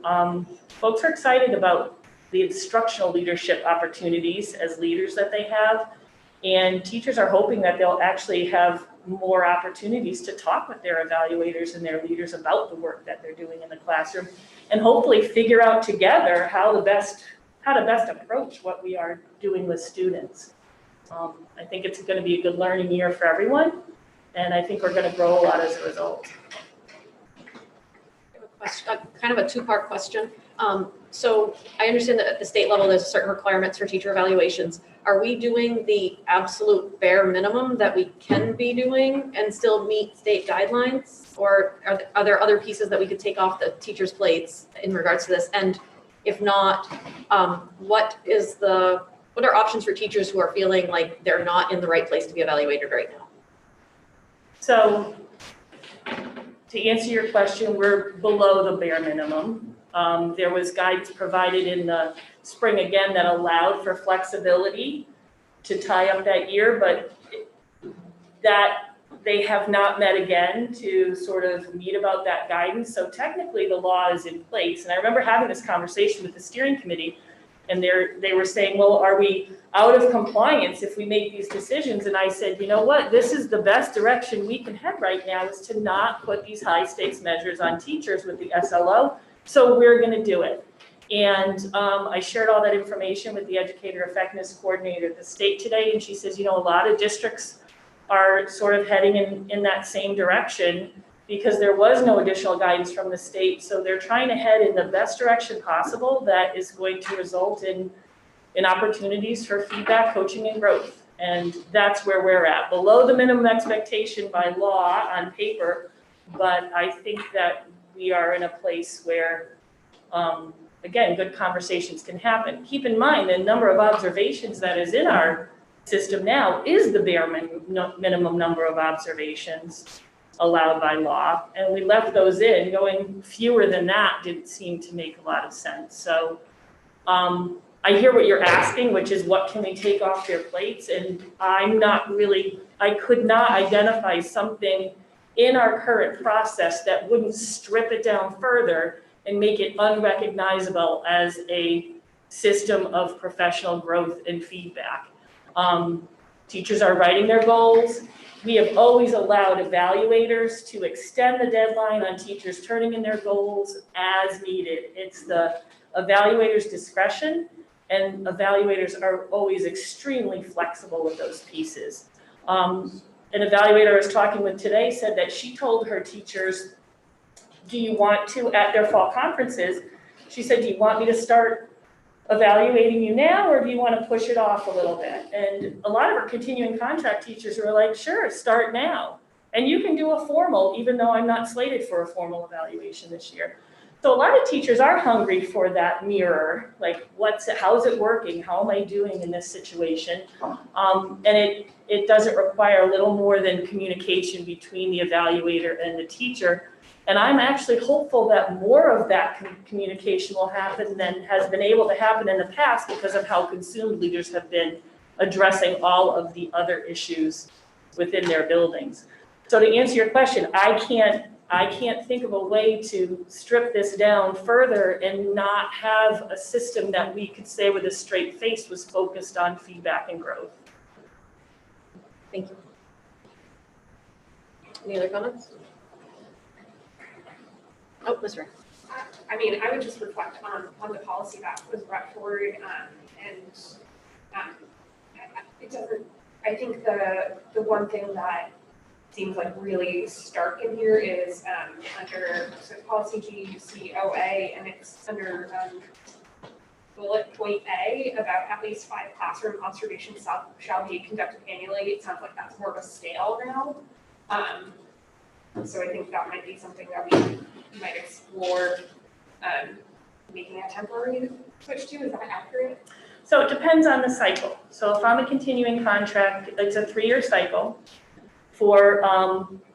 folks are excited about the instructional leadership opportunities as leaders that they have. And teachers are hoping that they'll actually have more opportunities to talk with their evaluators and their leaders about the work that they're doing in the classroom and hopefully figure out together how to best approach what we are doing with students. I think it's going to be a good learning year for everyone, and I think we're going to grow a lot as a result. Kind of a two-part question. So I understand that at the state level, there's certain requirements for teacher evaluations. Are we doing the absolute bare minimum that we can be doing and still meet state guidelines? Or are there other pieces that we could take off the teachers' plates in regards to this? And if not, what are options for teachers who are feeling like they're not in the right place to be evaluated right now? So to answer your question, we're below the bare minimum. There was guidance provided in the spring again that allowed for flexibility to tie up that year, but that they have not met again to sort of meet about that guidance. So technically the law is in place. And I remember having this conversation with the steering committee, and they were saying, well, are we out of compliance if we make these decisions? And I said, you know what, this is the best direction we can head right now, is to not put these high stakes measures on teachers with the SLO. So we're going to do it. And I shared all that information with the educator effectiveness coordinator at the state today. And she says, you know, a lot of districts are sort of heading in that same direction because there was no additional guidance from the state. So they're trying to head in the best direction possible that is going to result in opportunities for feedback, coaching, and growth. And that's where we're at, below the minimum expectation by law on paper. But I think that we are in a place where, again, good conversations can happen. Keep in mind the number of observations that is in our system now is the bare minimum number of observations allowed by law. And we left those in. Going fewer than that didn't seem to make a lot of sense. So I hear what you're asking, which is what can we take off their plates? And I could not identify something in our current process that wouldn't strip it down further and make it unrecognizable as a system of professional growth and feedback. Teachers are writing their goals. We have always allowed evaluators to extend the deadline on teachers turning in their goals as needed. It's the evaluator's discretion, and evaluators are always extremely flexible with those pieces. An evaluator I was talking with today said that she told her teachers, do you want to, at their fall conferences, she said, do you want me to start evaluating you now, or do you want to push it off a little bit? And a lot of our continuing contract teachers were like, sure, start now. And you can do a formal, even though I'm not slated for a formal evaluation this year. So a lot of teachers are hungry for that mirror, like how's it working? How am I doing in this situation? And it doesn't require a little more than communication between the evaluator and the teacher. And I'm actually hopeful that more of that communication will happen than has been able to happen in the past because of how consumed leaders have been addressing all of the other issues within their buildings. So to answer your question, I can't think of a way to strip this down further and not have a system that we could say with a straight face was focused on feedback and growth. Thank you. Any other comments? Oh, Ms. Ray. I mean, I would just reflect on the policy that was brought forward, it doesn't, I think the one thing that seems like really stark in here is under policy GCOA, and it's under bullet point A about at least 5 classroom observations shall be conducted annually. It sounds like that's more of a scale now. So I think that might be something that we might explore making a temporary switch to. Is that accurate? So it depends on the cycle. So if I'm a continuing contract, it's a 3-year cycle for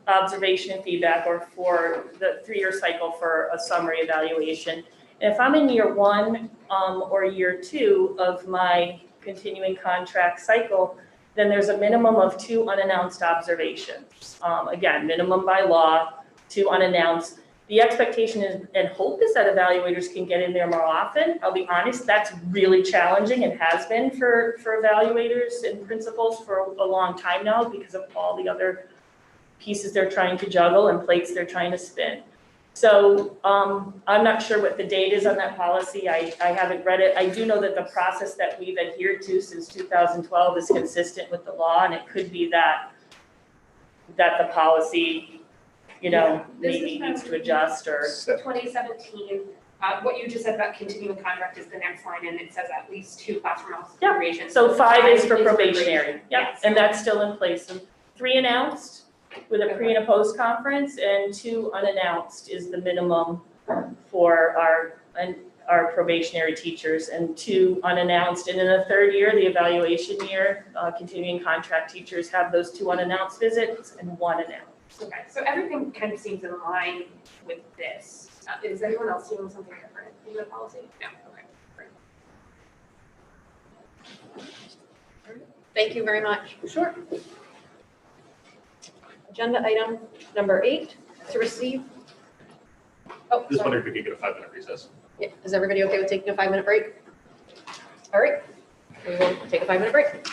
observation and feedback, or for the 3-year cycle for a summary evaluation. And if I'm in year 1 or year 2 of my continuing contract cycle, then there's a minimum of 2 unannounced observations. Again, minimum by law, 2 unannounced. The expectation is, and hope is, that evaluators can get in there more often. I'll be honest, that's really challenging and has been for evaluators and principals for a long time now because of all the other pieces they're trying to juggle and plates they're trying to spin. So I'm not sure what the date is on that policy. I haven't read it. I do know that the process that we've adhered to since 2012 is consistent with the law, and it could be that the policy, you know, This is maybe from needs to adjust or. 2017, what you just said about continuing contract is the next line, and it says at least 2 classroom Yeah. observations. So 5 is for probationary. Yep, Yes. and that's still in place. And 3 announced with a pre and a post conference, and 2 unannounced is the minimum for our probationary teachers, and 2 unannounced. And in the 3rd year, the evaluation year, continuing contract teachers have those 2 unannounced visits and 1 announced. Okay, so everything kind of seems in line with this. Is anyone else seeing something different in the policy? No, okay. Great. Thank you very much. Sure. Agenda item number 8, to receive. Oh, Just sorry. wondering if we could get a 5-minute recess. Yeah, is everybody okay with taking a 5-minute break? All right, we will take a 5-minute break.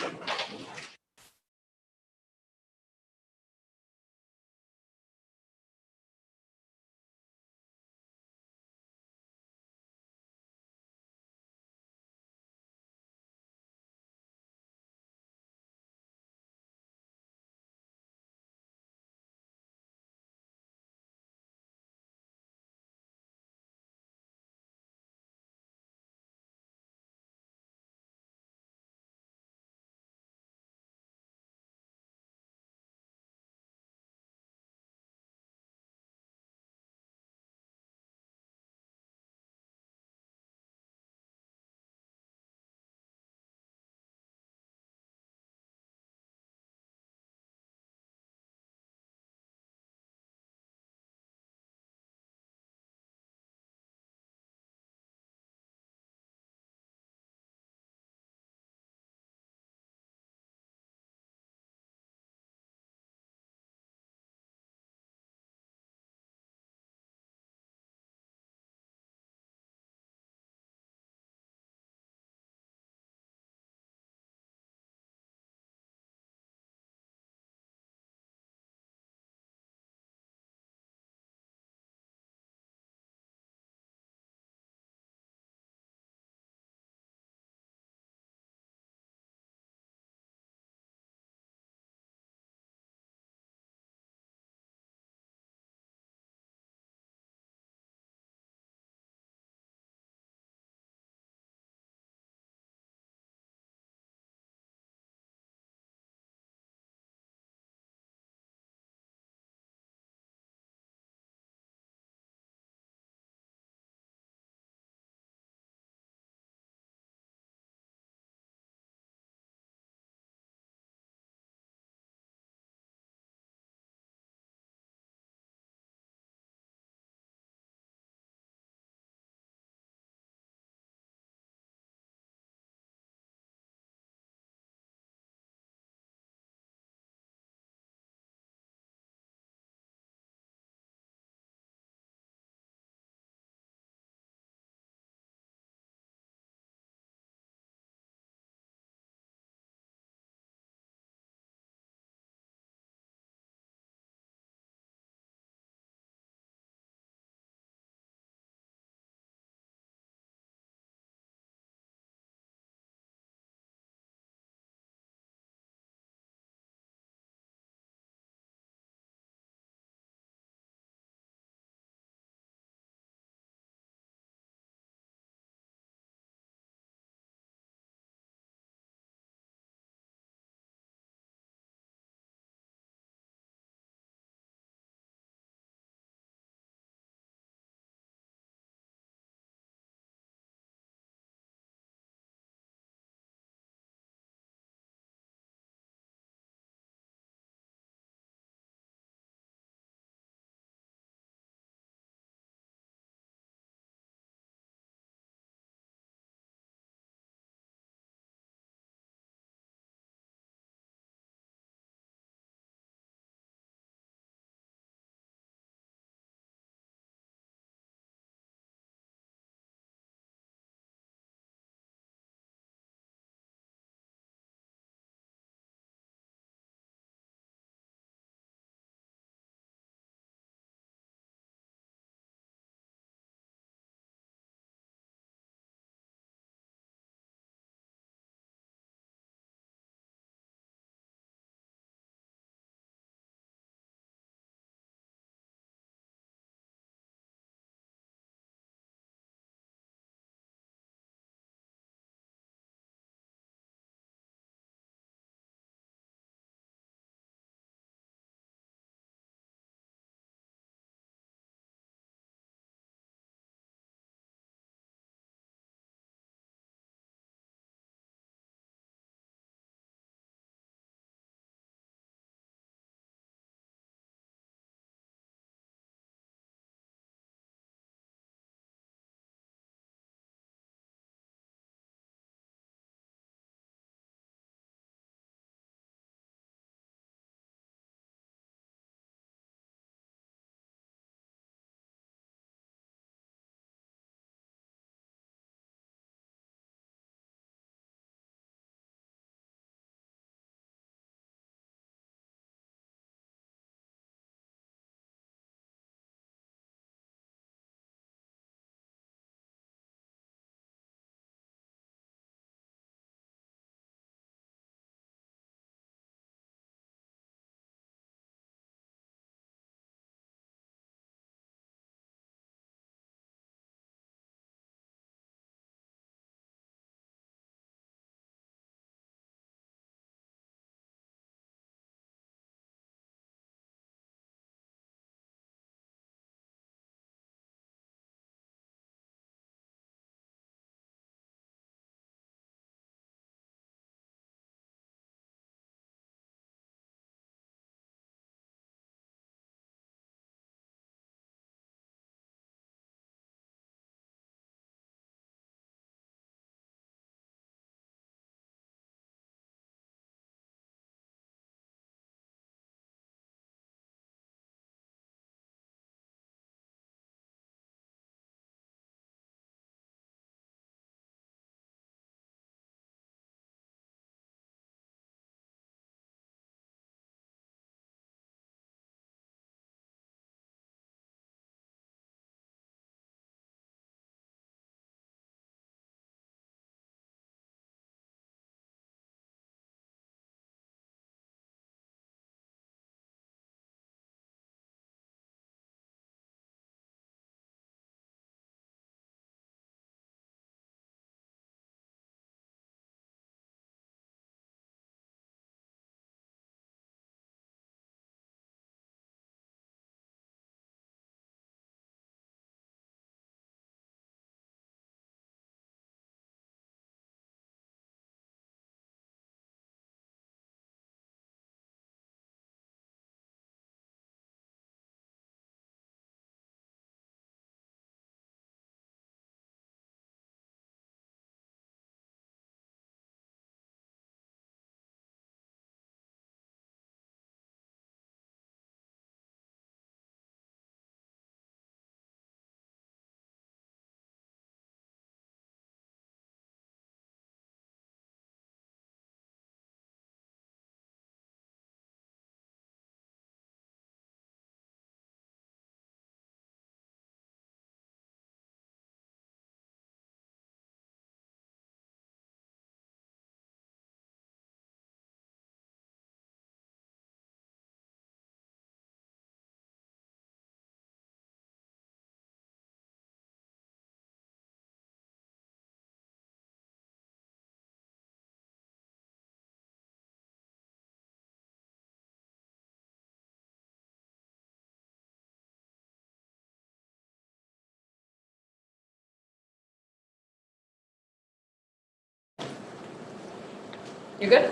You good?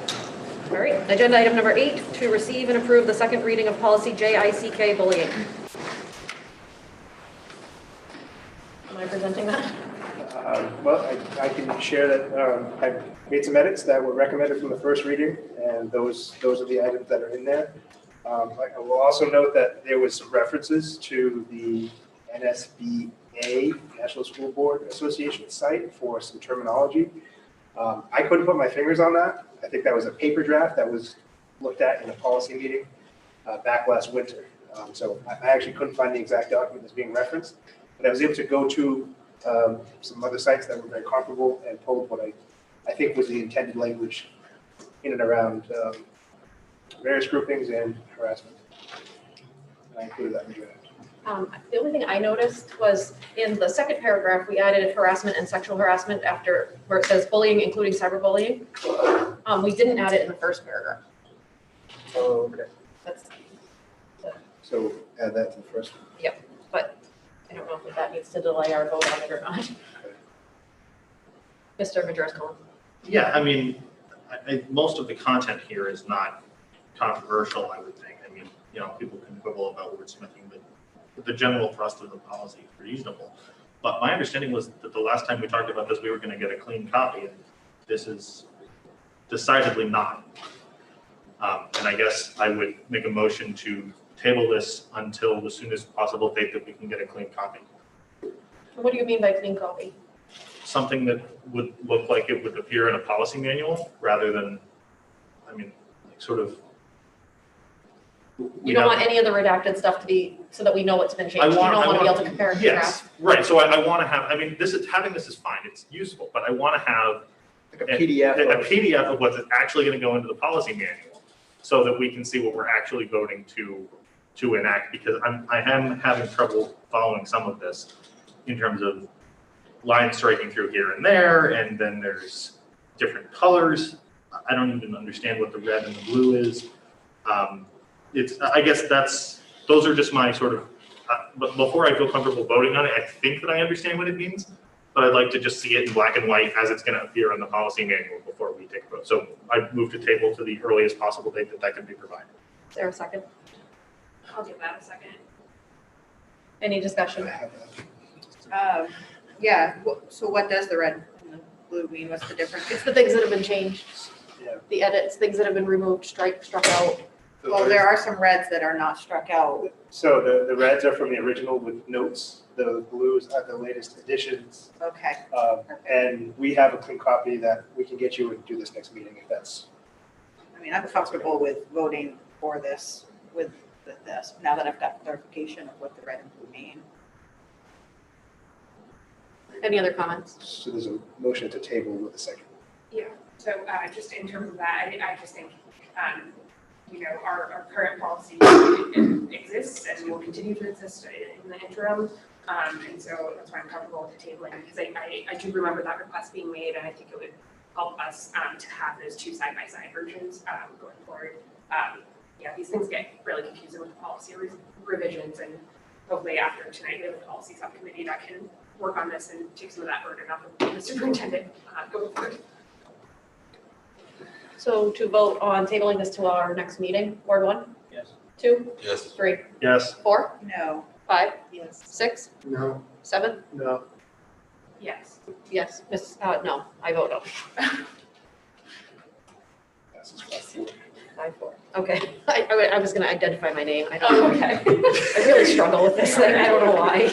All right, agenda item number 8, to receive and approve the second reading of policy JICK bullying. Am I presenting that? Well, I can share that I made some edits that were recommended from the first reading, and those are the items that are in there. I will also note that there was some references to the NSBA, National School Board Association site for some terminology. I couldn't put my fingers on that. I think that was a paper draft that was looked at in a policy meeting back last winter. So I actually couldn't find the exact document that's being referenced, but I was able to go to some other sites that were very comparable and pulled what I think was the intended language in and around various groupings and harassment. And I included that in the draft. The only thing I noticed was in the second paragraph, we added harassment and sexual harassment after where it says bullying, including cyberbullying. We didn't add it in the first paragraph. Oh, okay. That's, So add that to the first one. yep, but I don't know if that needs to delay our vote on it or not. Mr. Majerus-Cohen. Yeah, I mean, most of the content here is not controversial, I would think. I mean, you know, people can quibble about wordsmithing, but the general thrust of the policy is reasonable. But my understanding was that the last time we talked about this, we were going to get a clean copy, and this is decidedly not. And I guess I would make a motion to table this until the soonest possible date that we can get a clean copy. What do you mean by clean copy? Something that would look like it would appear in a policy manual rather than, I mean, like sort of. You don't want any of the redacted stuff to be, so that we know what's been changed. You don't want to be able to compare and contrast. Yes, right. So I want to have, I mean, having this is fine. It's useful, but I want to have Like a PDF. a PDF of what's actually going to go into the policy manual so that we can see what we're actually voting to enact, because I am having trouble following some of this in terms of lines striking through here and there, and then there's different colors. I don't even understand what the red and the blue is. I guess those are just my sort of, but before I feel comfortable voting on it, I think that I understand what it means, but I'd like to just see it in black and white as it's going to appear on the policy manual before we take a vote. So I move to table to the earliest possible date that can be provided. Is there a second? I'll give that a second. Any discussion? Yeah, so what does the red and the blue mean? What's the difference? It's the things that have been changed. Yeah. The edits, things that have been removed, struck out. Well, there are some reds that are not struck out. So the reds are from the original with notes. The blues are the latest additions. Okay. And we have a clean copy that we can get you and do this next meeting if that's. I mean, I'm comfortable with voting for this, with this, now that I've got clarification of what the red and blue mean. Any other comments? So there's a motion to table with a second. Yeah, so just in terms of that, I just think, you know, our current policy exists and will continue to exist in the interim. And so that's why I'm comfortable with the tabling, because I do remember that request being made, and I think it would help us to have those two side-by-side versions going forward. Yeah, these things get really confusing with the policy revisions, and hopefully after tonight, we have a policy subcommittee that can work on this and take some of that burden off of the superintendent going forward. So to vote on tabling this to our next meeting, Ward 1? Yes. 2? Yes. 3? Yes. 4? No. 5? Yes. 6? No. 7? No. Yes. Yes. No, I vote no. Passes 5-4. 5-4. Okay. I was going to identify my name. I don't know. Okay. I really struggle with this thing. I don't know why.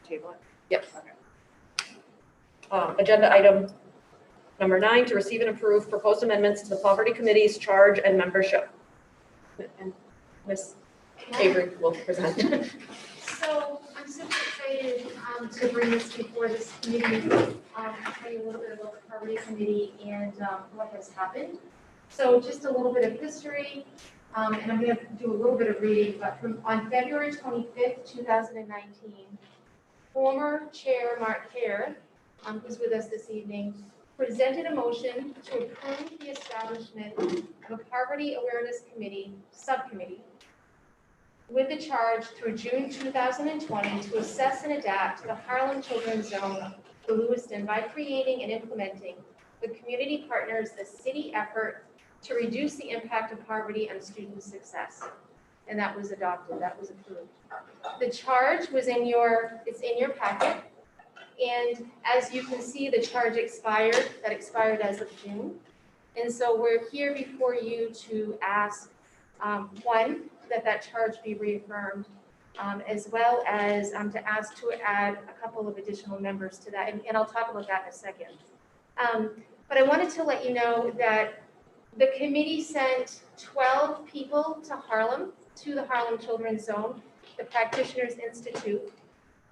Table it? Yep. Agenda item number 9, to receive and approve proposed amendments to the Poverty Committee's charge and membership. And Ms. Avery will present. So I'm super excited to bring this before this committee, tell you a little bit about the Poverty Committee and what has happened. So just a little bit of history, and I'm going to do a little bit of reading, but on February 25th, 2019, former Chair Mark Hare, who's with us this evening, presented a motion to approve the establishment of a Poverty Awareness Committee, Subcommittee, with the charge through June 2020 to assess and adapt the Harlem Children's Zone, the Lewiston, by creating and implementing the community partners a city effort to reduce the impact of poverty on student success. And that was adopted, that was approved. The charge was it's in your packet. And as you can see, the charge expired as of June. And so we're here before you to ask, one, that charge be reaffirmed, as well as to ask to add a couple of additional members to that. And I'll talk about that in a second. But I wanted to let you know that the committee sent 12 people to Harlem, to the Harlem Children's Zone, the Practitioners Institute.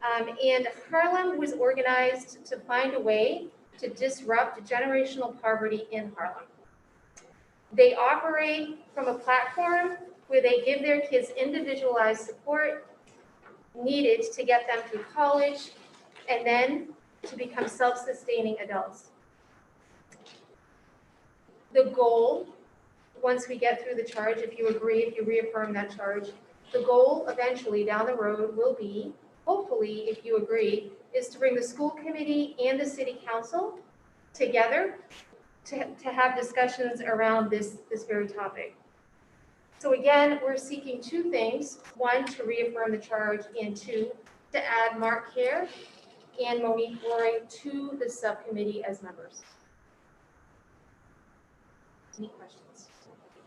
And Harlem was organized to find a way to disrupt generational poverty in Harlem. They operate from a platform where they give their kids individualized support needed to get them through college and then to become self-sustaining adults. The goal, once we get through the charge, if you agree, if you reaffirm that charge, the goal eventually down the road will be, hopefully, if you agree, is to bring the school committee and the city council together to have discussions around this very topic. So again, we're seeking two things. One, to reaffirm the charge, and two, to add Mark Kerr and Monique Roy to the subcommittee as members. Any questions?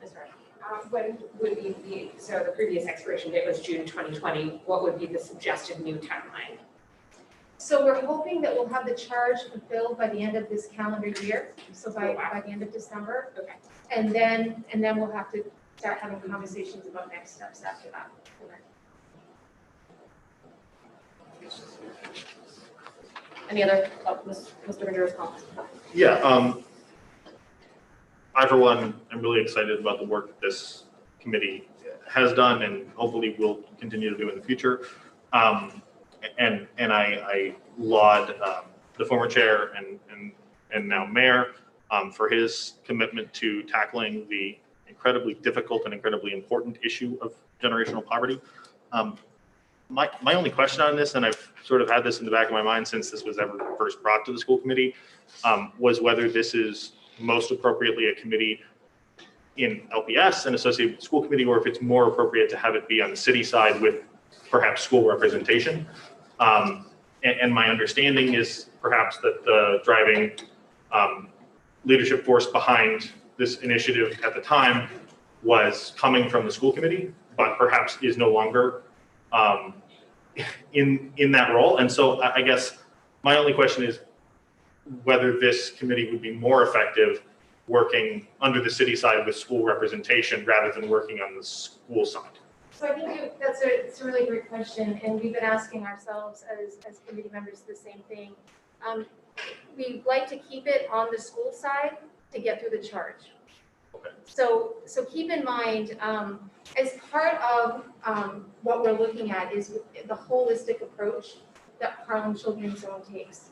Ms. Wright? When would be, so the previous expiration date was June 2020, what would be the suggested new timeline? So we're hoping that we'll have the charge fulfilled by the end of this calendar year, so by the end of December. Okay. And then we'll have to start having conversations about next steps after that. Any other, Mr. Venture's comments? Yeah, I, for one, am really excited about the work that this committee has done and hopefully will continue to do in the future. And I laud the former chair and now mayor for his commitment to tackling the incredibly difficult and incredibly important issue of generational poverty. My only question on this, and I've sort of had this in the back of my mind since this was ever first brought to the school committee, was whether this is most appropriately a committee in LPS and associated with the school committee, or if it's more appropriate to have it be on the city side with perhaps school representation. And my understanding is perhaps that the driving leadership force behind this initiative at the time was coming from the school committee, but perhaps is no longer in that role. And so I guess my only question is whether this committee would be more effective working under the city side with school representation rather than working on the school side. So I think it's a really great question, and we've been asking ourselves as committee members the same thing. We'd like to keep it on the school side to get through the charge. Okay. So keep in mind, as part of what we're looking at is the holistic approach that Harlem Children's Zone takes.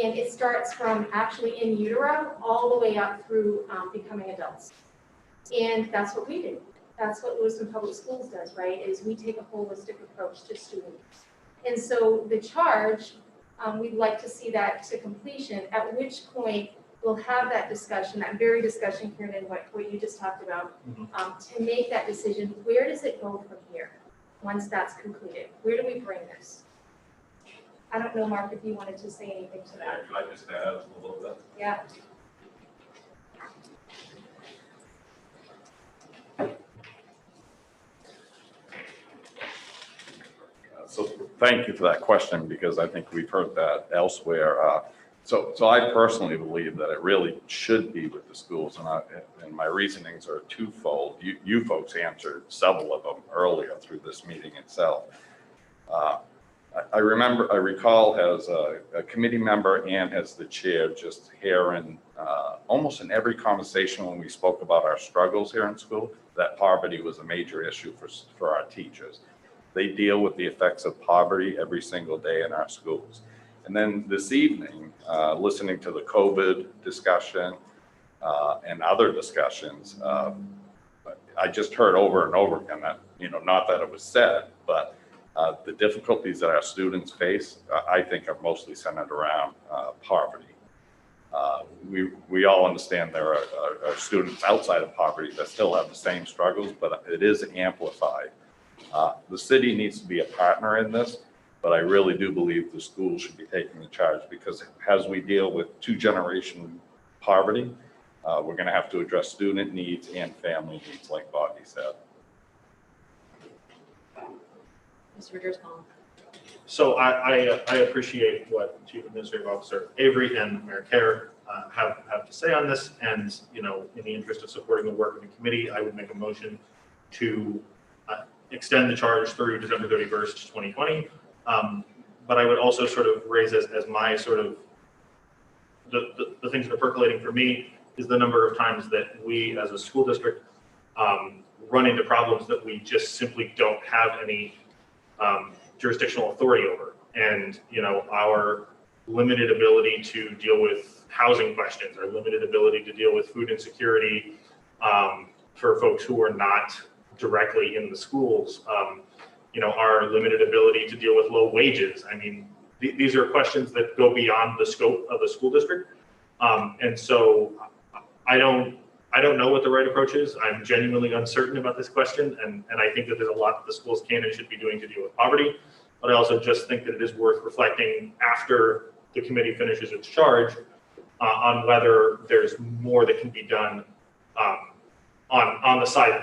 And it starts from actually in utero all the way up through becoming adults. And that's what we do. That's what Lewiston Public Schools does, right? Is we take a holistic approach to students. And so the charge, we'd like to see that to completion, at which point we'll have that discussion, that very discussion, Kieran, what you just talked about, to make that decision. Where does it go from here once that's completed? Where do we bring this? I don't know, Mark, if you wanted to say anything to that. Can I just add a little bit? Yeah. So thank you for that question, because I think we've heard that elsewhere. So I personally believe that it really should be with the schools, and my reasonings are twofold. You folks answered several of them earlier through this meeting itself. I recall as a committee member and as the chair, just hearing almost in every conversation when we spoke about our struggles here in school, that poverty was a major issue for our teachers. They deal with the effects of poverty every single day in our schools. And then this evening, listening to the COVID discussion and other discussions, I just heard over and over again that, not that it was said, but the difficulties that our students face, I think, are mostly centered around poverty. We all understand there are students outside of poverty that still have the same struggles, but it is amplified. The city needs to be a partner in this, but I really do believe the school should be taking the charge, because as we deal with two-generation poverty, we're going to have to address student needs and family needs, like Bobby said. Mr. Driscoll. So I appreciate what Chief Administrative Officer Avery and Mayor Kerr have to say on this, and in the interest of supporting the work of the committee, I would make a motion to extend the charge through December 31st, 2020. But I would also sort of raise as my sort of the things that are percolating for me is the number of times that we as a school district run into problems that we just simply don't have any jurisdictional authority over. And our limited ability to deal with housing questions, our limited ability to deal with food insecurity for folks who are not directly in the schools, our limited ability to deal with low wages. I mean, these are questions that go beyond the scope of the school district. And so I don't know what the right approach is. I'm genuinely uncertain about this question. And I think that there's a lot that the schools can and should be doing to deal with poverty. But I also just think that it is worth reflecting after the committee finishes its charge on whether there's more that can be done on the side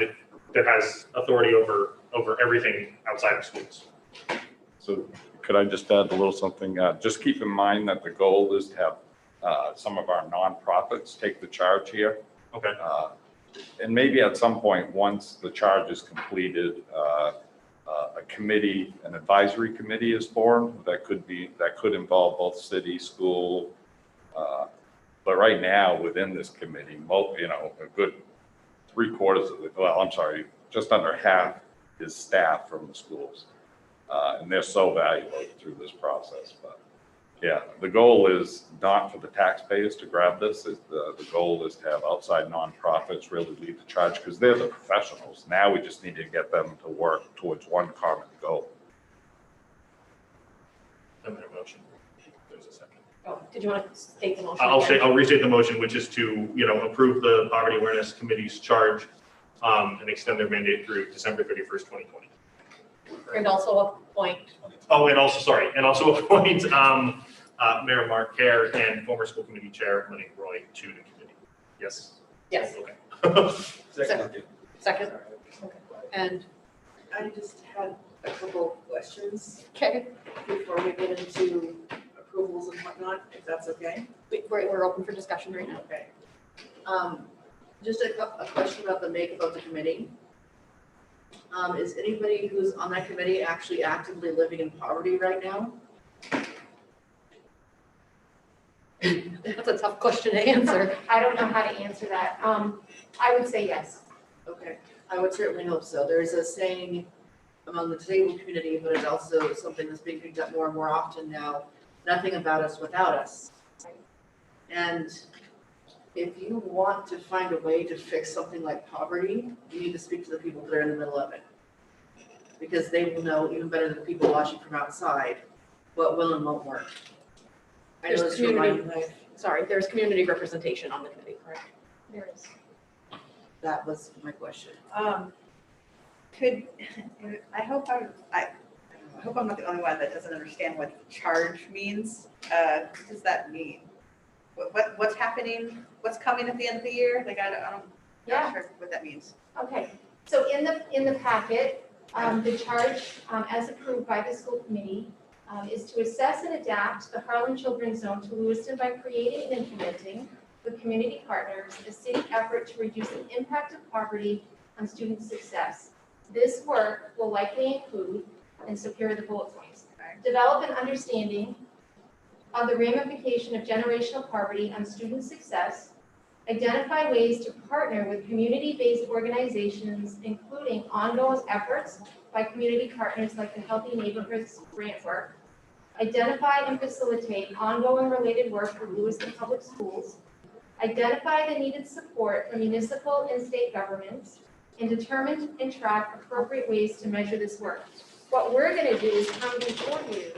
that has authority over everything outside of schools. So could I just add a little something? Just keep in mind that the goal is to have some of our nonprofits take the charge here. Okay. And maybe at some point, once the charge is completed, a committee, an advisory committee is formed that could involve both city, school. But right now, within this committee, a good 3/4 of it, well, I'm sorry, just under half is staff from the schools. And they're so valuable through this process. But yeah, the goal is not for the taxpayers to grab this. The goal is to have outside nonprofits really lead the charge, because they're the professionals. Now we just need to get them to work towards one common goal. I'm in a motion. There's a second. Oh, did you want to state the motion? I'll restate the motion, which is to, approve the Poverty Awareness Committee's charge and extend their mandate through December 31st, 2020. And also appoint. Oh, and also appoint Mayor Mark Kerr and former school committee chair Lenny Roy to the committee. Yes. Yes. Okay. Second. Okay. And I just had a couple of questions. Okay. Before we get into approvals and whatnot, if that's okay. We're open for discussion right now. Okay. Just a question about the makeup of the committee. Is anybody who's on that committee actually actively living in poverty right now? That's a tough question to answer. I don't know how to answer that. I would say yes. Okay, I would certainly hope so. There's a saying among the disabled community, but it's also something that's being picked up more and more often now, nothing about us without us. And if you want to find a way to fix something like poverty, you need to speak to the people that are in the middle of it. Because they will know even better than the people watching from outside what will and won't work. I know this from my life. Sorry, there's community representation on the committee, correct? There is. That was my question. I hope I'm not the only one that doesn't understand what charge means. What does that mean? What's happening? What's coming at the end of the year? Like I don't not sure what that means. Okay, so in the packet, the charge, as approved by the school committee, is to assess and adapt the Harlan Children's Zone to Lewiston by creating and implementing with community partners a city effort to reduce the impact of poverty on student success. This work will likely include, and so here are the bullet points, develop an understanding of the ramification of generational poverty on student success, identify ways to partner with community-based organizations, including ongoing efforts by community partners like the Healthy Neighborhoods Grant Work, identify and facilitate ongoing related work for Lewiston Public Schools, identify the needed support from municipal and state governments, and determine and track appropriate ways to measure this work. What we're going to do is come before you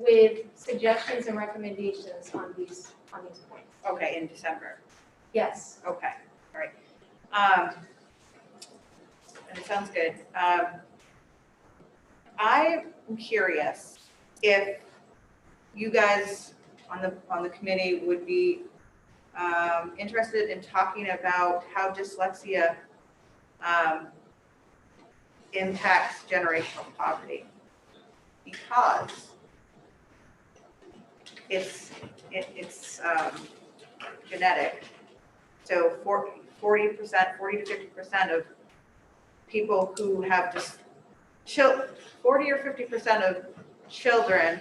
with suggestions and recommendations on these points. Okay, in December. Yes. Okay, all right. And it sounds good. I'm curious if you guys on the committee would be interested in talking about how dyslexia impacts generational poverty, because it's genetic. So 40%, 40 to 50% of people who have 40 or 50% of children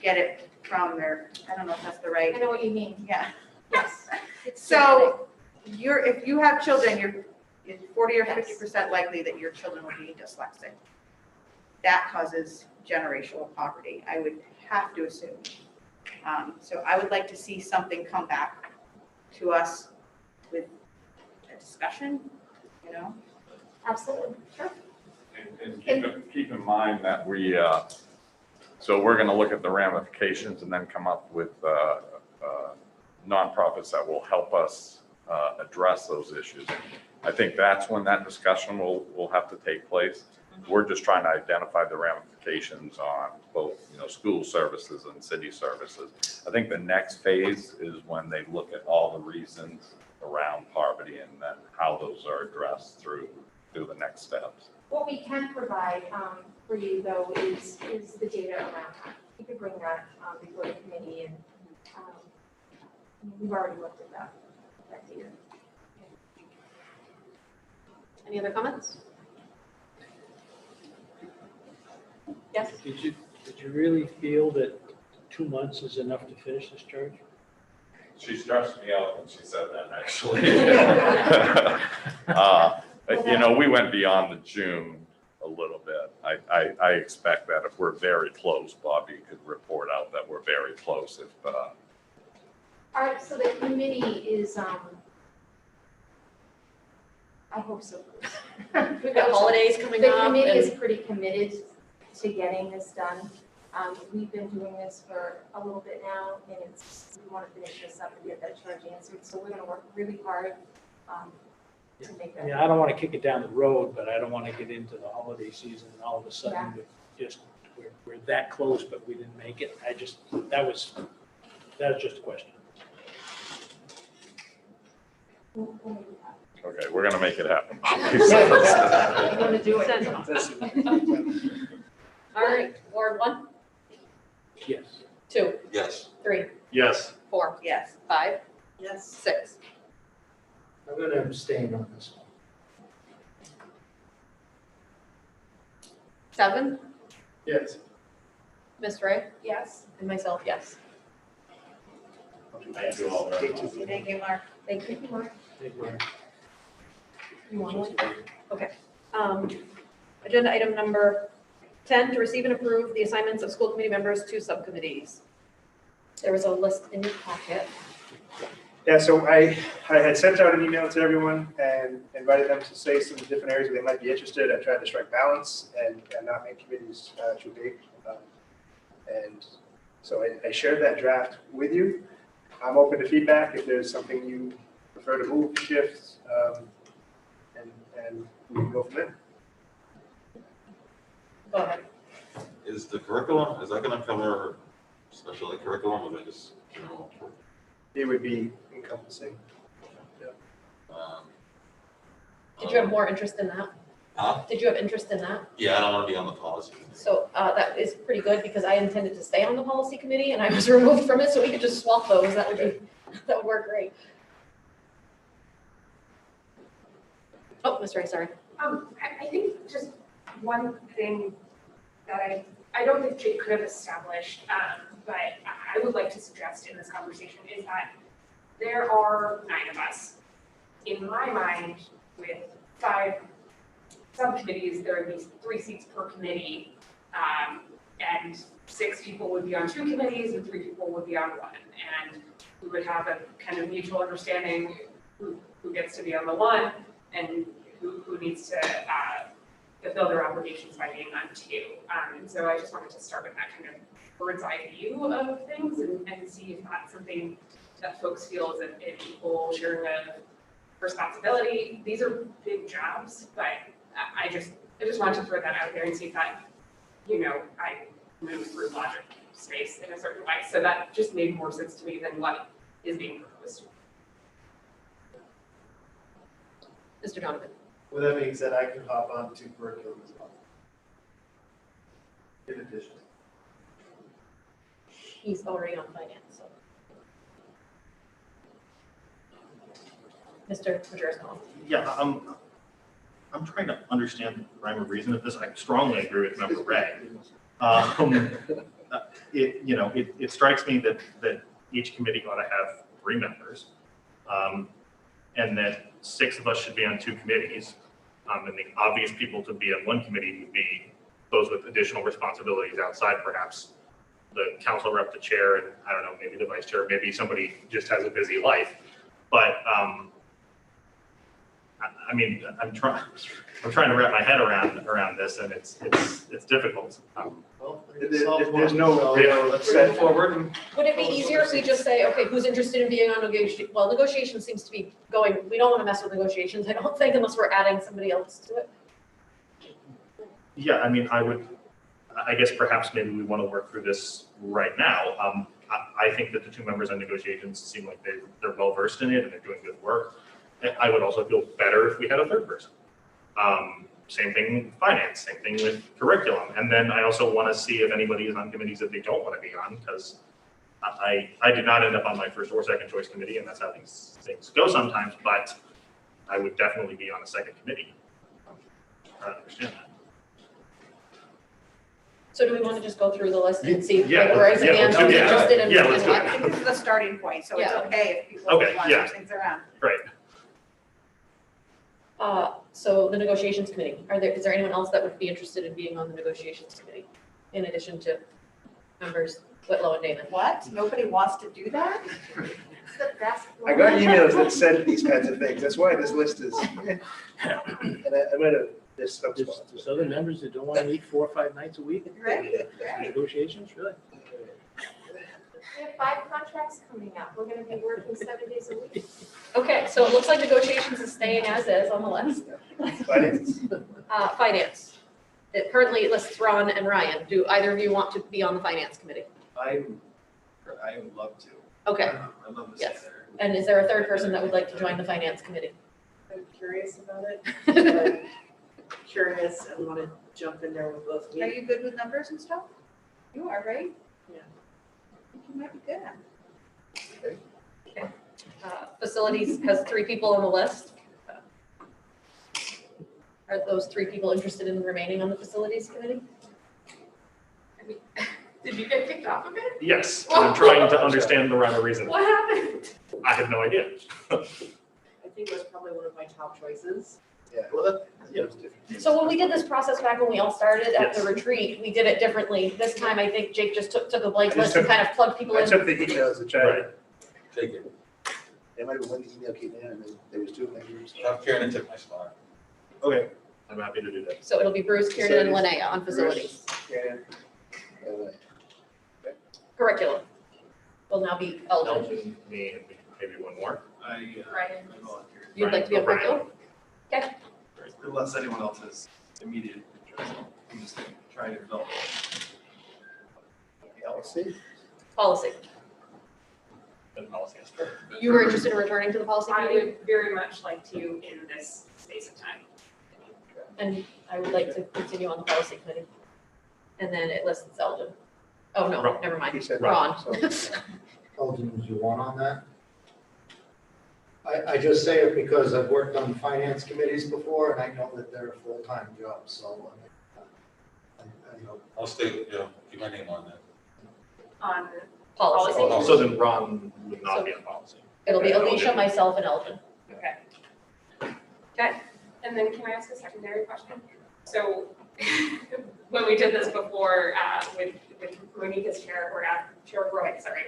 get it from their, I don't know if that's the right. I know what you mean. Yeah. Yes. It's So if you have children, it's 40 or 50% likely that your children will be dyslexic. That causes generational poverty, I would have to assume. So I would like to see something come back to us with a discussion, you know? Absolutely, sure. And keep in mind that so we're gonna look at the ramifications and then come up with nonprofits that will help us address those issues. I think that's when that discussion will have to take place. We're just trying to identify the ramifications on both, school services and city services. I think the next phase is when they look at all the reasons around poverty and then how those are addressed through the next steps. What we can provide for you though is the data around that. You could bring that before the committee and we've already looked at that data. Any other comments? Yes? Did you really feel that 2 months is enough to finish this charge? She stressed me out when she said that, actually. We went beyond the June a little bit. I expect that if we're very close, Bobby could report out that we're very close if. All right, so the committee is, I hope so. We've got holidays coming up. The committee and- is pretty committed to getting this done. We've been doing this for a little bit now, and we want to finish this up and get that charge answered. So we're going to work really hard to make that. Yeah, I don't want to kick it down the road, but I don't want to get into the holiday season and all of a sudden we're that close, but we didn't make it. That was just a question. Okay, we're gonna make it happen. We're going to do it. All right, Ward 1, Yes. 2, Yes. 3, Yes. 4, Yes. 5, Yes. 6. I'm going to abstain on this one. 7, Yes. Ms. Ray, Yes. and myself, yes. Thank you all very much. Thank you, Mark. Thank you. Thank you. You want one? Okay. Agenda item number 10, to receive and approve the assignments of school committee members to subcommittees. There was a list in your packet. Yeah, so I had sent out an email to everyone and invited them to say some different areas where they might be interested. I tried to strike balance and not make committees too big. And so I shared that draft with you. I'm open to feedback if there's something you prefer to move, shift, and we can go from there. Go ahead. Is the curriculum, is that gonna cover special ed curriculum or just general? It would be encompassing. Did you have more interest in that? Huh? Did you have interest in that? Yeah, I don't wanna be on the policy. So that is pretty good because I intended to stay on the policy committee and I was removed from it, so we could just swap those. That would work great. Oh, Ms. Ray, sorry. I think just one thing that I don't think Jake could have established, but I would like to suggest in this conversation is that there are 9 of us. In my mind, with 5 subcommittees, there would be 3 seats per committee, and 6 people would be on 2 committees and 3 people would be on 1. And we would have a kind of mutual understanding who gets to be on the 1 and who needs to fulfill their obligations by being on 2. And so I just wanted to start with that kind of bird's eye view of things and see if that's something that folks feel is an equal sharing of responsibility. These are big jobs, but I just wanted to throw that out there and see if that, I move through logic space in a certain way. So that just made more sense to me than what is being proposed. Mr. Donovan. With that being said, I can hop on to curriculum as well. In addition. He's already on finance, so. Mr. Majerus. Yeah, I'm trying to understand the rhyme or reason of this. I strongly agree with Member Ray. It strikes me that each committee ought to have 3 members, and that 6 of us should be on 2 committees. And the obvious people to be on 1 committee would be those with additional responsibilities outside, perhaps the council rep, the chair, and I don't know, maybe the vice chair, maybe somebody just has a busy life. But I mean, I'm trying to wrap my head around this, and it's difficult. Well, There's no real set forward. Would it be easier if we just say, okay, who's interested in being on negotiation? Well, negotiation seems to be going, we don't want to mess with negotiations, I don't think, unless we're adding somebody else to it. Yeah, I mean, I guess perhaps maybe we want to work through this right now. I think that the 2 members on negotiations seem like they're well versed in it and they're doing good work. I would also feel better if we had a 3rd person. Same thing with finance, same thing with curriculum. And then I also want to see if anybody is on committees that they don't want to be on, because I did not end up on my 1st or 2nd choice committee, and that's how these things go sometimes, but I would definitely be on a 2nd committee. I understand that. So do we want to just go through the list and see, Yeah, like, raise yeah, hands, let's do who's that. interested in Yeah, let's do what? I think this is a starting point, so it's Yeah. okay if people Okay, want to yeah. switch things around. Right. So the negotiations committee, is there anyone else that would be interested in being on the negotiations committee? In addition to members Whitlow and Damon? What? Nobody wants to do that? It's the best. I got emails that said these kinds of things. That's why this list is. And I'm gonna, this There's other members that don't want to meet 4 or 5 nights a week. Right. Negotiations, really? We have 5 contracts coming up. We're gonna be working 7 days a week. Okay, so it looks like negotiations is staying as is on the list. Finance. Finance. It currently lists Ron and Ryan. Do either of you want to be on the finance committee? I would love to. Okay, I'd love to stay Yes. there. and is there a 3rd person that would like to join the finance committee? I'm curious about it. Curious and want to jump in there with both of Are you. you good with numbers and stuff? You are, right? Yeah. I think you might be good. Facilities has 3 people on the list. Are those 3 people interested in remaining on the facilities committee? Did you get kicked off of it? Yes, I'm trying to understand the rhyme or reason. What happened? I have no idea. I think it was probably one of my top choices. Yeah, well, that's different. So when we did this process back when we all started at the Yes. retreat, we did it differently. This time, I think Jake just took a blank I just list and took- kind of plugged people I in. took the emails and tried. Right. Take it. They might have one email came in and there was 2 members. Have Karen take my spot. Okay, I'm happy to do that. So it'll be Bruce, Kieran, and Linnea on facilities. Karen. Curriculum will now be Eldon. Elton, me, and maybe one more. I Ryan. volunteer. You'd like to be on Ryan. curriculum? Okay, Unless anyone else has immediate interest, I'm just trying to develop. Policy. policy. And policy is You were interested in returning to the policy I committee? would very much like to in this space of time. And I would like to continue on the policy committee. And then it lists Eldon. Oh, no, Ron. never He mind. said Ron. so. Elton, would you want on that? I just say it because I've worked on finance committees before and I know that they're full-time jobs, so I know. I'll stay, keep my name on that. On Policy. Oh, So then Ron would not be on policy. It'll be Okay, Alicia, Eldon. myself, and Eldon. Okay. Okay, and then can I ask a secondary question? So when we did this before with Monica's chair, or Chair Roy, sorry,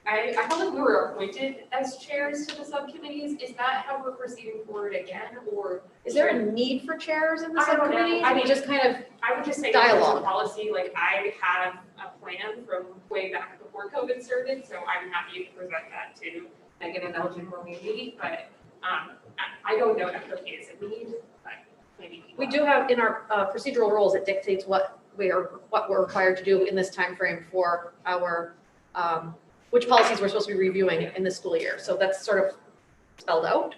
I felt like we were appointed as chairs to the subcommittees. Is that how we're proceeding forward again, or? Is there a need for chairs in the I don't know. subcommittee? I We mean, just kind of, I would just say Dialogue. for policy, like I have a plan from way back before COVID started, so I'm happy to present that to Megan and Elgin when we meet, but I don't know if there is a need, but maybe. We do have in our procedural rules, it dictates what we're required to do in this time frame for our, which policies we're supposed to be reviewing in this school year. So that's sort of spelled out.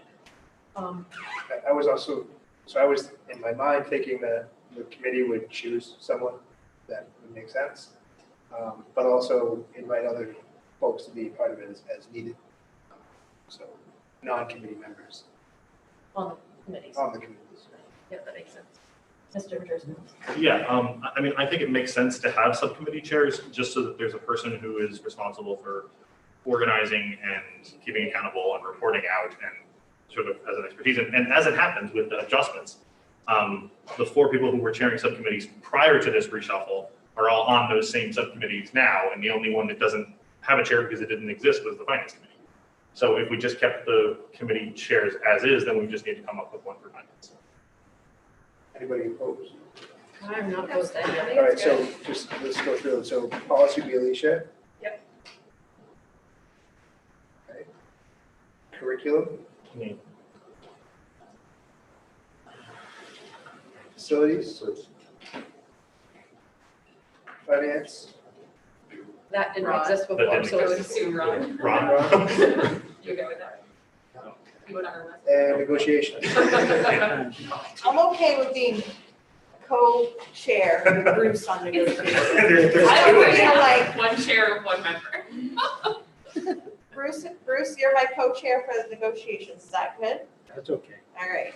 I was also, so I was in my mind thinking that the committee would choose someone that would make sense, but also invite other folks to be part of it as needed. So non-committee members On the committees. on the committees. Yeah, that makes sense. Mr. Majersky. Yeah, I mean, I think it makes sense to have subcommittee chairs just so that there's a person who is responsible for organizing and keeping accountable and reporting out and sort of as an expertise. And as it happens with the adjustments, the 4 people who were chairing subcommittees prior to this reshuffle are all on those same subcommittees now, and the only one that doesn't have a chair because it didn't exist was the finance committee. So if we just kept the committee chairs as is, then we just need to come up with one for finance. Anybody opposed? I'm not opposed to any of it. All right, so just let's go through it. So policy be Alicia. Yep. Okay. Curriculum. Me. Facilities. Finance. That didn't Ron. exist That before, didn't so I it would was, assume Ron. Ron? You go with that? You would not And negotiations. I'm okay with being co-chair with Bruce on negotiations. I would Feel like one chair of one member. Bruce, you're my co-chair for the negotiations. Is that good? That's okay. All right.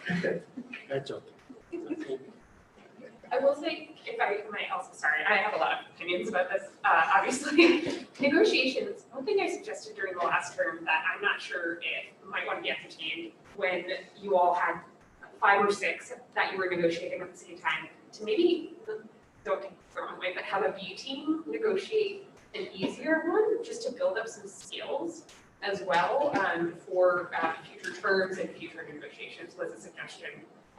That's okay. I will say, if I might also, sorry, I have a lot of opinions about this, obviously. Negotiations, one thing I suggested during the last term that I'm not sure if might want to be entertained when you all had 5 or 6 that you were negotiating at the same time, to maybe, don't take it the wrong way, but have a B team negotiate an easier one, just to build up some skills as well for future terms and future negotiations was a suggestion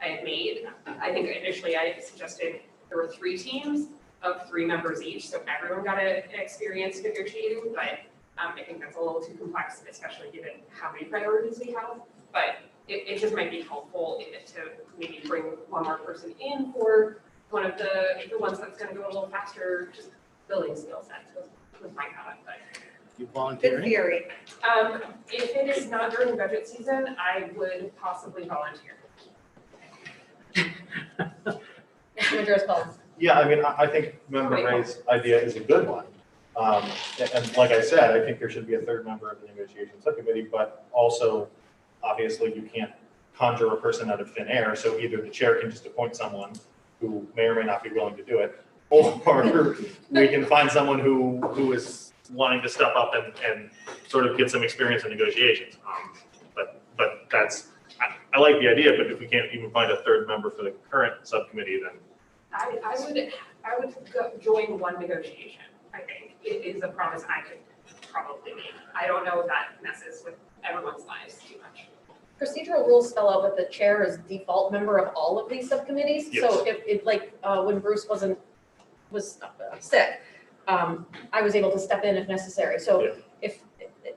I had made. I think initially I suggested there were 3 teams of 3 members each, so everyone got an experience negotiating, but I think that's a little too complex, especially given how many priorities we have. But it just might be helpful to maybe bring one more person in for one of the ones that's gonna go a little faster, just building skill sets was my thought, but. You Good volunteering? theory. If it is not during budget season, I would possibly volunteer. Mr. Majersky. Yeah, I mean, I think Member Ray's idea is a good one. And like I said, I think there should be a 3rd member of the negotiation subcommittee, but also, obviously, you can't conjure a person out of thin air, so either the chair can just appoint someone who may or may not be willing to do it, or we can find someone who is wanting to step up and sort of get some experience in negotiations. But that's, I like the idea, but if we can't even find a 3rd member for the current subcommittee, then. I would join one negotiation, I think. It is a promise I could probably make. I don't know if that messes with everyone's lives too much. Procedural rules spell out that the chair is default member of all of these subcommittees. Yes. So if like, when Bruce was sick, I was able to step in if necessary. So Yeah. if,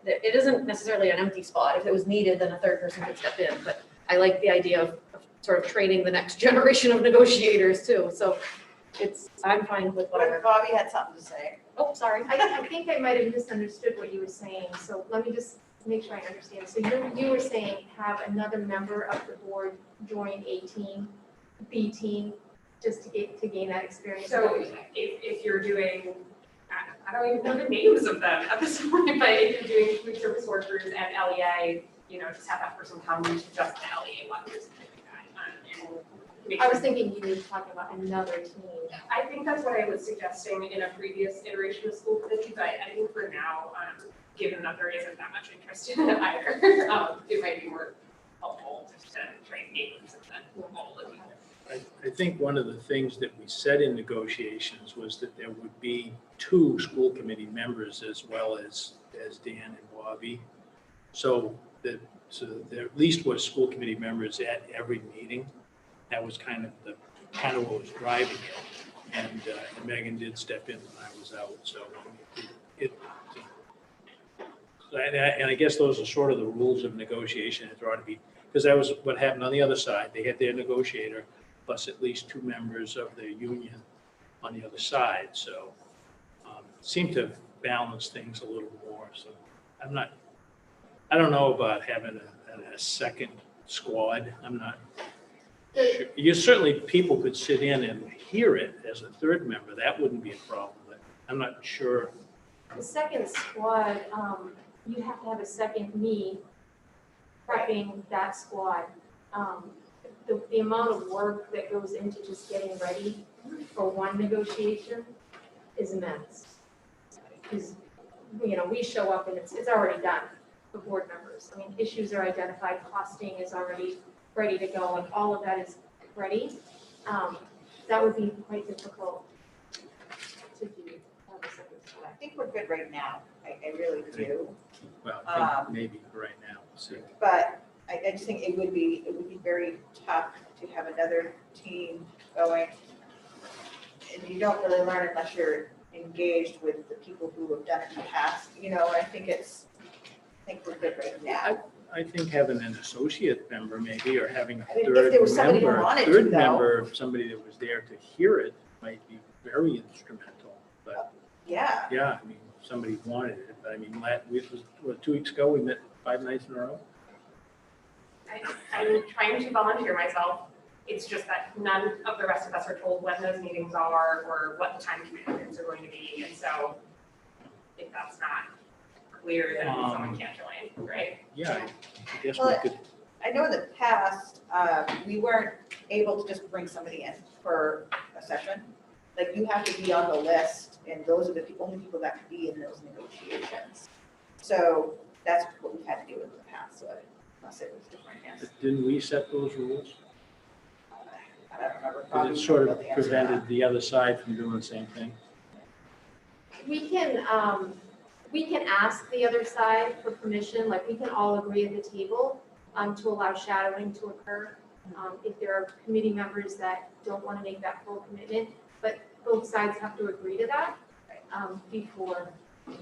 it isn't necessarily an empty spot. If it was needed, then a 3rd person could step in. But I like the idea of sort of training the next generation of negotiators too. So I'm fine with whatever. Bobby had something to say. Oh, sorry. I think I might have misunderstood what you were saying, so let me just make sure I understand. So you were saying have another member of the board join a team, B team, just to gain that experience? So if you're doing, I don't even know the names of them at this point, but if you're doing food service workers and LEA, just have that person come to just the LEA one or something like that. I was thinking you were talking about another team. I think that's what I was suggesting in a previous iteration of school committee, but I think for now, given that there isn't that much interest in it either, it might be more helpful just to train names and then all of them. I think one of the things that we said in negotiations was that there would be 2 school committee members as well as Dan and Bobby. So there at least was school committee members at every meeting. That was kind of what was driving it. And Megan did step in when I was out, so it, and I guess those are sort of the rules of negotiation. It ought to be, because that was what happened on the other side. They had their negotiator plus at least 2 members of the union on the other side, so seemed to balance things a little more. So I don't know about having a second squad. I'm not sure. You certainly, people could sit in and hear it as a third member. That wouldn't be a problem, but I'm not sure. The second squad, you have to have a second me prepping that squad. The amount of work that goes into just getting ready for one negotiation is immense. Because, we show up and it's already done for board members. I mean, issues are identified, costing is already ready to go, and all of that is ready. That would be quite difficult to do. I think we're good right now. I really do. Well, I think maybe right now, so. But I just think it would be very tough to have another team going. And you don't really learn unless you're engaged with the people who have done it in the past, I think we're good right now. I think having an associate member maybe, or having a I mean, if third there was somebody who member, wanted to, third though. member, somebody that was there to hear it might be very instrumental. But Yeah. yeah, I mean, somebody wanted it, but I mean, what, 2 weeks ago, we met 5 nights in a row? I'm trying to volunteer myself. It's just that none of the rest of us are told when those meetings are or what the time commitments are going to be. And so if that's not clear, then someone can't join, right? Yeah, I guess we Well, could. I know in the past, we weren't able to just bring somebody in for a session. Like, you have to be on the list, and those are the only people that could be in those negotiations. So that's what we've had to do in the past, so unless it was different, yes. Didn't we set those rules? I don't remember. Because it sort of prevented the other side from doing the same thing. We can ask the other side for permission, like we can all agree at the table to allow shadowing to occur. If there are committee members that don't want to make that full commitment, but both sides have to agree to that before we.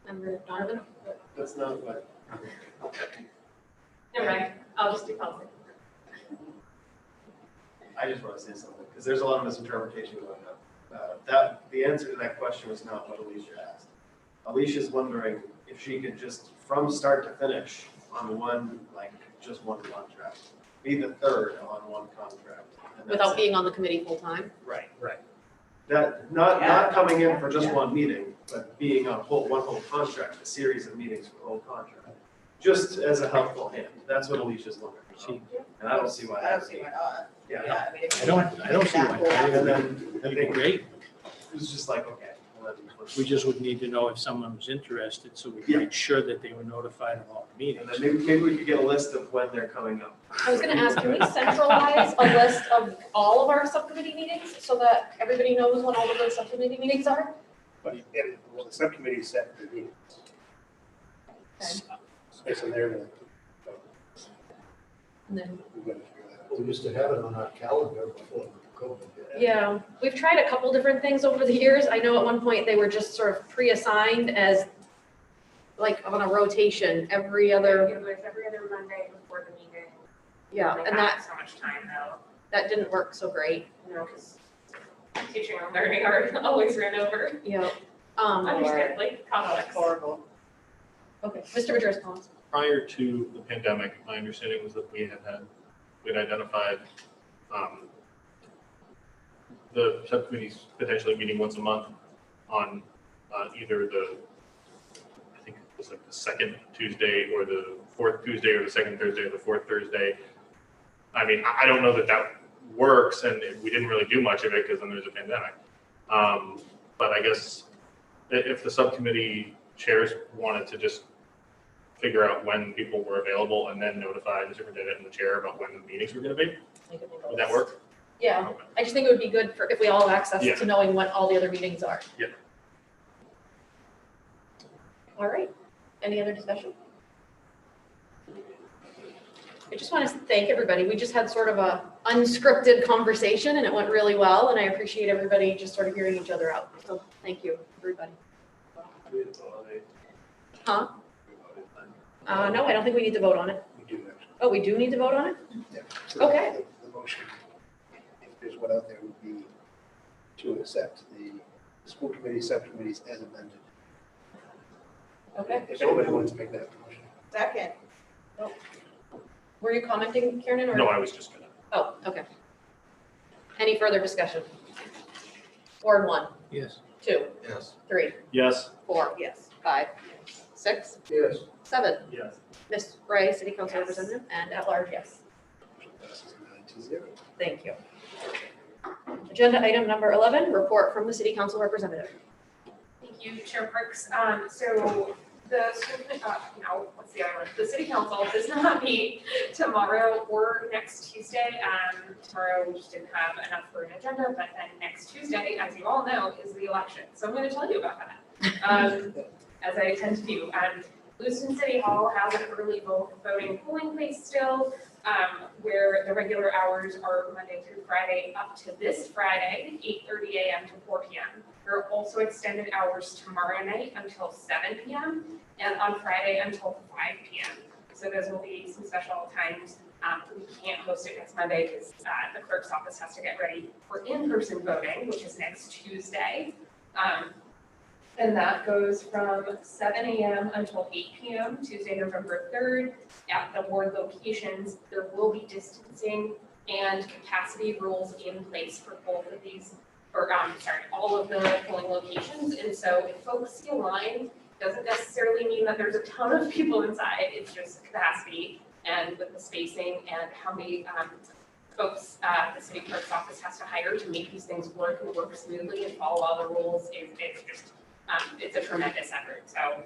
Member Donovan? That's not what. Never mind, I'll just do policy. I just want to say something, because there's a lot of misinterpretation going on. The answer to that question was not what Alicia asked. Alicia's wondering if she could just, from start to finish, on just one contract, be the third on one contract. and that's Without it. being on the committee full time? Right. That, not coming in for just one meeting, but being on one whole contract, a series of meetings for the whole contract. Just as a helpful hand. That's what Alicia's wondering. And I don't see why. I don't see why not. Yeah. I mean, if I you want don't, to I don't make see that why. whole- And then That'd be great. it was just like, okay. well, We just would need to know if someone was interested, so we Yeah. made sure that they were notified of all the And meetings. then maybe we could get a list of when they're coming up. I was gonna ask, can we centralize a list of all of our subcommittee meetings so that everybody knows when all of those subcommittee meetings are? But, well, the subcommittee set the meetings. So they're the. And then, We used to have it on our calendar before COVID. yeah, we've tried a couple different things over the years. I know at one point they were just sort of pre-assigned as like on a rotation every other, It was every other Monday before the meeting. yeah, They and had that, so much time though, that didn't work so great. because teaching and learning are always ran over. Yeah. Understandably, complex. Horrible. Okay, Mr. Madras, comments? Prior to the pandemic, my understanding was that we'd identified the subcommittees potentially meeting once a month on either I think it was like the second Tuesday or the fourth Tuesday or the second Thursday or the fourth Thursday. I mean, I don't know that works, and we didn't really do much of it because then there's a pandemic. But I guess if the subcommittee chairs wanted to just figure out when people were available and then notify the superintendent and the chair about when the meetings were going to be, would that work? Yeah, Okay. I just think it would be good for, if we all have access Yeah. to knowing when all the other meetings are. Yep. All right, any other discussion? I just want to thank everybody. We just had sort of a unscripted conversation and it went really well. And I appreciate everybody just sort of hearing each other out. So thank you, everybody. Huh? No, I don't think we need to vote on it. We do actually. Oh, we do need to vote on it? Yeah. So Okay. The motion, if there's one out there, would be to accept the school committee subcommittees as amended. Okay. If anybody wants to make that motion. Second. Were you commenting, Kieran, or? No, I was just gonna. Oh, okay. Any further discussion? Ward 1, Yes. 2, Yes. 3, Yes. 4, Yes. 5, 6, Yes. 7. Yes. Ms. Ray, City Council Representative, and at large, yes. Motion passes 9-0. Thank you. Agenda item number 11, report from the City Council Representative. Thank you, Chair Parks. So the school, what's the other one? The city council does not meet tomorrow or next Tuesday. Tomorrow we just didn't have enough for an agenda, but then next Tuesday, as you all know, is the election. So I'm going to tell you about that, as I tend to do. Lewiston City Hall has an early voting polling place still, where the regular hours are Monday through Friday up to this Friday, 8:30 a.m. to 4 p.m. There are also extended hours tomorrow night until 7 p.m. and on Friday until 5 p.m. So those will be some special times. We can't host it next Monday because the clerk's office has to get ready for in-person voting, which is next Tuesday. And that goes from 7 a.m. until 8 p.m. Tuesday, November 3rd. At the board locations, there will be distancing and capacity rules in place for both of these, or all of the polling locations. And so if folks see a line, doesn't necessarily mean that there's a ton of people inside. It's just capacity and with the spacing and how many folks the city clerk's office has to hire to make these things work and work smoothly and follow all the rules. It's just it's a tremendous effort. So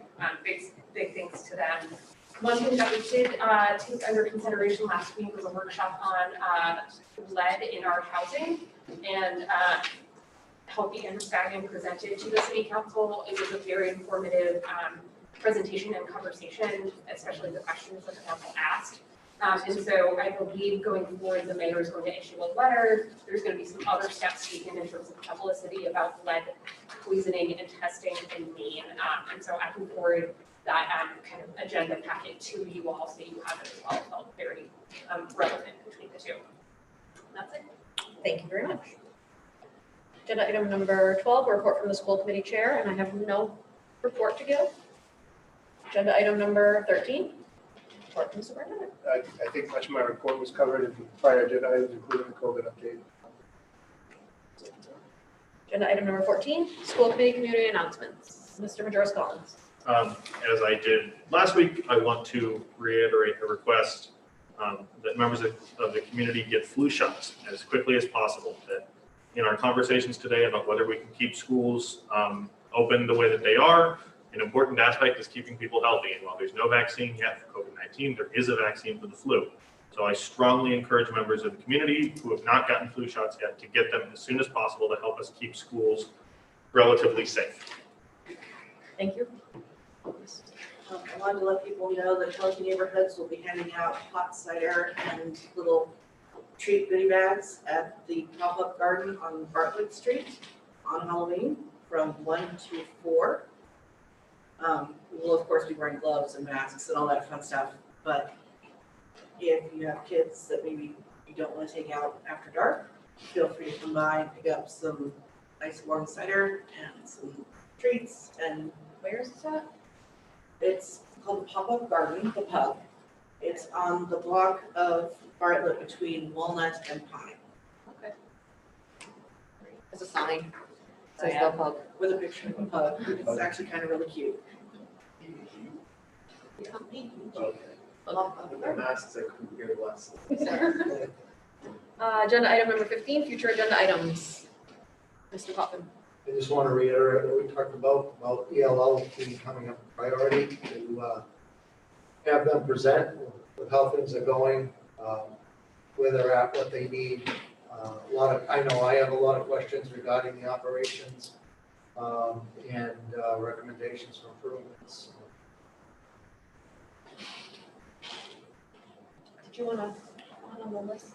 big thanks to them. One thing that we did take under consideration last week was a workshop on lead in our housing, and Healthy Understanding presented to the city council. It was a very informative presentation and conversation, especially the questions that the council asked. And so I believe going forward, the mayor is going to issue a letter. There's going to be some other steps taken in terms of publicity about lead poisoning and testing in Maine. And so I can forward that kind of agenda packet to you all so you have it as well. It felt very relevant between the two. That's it. Thank you very much. Agenda item number 12, a report from the school committee chair, and I have no report to give. Agenda item number 13, report from the superintendent. I think much of my report was covered in prior agenda items, including the COVID update. Agenda item number 14, school committee community announcements. Mr. Majoros-Collins. As I did last week, I want to reiterate a request that members of the community get flu shots as quickly as possible. That in our conversations today about whether we can keep schools open the way that they are, an important aspect is keeping people healthy. And while there's no vaccine yet for COVID-19, there is a vaccine for the flu. So I strongly encourage members of the community who have not gotten flu shots yet to get them as soon as possible to help us keep schools relatively safe. Thank you. I wanted to let people know that Healthy Neighborhoods will be handing out hot cider and little treat goodie bags at the pop-up garden on Bartlett Street on Halloween from 1 to 4. We will of course be wearing gloves and masks and all that fun stuff, but if you have kids that maybe you don't want to take out after dark, feel free to come by and pick up some nice warm cider and some treats. And where is this at? It's called the Pop-Up Garden, the pub. It's on the block of Bartlett between Walnut and Pine. Okay. There's a sign. So Says the pub. with a picture of a pub. It's actually kind of really cute. Okay. With the masks, I couldn't hear less. Agenda item number 15, future agenda items. Mr. Poppin. I just want to reiterate what we talked about ELL becoming a priority to have them present with how things are going, where they're at, what they need. I know I have a lot of questions regarding the operations and recommendations for improvements. Did you wanna, on the list?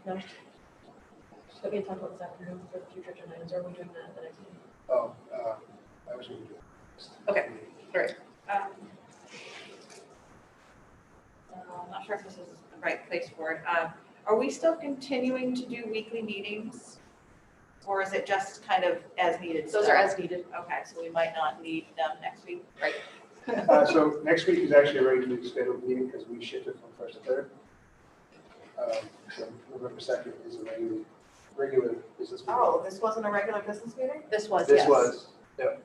No? What we can talk about this afternoon for the future agenda items, or are we doing that at the next meeting? Oh, I was going to do it. Okay, all right. I'm not sure if this is the right place for it. Are we still continuing to do weekly meetings? Or is it just kind of as needed? Those are as needed. Okay, so we might not need them next week. Right. So next week is actually a regularly scheduled meeting because we shifted from first to third. So November 2nd is a regular business meeting. Oh, this wasn't a regular business meeting? This was, This yes. was, yep.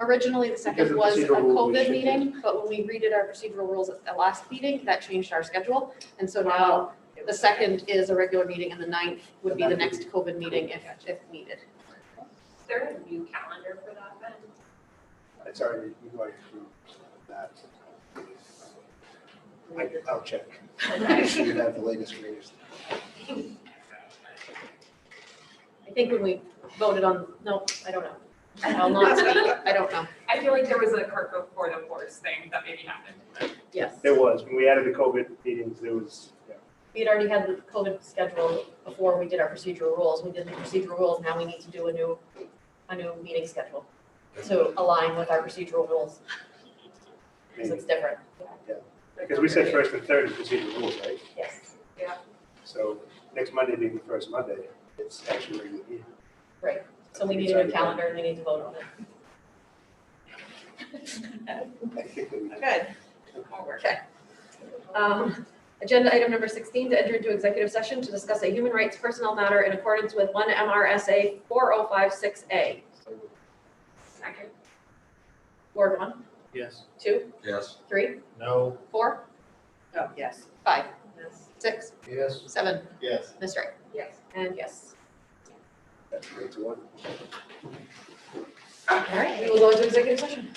Originally, the Because second of was a procedural rules, we COVID shifted. meeting, but when we redid our procedural rules at the last meeting, that changed our schedule. And so now the second is a regular meeting and the 9th would be the next COVID meeting if needed. Is there a new calendar for that then? It's already, we've already approved that. I'll check. Okay. So you have the latest greatest. I think when we voted on, no, I don't know. I'll not speak, I don't know. I feel like there was a cart before the horse thing that maybe happened. Yes. There was, when we added the COVID meetings, there was, yeah. We had already had the COVID schedule before we did our procedural rules. We did the procedural rules, now we need to do a new meeting schedule to align with our procedural rules, because it's different. Because we said first and third is procedural rules, right? Yes. Yeah. So next Monday being the first Monday, it's actually regular meeting. Right, so we need a new calendar and we need to vote on it. I think that we Good. More work. Okay. Agenda item number 16, to enter into executive session to discuss a human rights personnel matter in accordance with 1 MRSA 4056A. Second. Ward 1, Yes. 2, Yes. 3, No. 4, Oh, yes. 5, Yes. 6, Yes. 7, Yes. Ms. Wright, Yes. and yes. That's 3 to 1. All right, we will go into executive session.